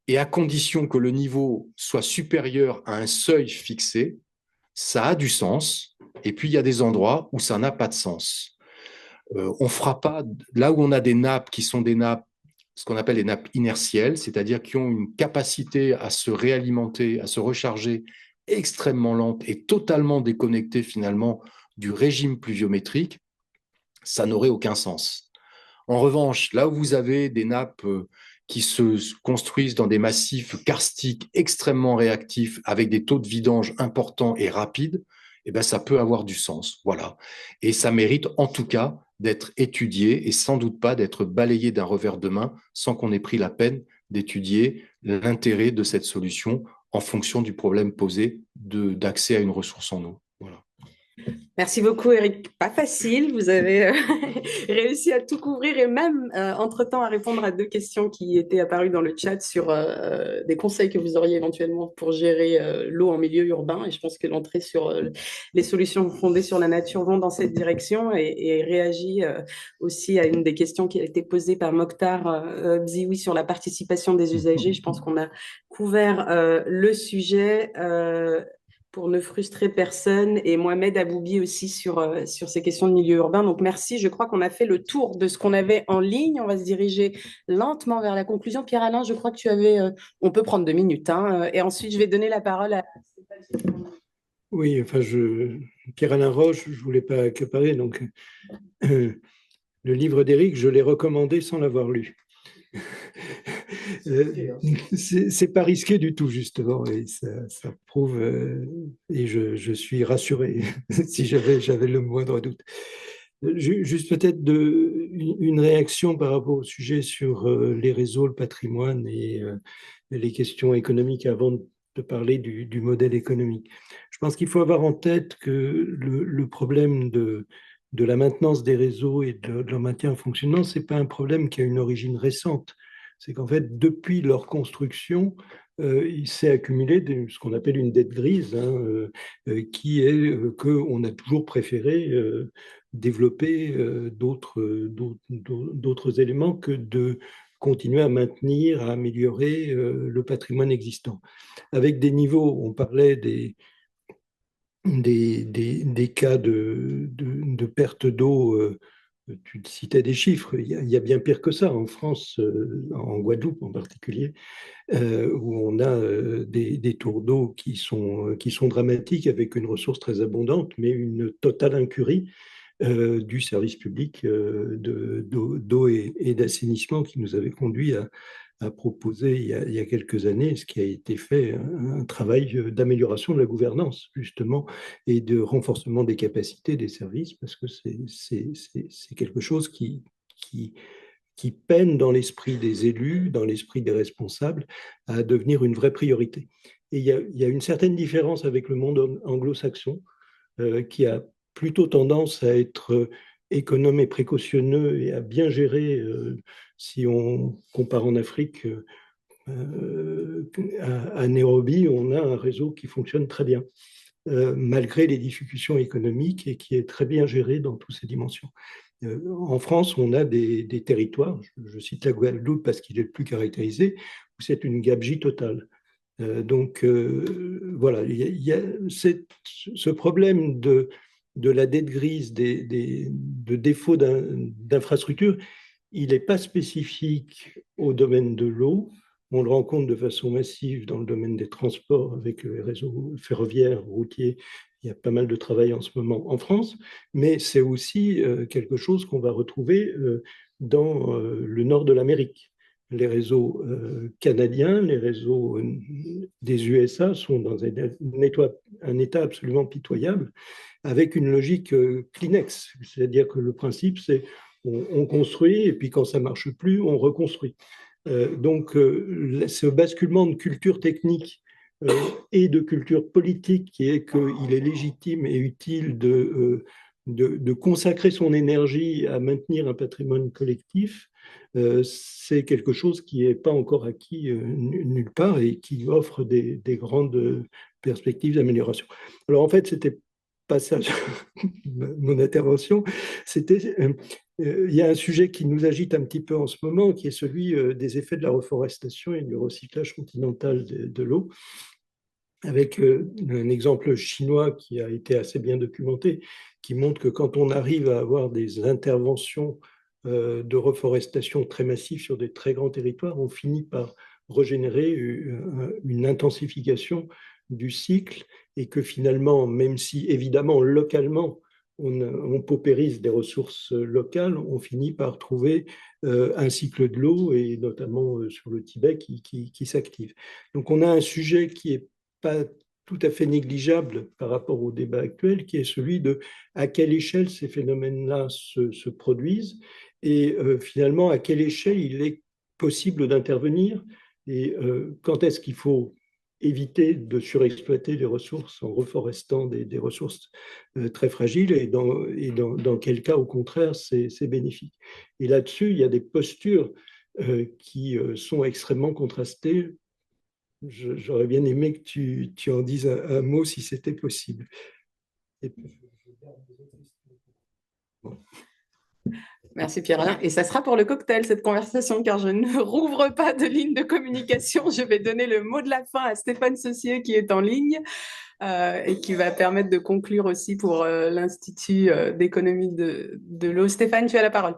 et à condition que le niveau soit supérieur à un seuil fixé, ça a du sens. Et puis, il y a des endroits où ça n'a pas de sens. On fera pas, là où on a des nappes qui sont des nappes, ce qu'on appelle les nappes inertielles, c'est-à-dire qui ont une capacité à se réalimenter, à se recharger extrêmement lente et totalement déconnectée finalement du régime pluviométrique, ça n'aurait aucun sens. En revanche, là où vous avez des nappes qui se construisent dans des massifs karstiques extrêmement réactifs avec des taux de vidange importants et rapides, eh ben, ça peut avoir du sens. Voilà. Et ça mérite en tout cas d'être étudié et sans doute pas d'être balayé d'un revers de main sans qu'on ait pris la peine d'étudier l'intérêt de cette solution en fonction du problème posé d'accès à une ressource en eau. Voilà. Merci beaucoup, Eric. Pas facile. Vous avez réussi à tout couvrir et même, entre-temps, à répondre à deux questions qui étaient apparues dans le chat sur des conseils que vous auriez éventuellement pour gérer l'eau en milieu urbain. Et je pense que l'entrée sur les solutions fondées sur la nature vont dans cette direction et réagit aussi à une des questions qui a été posée par Mokhtar Bzioui sur la participation des usagers. Je pense qu'on a couvert le sujet. Pour ne frustrer personne, et Mohamed Aboubi aussi sur ces questions de milieu urbain. Donc, merci. Je crois qu'on a fait le tour de ce qu'on avait en ligne. On va se diriger lentement vers la conclusion. Pierre-Alain, je crois que tu avais... on peut prendre 2 minutes. Hein, et ensuite, je vais donner la parole à... Oui, enfin, Pierre-Alain Roche, je ne voulais pas accaparer. Donc, le livre d'Éric, je l'ai recommandé sans l'avoir lu. C'est pas risqué du tout, justement, et ça prouve, et je suis rassuré si j'avais le moindre doute. Juste peut-être une réaction par rapport au sujet sur les réseaux, le patrimoine et les questions économiques avant de parler du modèle économique. Je pense qu'il faut avoir en tête que le problème de la maintenance des réseaux et de leur maintien en fonctionnement, ce n'est pas un problème qui a une origine récente. C'est qu'en fait, depuis leur construction, il s'est accumulé ce qu'on appelle une dette grise, hein, qui est qu'on a toujours préféré développer d'autres éléments que de continuer à maintenir, à améliorer le patrimoine existant. Avec des niveaux, on parlait des cas de perte d'eau, tu citais des chiffres, il y a bien pire que ça en France, en Guadeloupe en particulier, où on a des tours d'eau qui sont dramatiques avec une ressource très abondante, mais une totale incurie du service public d'eau et d'assainissement qui nous avait conduit à proposer il y a quelques années, ce qui a été fait, un travail d'amélioration de la gouvernance, justement, et de renforcement des capacités des services, parce que c'est quelque chose qui peine dans l'esprit des élus, dans l'esprit des responsables, à devenir une vraie priorité. Et il y a une certaine différence avec le monde anglo-saxon, qui a plutôt tendance à être économe et précautionneux et à bien gérer, si on compare en Afrique, à Nairobi, on a un réseau qui fonctionne très bien, malgré les difficultés économiques et qui est très bien géré dans toutes ces dimensions. En France, on a des territoires, je cite la Guadeloupe parce qu'il est le plus caractérisé, où c'est une gabegie totale. Donc voilà, il y a ce problème de la dette grise, de défaut d'infrastructures, il n'est pas spécifique au domaine de l'eau. On le rencontre de façon massive dans le domaine des transports avec les réseaux ferroviaires, routiers. Il y a pas mal de travail en ce moment en France, mais c'est aussi quelque chose qu'on va retrouver dans le nord de l'Amérique. Les réseaux canadiens, les réseaux des USA sont dans un état absolument pitoyable, avec une logique Kleenex, c'est-à-dire que le principe, c'est on construit et puis quand ça marche plus, on reconstruit. Donc, ce basculement de culture technique et de culture politique qui est qu'il est légitime et utile de consacrer son énergie à maintenir un patrimoine collectif, c'est quelque chose qui n'est pas encore acquis nulle part et qui offre des grandes perspectives d'amélioration. Alors, en fait, c'était pas ça mon intervention, c'était il y a un sujet qui nous agite un petit peu en ce moment, qui est celui des effets de la reforestation et du recyclage continental de l'eau, avec un exemple chinois qui a été assez bien documenté, qui montre que quand on arrive à avoir des interventions de reforestation très massives sur des très grands territoires, on finit par régénérer une intensification du cycle et que finalement, même si évidemment localement, on paupérise des ressources locales, on finit par trouver un cycle de l'eau, et notamment sur le Tibet, qui s'active. Donc on a un sujet qui est pas tout à fait négligeable par rapport au débat actuel, qui est celui de à quelle échelle ces phénomènes-là se produisent et finalement à quelle échelle il est possible d'intervenir et quand est-ce qu'il faut éviter de surexploiter les ressources en reforestant des ressources très fragiles et dans quel cas, au contraire, c'est bénéfique. Et là-dessus, il y a des postures qui sont extrêmement contrastées. J'aurais bien aimé que tu en dises un mot si c'était possible. Et puis, bon. Merci Pierre-Alain. Et ça sera pour le cocktail, cette conversation, car je ne rouvre pas de ligne de communication. Je vais donner le mot de la fin à Stéphane Saussier qui est en ligne et qui va permettre de conclure aussi pour l'Institut d'économie de l'eau. Stéphane, tu as la parole.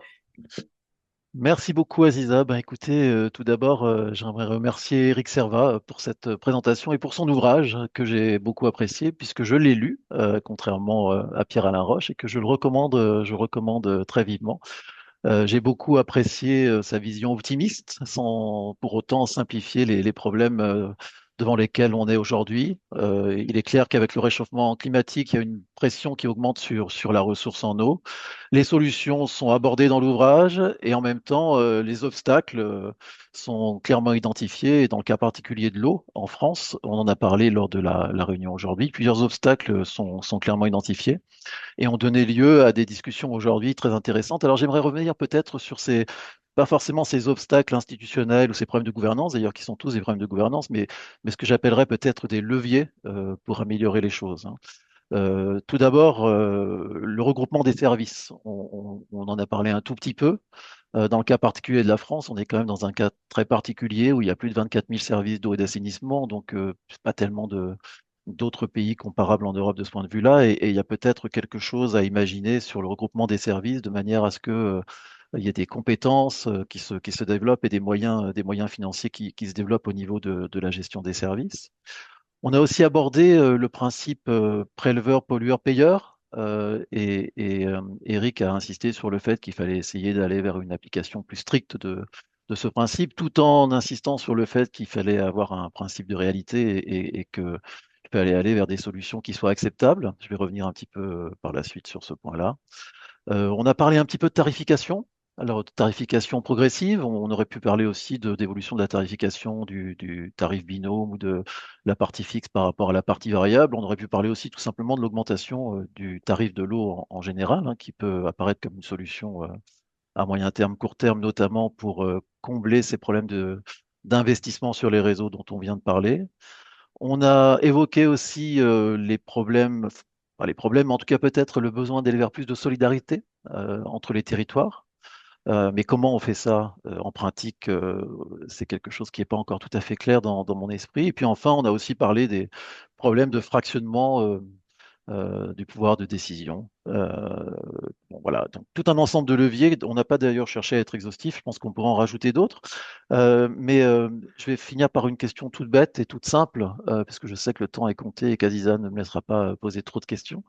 Merci beaucoup Aziza. Ben, écoutez, tout d'abord, j'aimerais remercier Eric Serva pour cette présentation et pour son ouvrage que j'ai beaucoup apprécié puisque je l'ai lu, contrairement à Pierre-Alain Roche, et que je recommande très vivement. J'ai beaucoup apprécié sa vision optimiste sans pour autant simplifier les problèmes devant lesquels on est aujourd'hui. Il est clair qu'avec le réchauffement climatique, il y a une pression qui augmente sur la ressource en eau. Les solutions sont abordées dans l'ouvrage et en même temps, les obstacles sont clairement identifiés. Et dans le cas particulier de l'eau, en France, on en a parlé lors de la réunion aujourd'hui, plusieurs obstacles sont clairement identifiés et ont donné lieu à des discussions aujourd'hui très intéressantes. Alors j'aimerais revenir peut-être sur pas forcément ces obstacles institutionnels ou ces problèmes de gouvernance, d'ailleurs qui sont tous des problèmes de gouvernance, mais ce que j'appellerais peut-être des leviers pour améliorer les choses, hein. Tout d'abord, le regroupement des services. On en a parlé un tout petit peu. Dans le cas particulier de la France, on est quand même dans un cas très particulier où il y a plus de 24 000 services d'eau et d'assainissement, donc pas tellement d'autres pays comparables en Europe de ce point de vue-là. Et il y a peut-être quelque chose à imaginer sur le regroupement des services de manière à ce que il y ait des compétences qui se développent et des moyens financiers qui se développent au niveau de la gestion des services. On a aussi abordé le principe préleveur, pollueur, payeur. Eric a insisté sur le fait qu'il fallait essayer d'aller vers une application plus stricte de ce principe, tout en insistant sur le fait qu'il fallait avoir un principe de réalité et qu'il fallait aller vers des solutions qui soient acceptables. Je vais revenir un petit peu par la suite sur ce point-là. On a parlé un petit peu de tarification. Alors, tarification progressive, on aurait pu parler aussi d'évolution de la tarification du tarif binôme ou de la partie fixe par rapport à la partie variable. On aurait pu parler aussi tout simplement de l'augmentation du tarif de l'eau en général, hein, qui peut apparaître comme une solution à moyen terme, court terme, notamment pour combler ces problèmes d'investissement sur les réseaux dont on vient de parler. On a évoqué aussi les problèmes, en tout cas peut-être le besoin d'élever plus de solidarité entre les territoires. Mais comment on fait ça en pratique, c'est quelque chose qui n'est pas encore tout à fait clair dans mon esprit. Et puis enfin, on a aussi parlé des problèmes de fractionnement du pouvoir de décision. Bon, voilà, donc tout un ensemble de leviers. On n'a pas d'ailleurs cherché à être exhaustif, je pense qu'on pourrait en rajouter d'autres. Mais je vais finir par une question toute bête et toute simple, parce que je sais que le temps est compté et qu'Aziza ne me laissera pas poser trop de questions.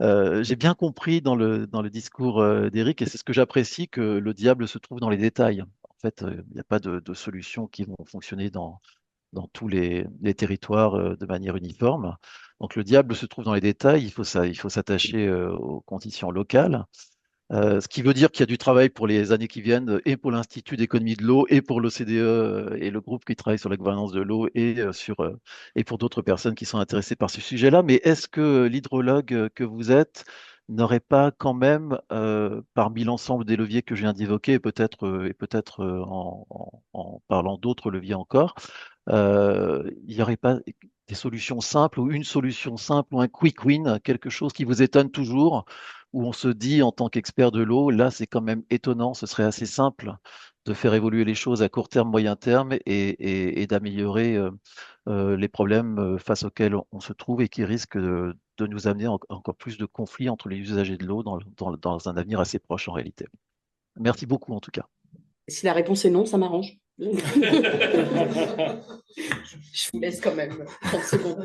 J'ai bien compris dans le discours d'Éric, et c'est ce que j'apprécie, que le diable se trouve dans les détails. En fait, il n'y a pas de solutions qui vont fonctionner dans tous les territoires de manière uniforme. Donc le diable se trouve dans les détails, il faut s'attacher aux conditions locales. Ce qui veut dire qu'il y a du travail pour les années qui viennent, et pour l'Institut d'économie de l'eau, et pour l'OCDE, et le groupe qui travaille sur la gouvernance de l'eau, et pour d'autres personnes qui sont intéressées par ce sujet-là. Mais est-ce que l'hydrologue que vous êtes n'aurait pas quand même, parmi l'ensemble des leviers que je viens d'évoquer, et peut-être en parlant d'autres leviers encore, il n'y aurait pas des solutions simples, ou une solution simple, ou un quick win, quelque chose qui vous étonne toujours, où on se dit en tant qu'expert de l'eau, là c'est quand même étonnant, ce serait assez simple de faire évoluer les choses à court terme, moyen terme, et d'améliorer les problèmes face auxquels on se trouve, et qui risquent de nous amener encore plus de conflits entre les usagers de l'eau dans un avenir assez proche en réalité. Merci beaucoup en tout cas. Si la réponse est non, ça m'arrange. Je vous laisse quand même 30 secondes.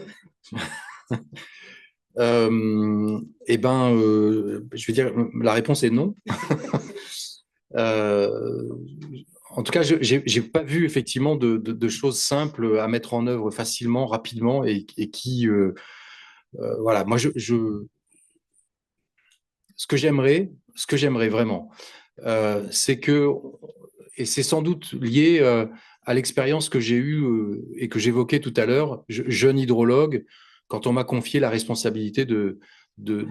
Je vais dire, la réponse est non. En tout cas, j'ai pas vu effectivement de choses simples à mettre en œuvre facilement, rapidement, et qui, voilà, moi, ce que j'aimerais vraiment, c'est que, et c'est sans doute lié à l'expérience que j'ai eue et que j'évoquais tout à l'heure, jeune hydrologue, quand on m'a confié la responsabilité de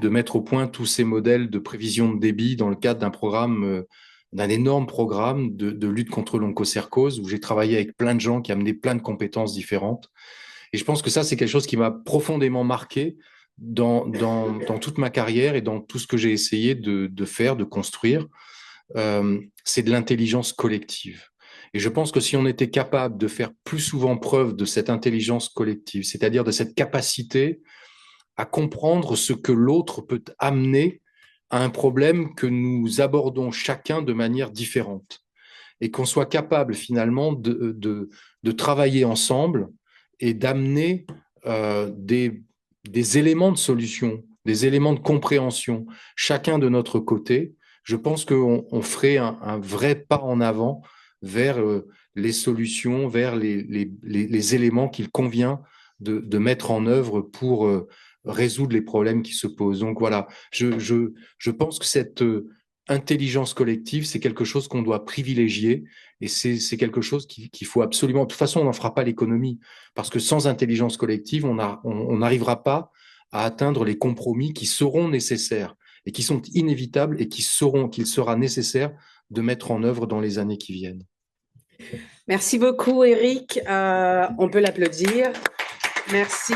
mettre au point tous ces modèles de prévision de débit dans le cadre d'un programme, d'un énorme programme de lutte contre l'onchocercose, où j'ai travaillé avec plein de gens qui amenaient plein de compétences différentes. Et je pense que ça, c'est quelque chose qui m'a profondément marqué dans toute ma carrière et dans tout ce que j'ai essayé de faire, de construire. C'est de l'intelligence collective. Et je pense que si on était capable de faire plus souvent preuve de cette intelligence collective, c'est-à-dire de cette capacité à comprendre ce que l'autre peut amener à un problème que nous abordons chacun de manière différente, et qu'on soit capable finalement de travailler ensemble et d'amener des éléments de solution, des éléments de compréhension, chacun de notre côté, je pense qu'on ferait un vrai pas en avant vers les solutions, vers les éléments qu'il convient de mettre en œuvre pour résoudre les problèmes qui se posent. Donc voilà, je pense que cette intelligence collective, c'est quelque chose qu'on doit privilégier, et c'est quelque chose qu'il faut absolument. De toute façon, on n'en fera pas l'économie, parce que sans intelligence collective, on n'arrivera pas à atteindre les compromis qui seront nécessaires et qui sont inévitables, et qu'il sera nécessaire de mettre en œuvre dans les années qui viennent. Merci beaucoup, Éric. On peut l'applaudir. Merci,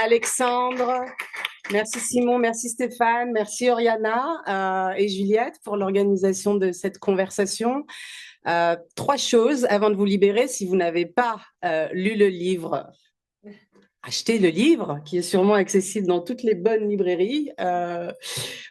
Alexandre. Merci, Simon. Merci, Stéphane. Merci, Oriana et Juliette pour l'organisation de cette conversation. 3 choses avant de vous libérer. Si vous n'avez pas lu le livre, achetez le livre, qui est sûrement accessible dans toutes les bonnes librairies,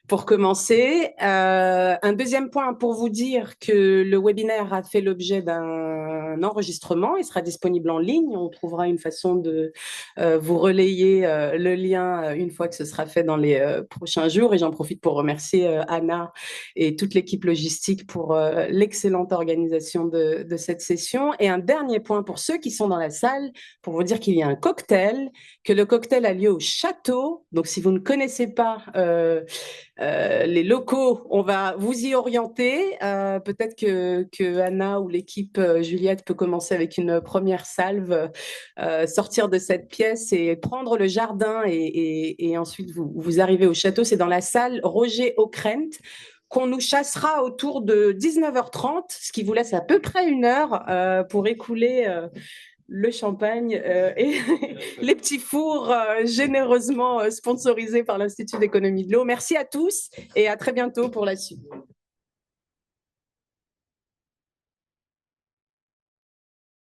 pour commencer. Un deuxième point pour vous dire que le webinaire a fait l'objet d'un enregistrement. Il sera disponible en ligne. On trouvera une façon de vous relayer le lien une fois que ce sera fait dans les prochains jours. Et j'en profite pour remercier Anna et toute l'équipe logistique pour l'excellente organisation de cette session. Et un dernier point pour ceux qui sont dans la salle, pour vous dire qu'il y a un cocktail rappelle que le cocktail a lieu au château. Donc, si vous ne connaissez pas les locaux, on va vous y orienter. Peut-être que Anna ou l'équipe Juliette peut commencer avec une première salve, sortir de cette pièce et prendre le jardin et ensuite vous arrivez au château. C'est dans la salle Roger Ockrent qu'on nous chassera autour de 19h30, ce qui vous laisse à peu près 1 heure pour écouler le champagne et les petits fours généreusement sponsorisés par l'Institut d'économie de l'eau. Merci à tous et à très bientôt pour la suite.